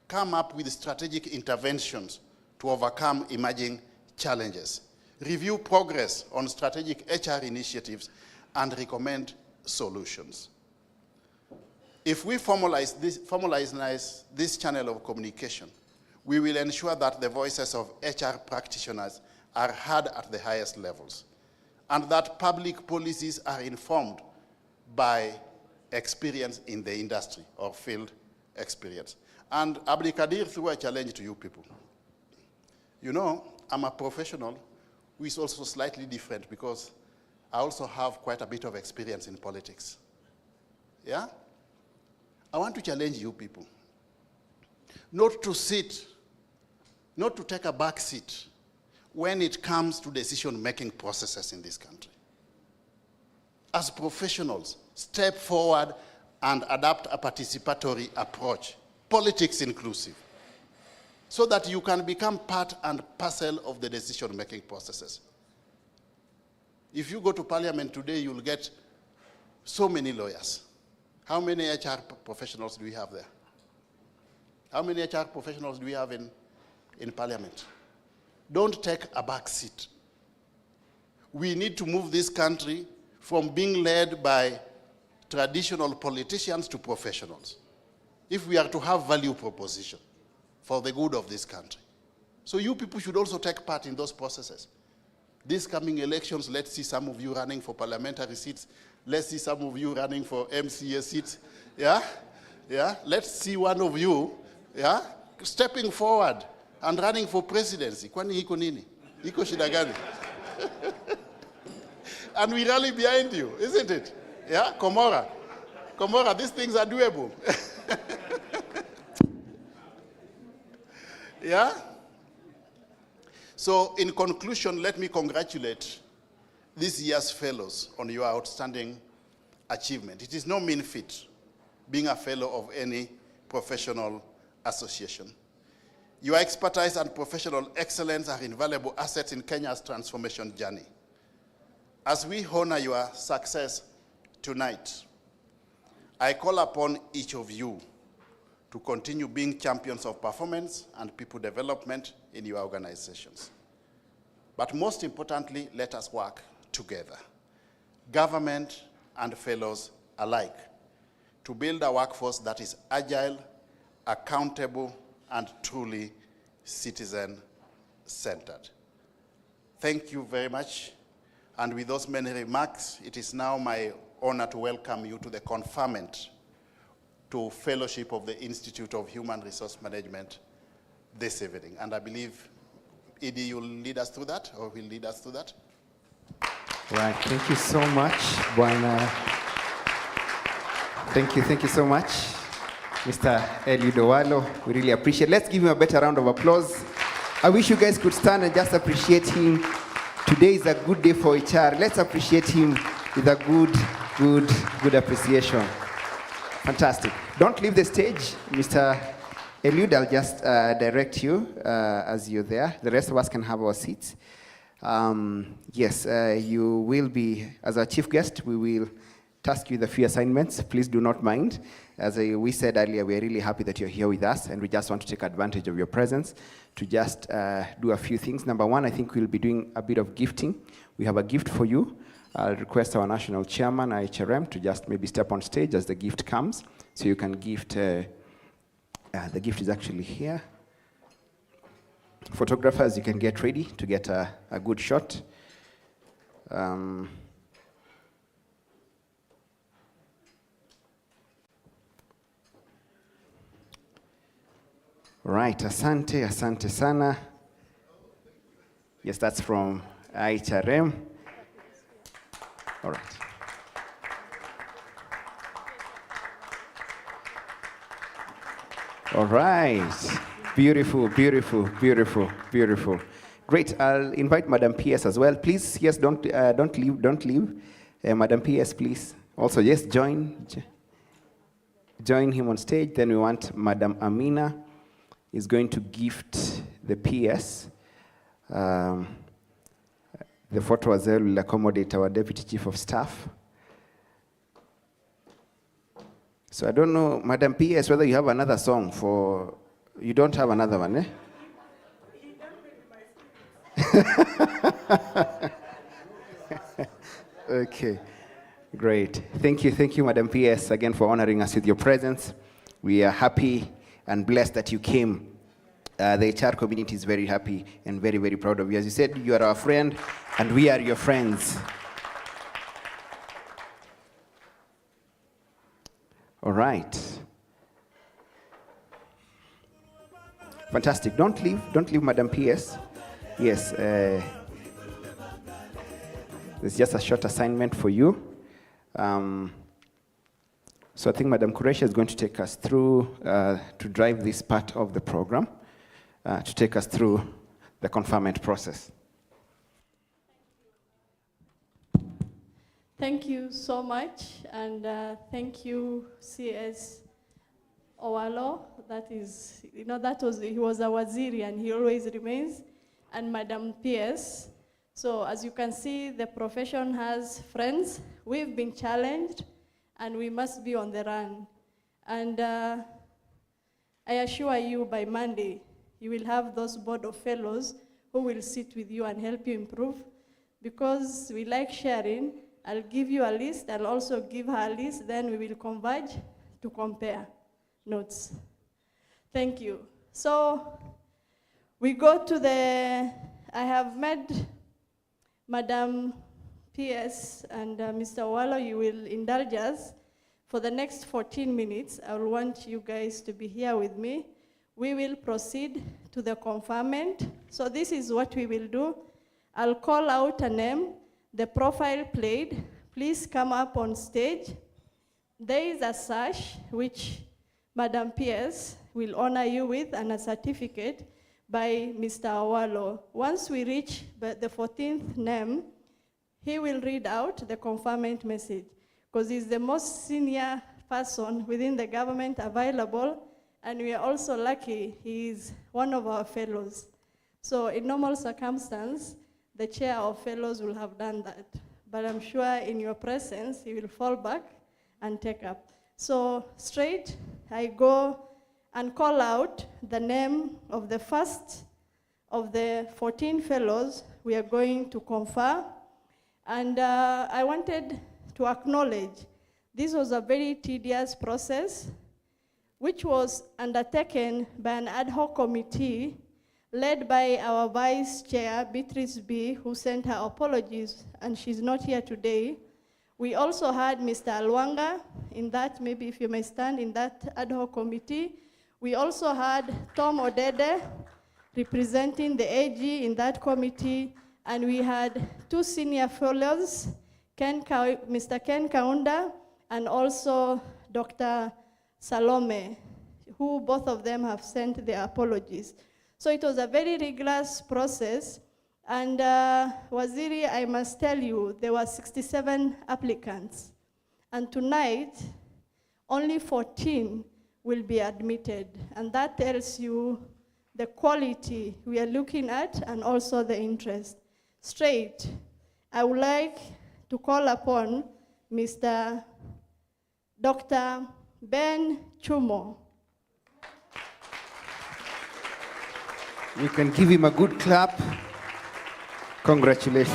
come up with strategic interventions to overcome emerging challenges, review progress on strategic HR initiatives, and recommend solutions. If we formalize this channel of communication, we will ensure that the voices of HR practitioners are heard at the highest levels, and that public policies are informed by experience in the industry or field experience. And Abdikadir threw a challenge to you people. You know, I'm a professional who is also slightly different because I also have quite a bit of experience in politics. Yeah? I want to challenge you people not to take a back seat when it comes to decision-making processes in this country. As professionals, step forward and adopt a participatory approach, politics inclusive, so that you can become part and parcel of the decision-making processes. If you go to parliament today, you'll get so many lawyers. How many HR professionals do we have there? How many HR professionals do we have in parliament? Don't take a back seat. We need to move this country from being led by traditional politicians to professionals, if we are to have value proposition for the good of this country. So you people should also take part in those processes. These coming elections, let's see some of you running for parliamentary seats. Let's see some of you running for MCA seats. Yeah? Yeah? Let's see one of you, yeah, stepping forward and running for presidency. Kwani iko nini? Iko shida gani? And we rally behind you, isn't it? Yeah? Komora, these things are doable. Yeah? So in conclusion, let me congratulate this year's fellows on your outstanding achievement. It is no mean feat being a fellow of any professional association. Your expertise and professional excellence are invaluable assets in Kenya's transformation journey. As we honor your success tonight, I call upon each of you to continue being champions of performance and people development in your organizations. But most importantly, let us work together, government and fellows alike, to build a workforce that is agile, accountable, and truly citizen-centered. Thank you very much. And with those many remarks, it is now my honor to welcome you to the conferment to Fellowship of the Institute of Human Resource Management this evening. And I believe Edie, you'll lead us through that, or will lead us through that. Right, thank you so much, Bwana. Thank you so much, Mr. Eliud Owalo. We really appreciate it. Let's give him a better round of applause. I wish you guys could stand and just appreciate him. Today is a good day for HR. Let's appreciate him with a good appreciation. Fantastic. Don't leave the stage, Mr. Eliud. I'll just direct you as you're there. The rest of us can have our seats. Yes, you will be, as our chief guest, we will task you with a few assignments. Please do not mind. As we said earlier, we are really happy that you're here with us, and we just want to take advantage of your presence to just do a few things. Number one, I think we'll be doing a bit of gifting. We have a gift for you. I'll request our national chairman, IHRM, to just maybe step on stage as the gift comes, so you can gift. The gift is actually here. Photographers, you can get ready to get a good shot. Right, asante sana. Yes, that's from IHRM. All right. All right. Beautiful, beautiful, beautiful, beautiful. Great. I'll invite Madam PS as well. Please, yes, don't leave. Madam PS, please. Also, yes, join him on stage. Then we want Madam Amina is going to gift the PS. The photo as well will accommodate our Deputy Chief of Staff. So I don't know, Madam PS, whether you have another song for... You don't have another one, eh? Okay, great. Thank you, Madam PS, again for honoring us with your presence. We are happy and blessed that you came. The HR community is very happy and very, very proud of you. As you said, you are our friend, and we are your friends. All right. Fantastic. Don't leave, Madam PS. Yes. There's just a short assignment for you. So I think Madam Kuresha is going to take us through, to drive this part of the program, to take us through the conferment process. Thank you so much, and thank you, CS Owalo. That is, he was a waziri, and he always remains, and Madam PS. So as you can see, the profession has friends. We've been challenged, and we must be on the run. And I assure you, by Monday, you will have those board of fellows who will sit with you and help you improve. Because we like sharing, I'll give you a list, I'll also give her a list, then we will converge to compare notes. Thank you. So we go to I have met Madam PS and Mr. Owalo. You will indulge us. For the next 14 minutes, I will want you guys to be here with me. We will proceed to the conferment. So this is what we will do. I'll call out a name, the profile played. Please come up on stage. There is a sash which Madam PS will honor you with, and a certificate by Mr. Owalo. Once we reach the 14th name, he will read out the conferment message, because he's the most senior person within the government available, and we are also lucky he is one of our fellows. So in normal circumstance, the chair of fellows will have done that. But I'm sure in your presence, he will fall back and take up. So straight, I go and call out the name of the first of the 14 fellows we are going to confer. And I wanted to acknowledge this was a very tedious process, which was undertaken by an ad hoc committee led by our vice chair, Beatrice B., who sent her apologies, and she's not here today. We also had Mr. Alwanga in that, maybe if you may stand, in that ad hoc committee. We also had Tom Odede representing the AG in that committee, and we had two senior fellows, Mr. Ken Kaunda and also Dr. Salome, who both of them have sent their apologies. So it was a very rigorous process, and Waziri, I must tell you, there were 67 applicants, and tonight, only 14 will be admitted, and that tells you the quality we are looking at and also the interest. Straight, I would like to call upon Mr. Dr. Ben Chumo. We can give him a good clap. Congratulations.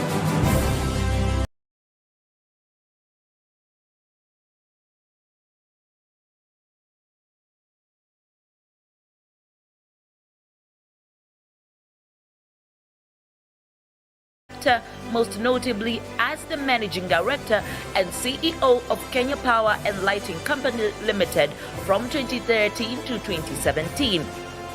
Most notably as the Managing Director and CEO of Kenya Power and Lighting Company Limited from 2013 to 2017.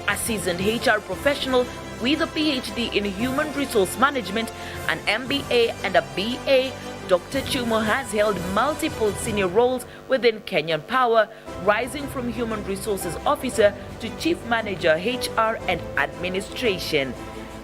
A seasoned HR professional with a PhD in Human Resource Management, an MBA and a BA, Dr. Chumo has held multiple senior roles within Kenyan Power, rising from Human Resources Officer to Chief Manager HR and Administration.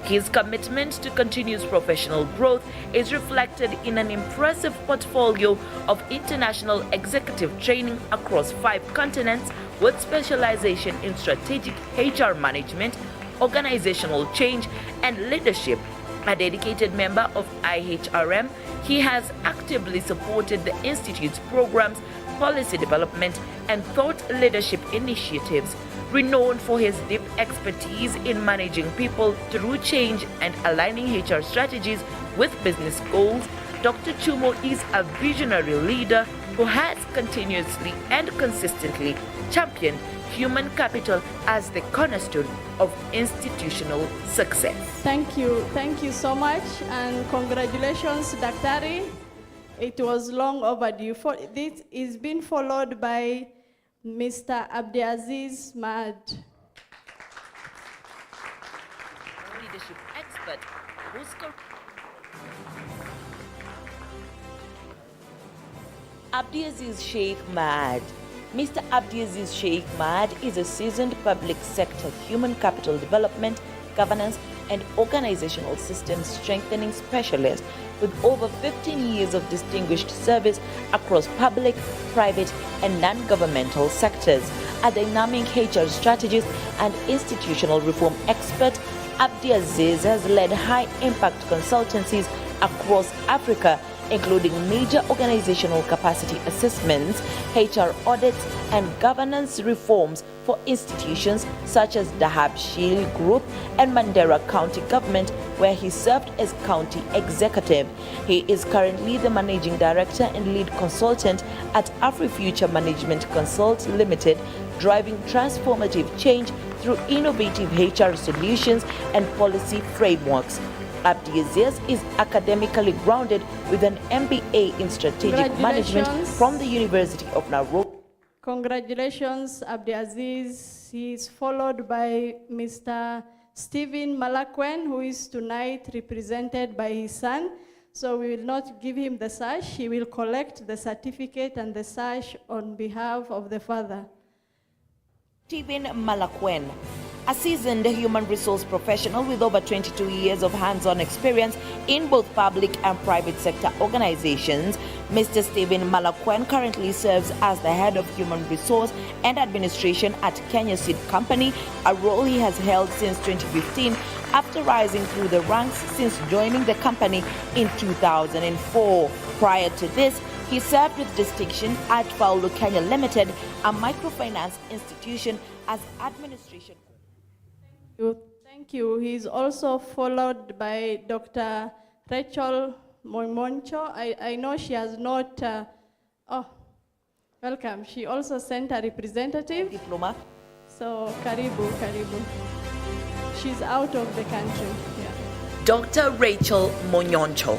His commitment to continuous professional growth is reflected in an impressive portfolio of international executive training across 5 continents with specialization in strategic HR management, organizational change, and leadership. A dedicated member of IHRM, he has actively supported the Institute's programs, policy development, and thought leadership initiatives. Renowned for his deep expertise in managing people through change and aligning HR strategies with business goals, Dr. Chumo is a visionary leader who has continuously and consistently championed human capital as the cornerstone of institutional success. Thank you so much, and congratulations, Daktari. It was long overdue. This is being followed by Mr. Abdiaziz Mad. Leadership expert, Abdiaziz Sheikh Mad. Mr. Abdiaziz Sheikh Mad is a seasoned public sector human capital development, governance, and organizational systems strengthening specialist with over 15 years of distinguished service across public, private, and non-governmental sectors. A dynamic HR strategist and institutional reform expert, Abdiaziz has led high-impact consultancies across Africa, including major organizational capacity assessments, HR audits, and governance reforms for institutions such as Dahab Shield Group and Mandera County Government, where he served as county executive. He is currently the managing director and lead consultant at AfriFuture Management Consult Limited, driving transformative change through innovative HR solutions and policy frameworks. Abdiaziz is academically grounded with an MBA in strategic management from the University of Nairobi. Congratulations, Abdiaziz. He is followed by Mr. Stephen Malakwen, who is tonight represented by his son. So we will not give him the sash. He will collect the certificate and the sash on behalf of the father. Stephen Malakwen, a seasoned human resource professional with over 22 years of hands-on experience in both public and private sector organizations, Mr. Stephen Malakwen currently serves as the head of human resource and administration at Kenya Seed Company, a role he has held since 2015 after rising through the ranks since joining the company in 2004. Prior to this, he served with distinction at Faulu Kenya Limited, a microfinance institution, as administration. Thank you. He is also followed by Dr. Rachel Moimoncho. I know she has not, welcome. She also sent a representative. Diploma. So, karibu. She's out of the country. Yeah. Dr. Rachel Monyoncho.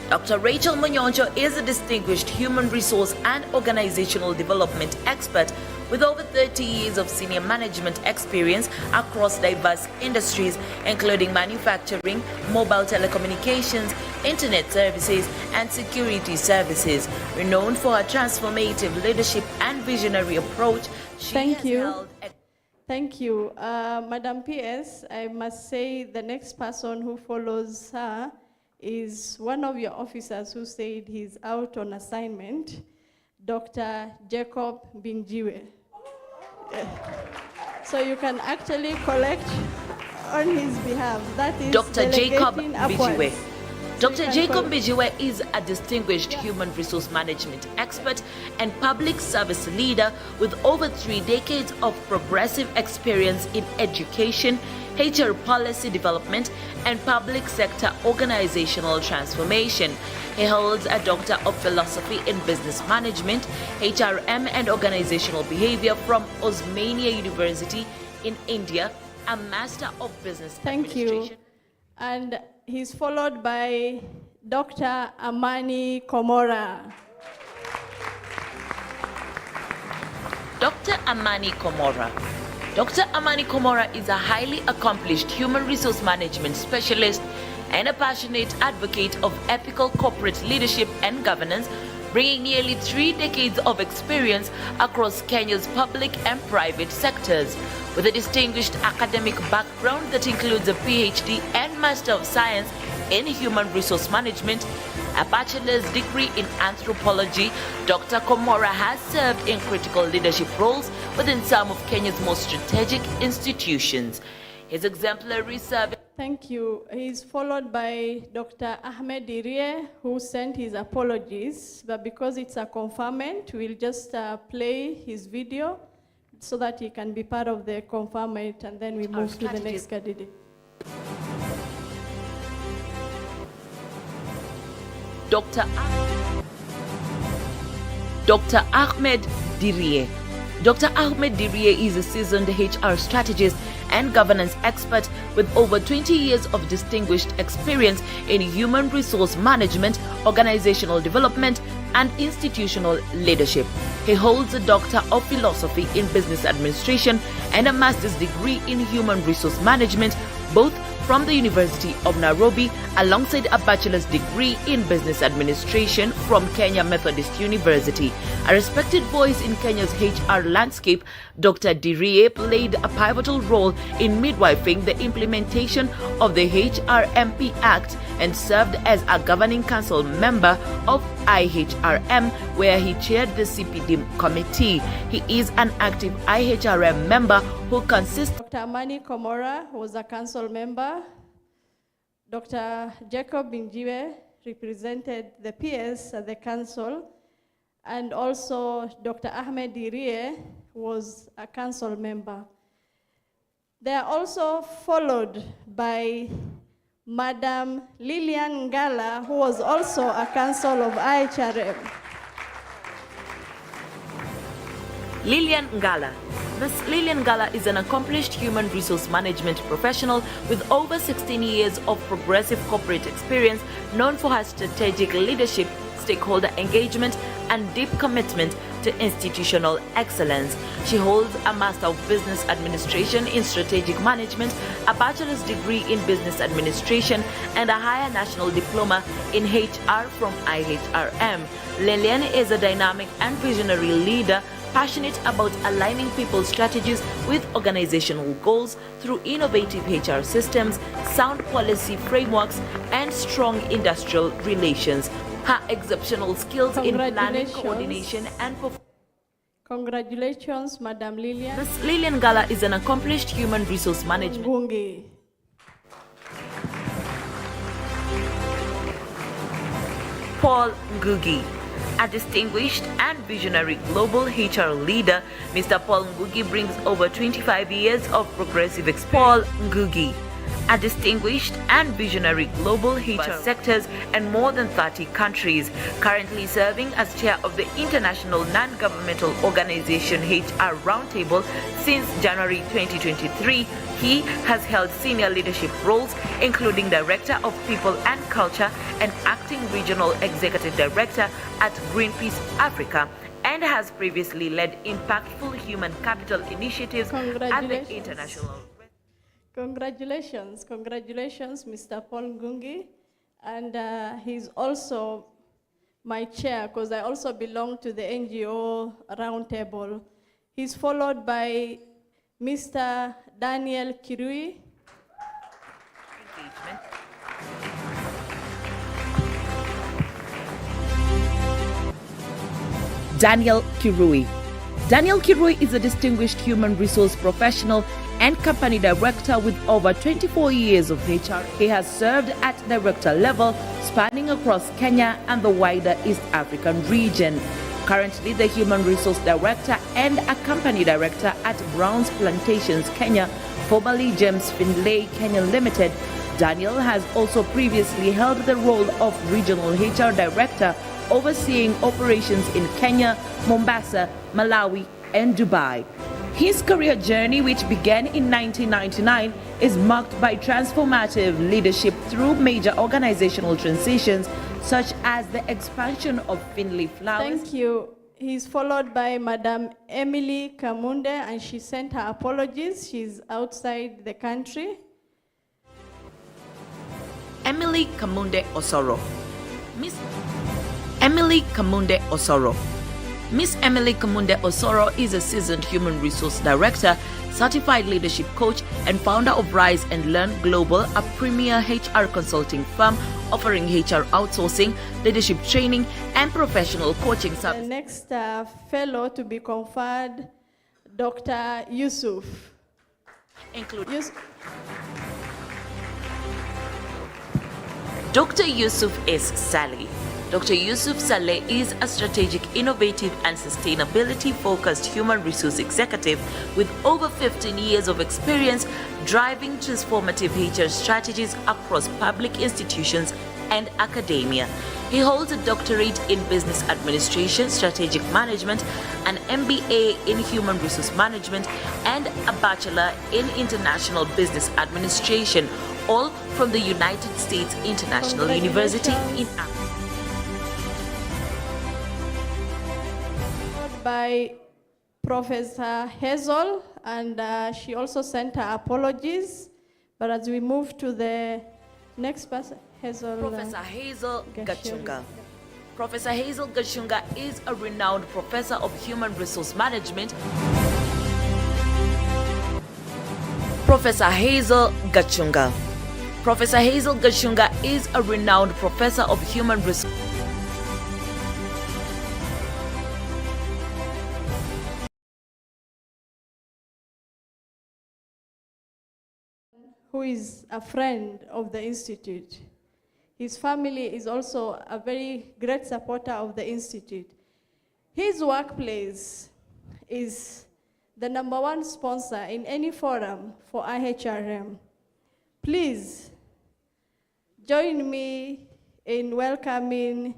Dr. Rachel Monyoncho is a distinguished human resource and organizational development expert with over 30 years of senior management experience across diverse industries, including manufacturing, mobile telecommunications, internet services, and security services. Renowned for her transformative leadership and visionary approach, Thank you. Madam PS, I must say the next person who follows her is one of your officers who said he's out on assignment, Dr. Jacob Binjiwe. So you can actually collect on his behalf. That is Dr. Jacob Binjiwe. Dr. Jacob Mbijiwe is a distinguished human resource management expert and public service leader with over 3 decades of progressive experience in education, HR policy development, and public sector organizational transformation. He holds a Doctor of Philosophy in Business Management, HRM, and Organizational Behavior from Osmania University in India, a Master of Business Administration. Thank you. And he's followed by Dr. Amani Komora. Dr. Amani Komora. Dr. Amani Komora is a highly accomplished human resource management specialist and a passionate advocate of ethical corporate leadership and governance, bringing nearly 3 decades of experience across Kenya's public and private sectors. With a distinguished academic background that includes a PhD and Master of Science in Human Resource Management, a bachelor's degree in anthropology, Dr. Komora has served in critical leadership roles within some of Kenya's most strategic institutions. His exemplary service. Thank you. He's followed by Dr. Ahmed Dirie, who sent his apologies, but because it's a conferment, we'll just play his video so that he can be part of the conferment, and then we move to the next candidate. Dr. Ahmed Dirie. Dr. Ahmed Dirie is a seasoned HR strategist and governance expert with over 20 years of distinguished experience in human resource management, organizational development, and institutional leadership. He holds a Doctor of Philosophy in Business Administration and a Master's degree in Human Resource Management, both from the University of Nairobi, alongside a bachelor's degree in business administration from Kenya Methodist University. A respected voice in Kenya's HR landscape, Dr. Dirie played a pivotal role in midwifing the implementation of the HRMP Act and served as a governing council member of IHRM, where he chaired the CPD committee. He is an active IHRM member who consists. Dr. Amani Komora was a council member. Dr. Jacob Mbijiwe represented the PS at the council, and also Dr. Ahmed Dirie was a council member. They are also followed by Madam Lilian Ngala, who was also a council of IHRM. Lilian Ngala. Ms. Lilian Ngala is an accomplished human resource management professional with over 16 years of progressive corporate experience, known for her strategic leadership, stakeholder engagement, and deep commitment to institutional excellence. She holds a Master of Business Administration in Strategic Management, a bachelor's degree in Business Administration, and a higher national diploma in HR from IHRM. Lilian is a dynamic and visionary leader, passionate about aligning people's strategies with organizational goals through innovative HR systems, sound policy frameworks, and strong industrial relations. Her exceptional skills in planning, coordination, and performance. Congratulations, Madam Lilian. Ms. Lilian Ngala is an accomplished human resource management. Ngungi. Paul Ngugi. A distinguished and visionary global HR leader, Mr. Paul Ngugi brings over 25 years of progressive experience. Paul Ngugi. A distinguished and visionary global HR sectors and more than 30 countries, currently serving as chair of the International Non-Governmental Organization HR Roundtable since January 2023. He has held senior leadership roles, including Director of People and Culture and Acting Regional Executive Director at Greenpeace Africa, and has previously led impactful human capital initiatives at the international. Congratulations, Mr. Paul Ngungi. And he's also my chair, because I also belong to the NGO Roundtable. He's followed by Mr. Daniel Kirui. Daniel Kirui. Daniel Kirui is a distinguished human resource professional and company director with over 24 years of HR. He has served at director level, spanning across Kenya and the wider East African region. Currently the Human Resource Director and a Company Director at Brown's Plantations, Kenya, formerly James Findlay Kenya Limited, Daniel has also previously held the role of Regional HR Director, overseeing operations in Kenya, Mombasa, Malawi, and Dubai. His career journey, which began in 1999, is marked by transformative leadership through major organizational transitions, such as the expansion of Finley Flowers. Thank you. He's followed by Madam Emily Kamunde, and she sent her apologies. She's outside the country. Emily Kamunde Osoro. Miss Emily Kamunde Osoro. Miss Emily Kamunde Osoro is a seasoned human resource director, certified leadership coach, and founder of Rise and Learn Global, a premier HR consulting firm offering HR outsourcing, leadership training, and professional coaching services. The next fellow to be conferred, Dr. Yusuf. Dr. Yusuf S. Saleh. Dr. Yusuf Saleh is a strategic, innovative, and sustainability-focused human resource executive with over 15 years of experience driving transformative HR strategies across public institutions and academia. He holds a doctorate in business administration, strategic management, an MBA in human resource management, and a bachelor in international business administration, all from the United States International University in Africa. By Professor Hazel, and she also sent her apologies. But as we move to the next person, Hazel. Professor Hazel Gachunga. Professor Hazel Gachunga is a renowned professor of human resource management. Professor Hazel Gachunga. Professor Hazel Gachunga is a renowned professor of human resource. Who is a friend of the Institute. His family is also a very great supporter of the Institute. His workplace is the #1 sponsor in any forum for IHRM. Please join me in welcoming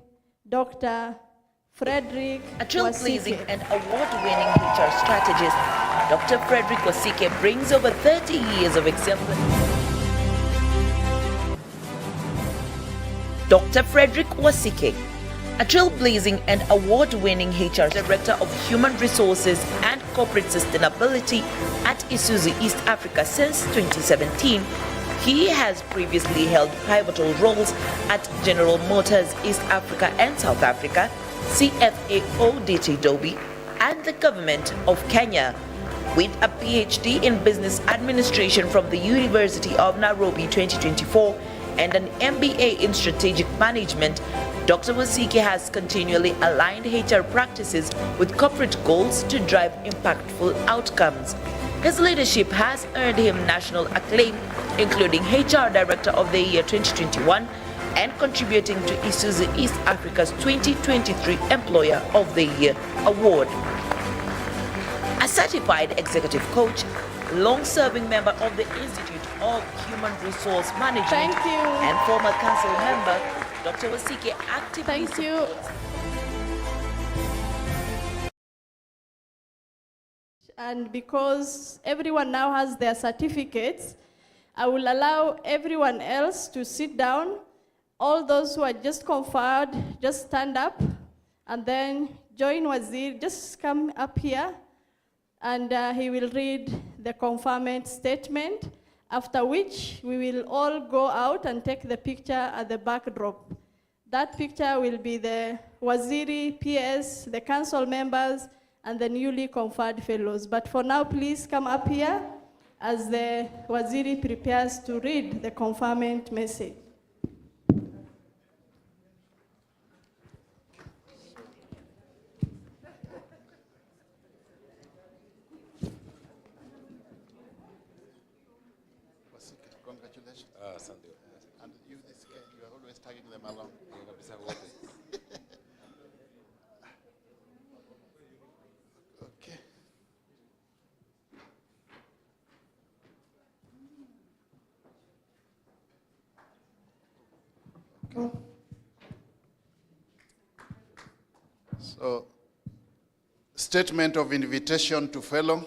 Dr. Frederick A trailblazing and award-winning HR strategist, Dr. Frederick Wasike brings over 30 years of exemplary. Dr. Frederick Wasike, a trailblazing and award-winning HR Director of Human Resources and Corporate Sustainability at Isuzu East Africa since 2017. He has previously held pivotal roles at General Motors East Africa and South Africa, CFAO DT Dobi, and the Government of Kenya. With a PhD in Business Administration from the University of Nairobi 2024 and an MBA in Strategic Management, Dr. Wasike has continually aligned HR practices with corporate goals to drive impactful outcomes. His leadership has earned him national acclaim, including HR Director of the Year 2021 and contributing to Isuzu East Africa's 2023 Employer of the Year award. A certified executive coach, long-serving member of the Institute of Human Resource Management, and former council member, Dr. Wasike actively supports. And because everyone now has their certificates, I will allow everyone else to sit down. All those who are just conferred, just stand up, and then join Wazir. Just come up here, and he will read the conferment statement, after which we will all go out and take the picture at the backdrop. That picture will be the Waziri, PS, the council members, and the newly conferred fellows. But for now, please come up here as the Waziri prepares to read the conferment message. Congratulations. And you are always tagging them along. Okay. Okay. So, statement of invitation to fellow.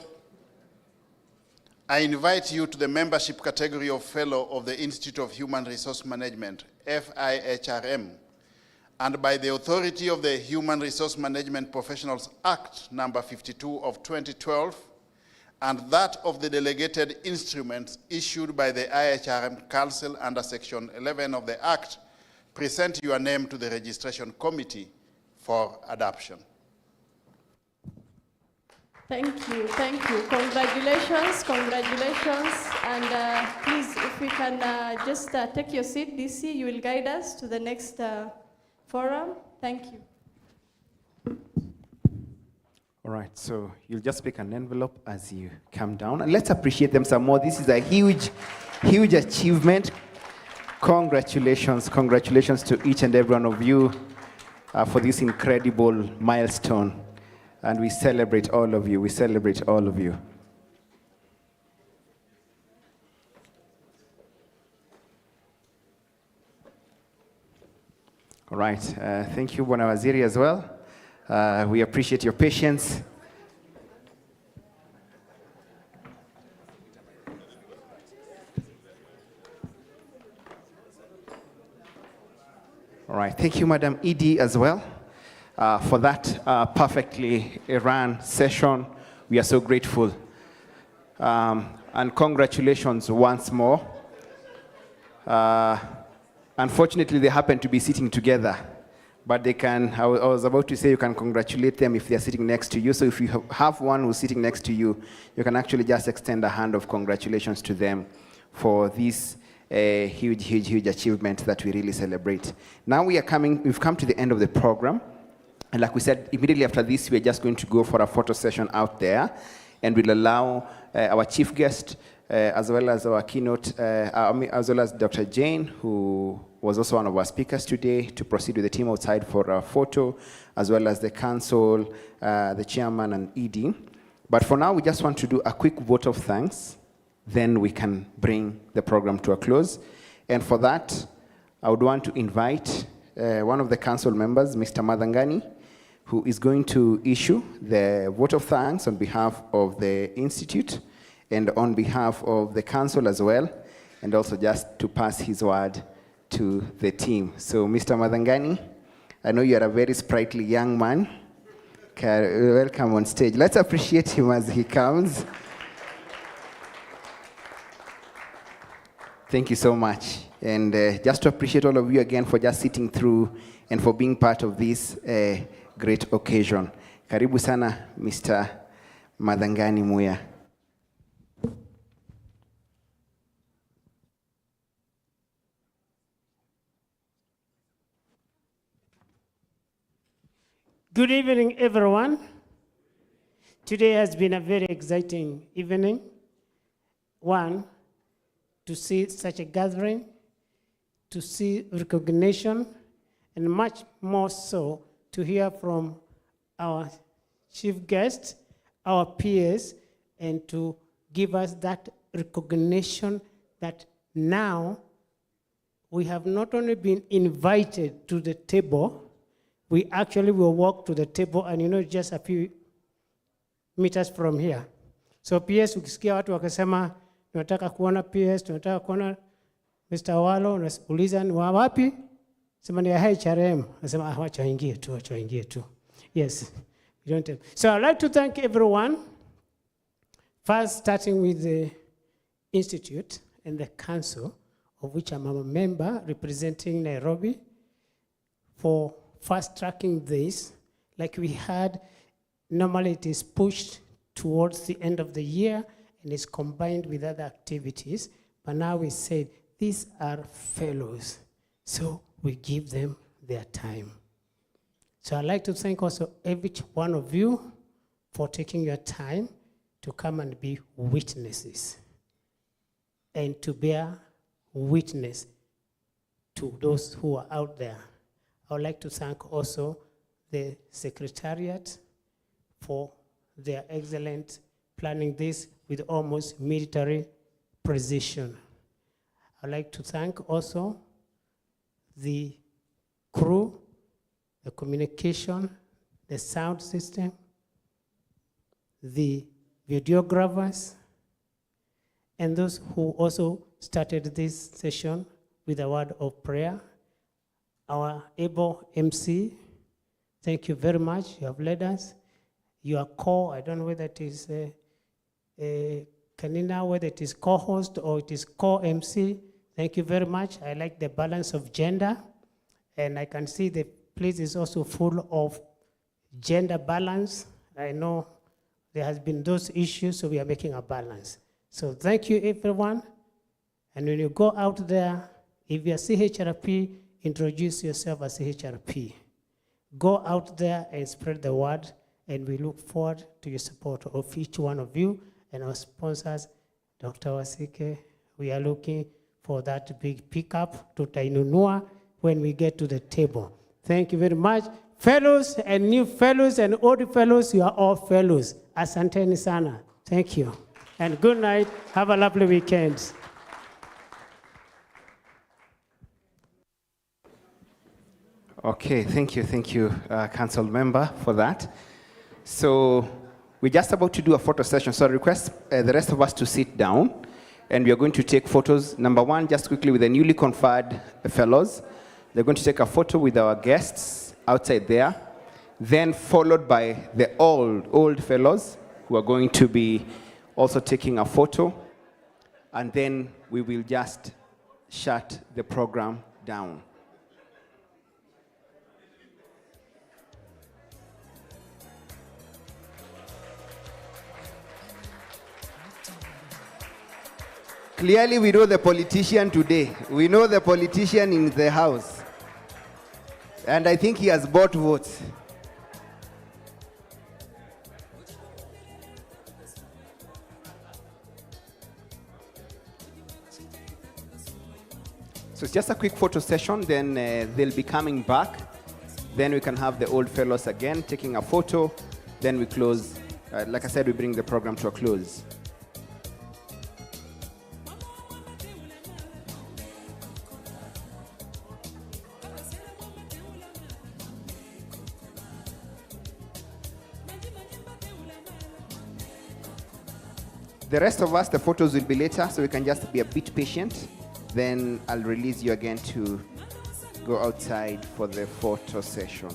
I invite you to the membership category of Fellow of the Institute of Human Resource Management, FIHRM, and by the authority of the Human Resource Management Professionals Act number 52 of 2012, and that of the delegated instruments issued by the IHRM Council under Section 11 of the Act, present your name to the registration committee for adoption. Thank you, thank you. Congratulations, congratulations. And please, if we can just take your seat, DC, you will guide us to the next forum. Thank you. All right, so you'll just pick an envelope as you come down. And let's appreciate them some more. This is a huge, huge achievement. Congratulations, congratulations to each and every one of you for this incredible milestone. And we celebrate all of you. We celebrate all of you. All right. Thank you, Bwana Waziri, as well. We appreciate your patience. All right. Thank you, Madam Edie, as well. For that perfectly run session. We are so grateful. And congratulations once more. Unfortunately, they happen to be sitting together, but they can, I was about to say you can congratulate them if they're sitting next to you. So if you have one who's sitting next to you, you can actually just extend a hand of congratulations to them for this huge, huge, huge achievement that we really celebrate. Now we've come to the end of the program. And like we said, immediately after this, we're just going to go for a photo session out there, and we'll allow our chief guest, as well as our keynote, as well as Dr. Jane, who was also one of our speakers today, to proceed with the team outside for a photo, as well as the council, the chairman, and ED. But for now, we just want to do a quick vote of thanks. Then we can bring the program to a close. And for that, I would want to invite one of the council members, Mr. Madhangani, who is going to issue the vote of thanks on behalf of the Institute and on behalf of the council as well, and also just to pass his word to the team. So, Mr. Madhangani, I know you are a very sprightly young man. Welcome on stage. Let's appreciate him as he comes. Thank you so much. And just to appreciate all of you again for just sitting through and for being part of this great occasion. Karibu sana, Mr. Madhangani Muya. Good evening, everyone. Today has been a very exciting evening. One, to see such a gathering, to see recognition, and much more so to hear from our chief guest, our peers, and to give us that recognition that now we have not only been invited to the table, we actually will walk to the table, and just a few meters from here. So PS, ukisikia watu wakasema tunataka kuona PS, tunataka kuona Mr. Walo, unauliza ni wapi? Sema ni HRM. Nasema wacha waingie tu. Yes. You don't have. So I'd like to thank everyone. First, starting with the Institute and the Council, of which I'm a member representing Nairobi, for fast-tracking this. Like we had, normally it is pushed towards the end of the year and is combined with other activities. But now we said, these are fellows, so we give them their time. So I'd like to thank also every one of you for taking your time to come and be witnesses and to bear witness to those who are out there. I would like to thank also the Secretariat for their excellent planning this with almost military precision. I'd like to thank also the crew, the communication, the sound system, the videographers, and those who also started this session with a word of prayer. Our able MC, thank you very much. You have led us. Your core, I don't know whether it is Kanina, whether it is co-host or it is co-MC. Thank you very much. I like the balance of gender, and I can see the place is also full of gender balance. I know there has been those issues, so we are making a balance. So thank you, everyone. And when you go out there, if you are CHRP, introduce yourself as CHRP. Go out there and spread the word, and we look forward to your support of each one of you and our sponsors, Dr. Wasike. We are looking for that big pickup to Tainunua when we get to the table. Thank you very much. Fellows and new fellows and old fellows, you are all fellows. Asanteni sana. Thank you. And good night. Have a lovely weekend. Okay, thank you, Council Member, for that. So we're just about to do a photo session, so I request the rest of us to sit down, and we are going to take photos. Number one, just quickly with the newly conferred fellows. They're going to take a photo with our guests outside there, then followed by the old fellows who are going to be also taking a photo, and then we will just shut the program down. Clearly, we know the politician today. We know the politician in the house. And I think he has bought votes. So it's just a quick photo session, then they'll be coming back. Then we can have the old fellows again taking a photo. Then we close. Like I said, we bring the program to a close. The rest of us, the photos will be later, so we can just be a bit patient. Then I'll release you again to go outside for the photo session.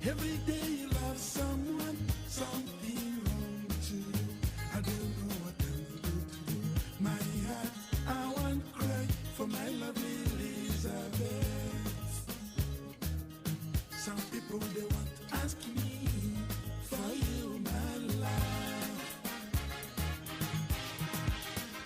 Every day you love someone, something wrong to you. I don't know what I'm going to do. My heart, I want to cry for my lovely Elizabeth. Some people, they want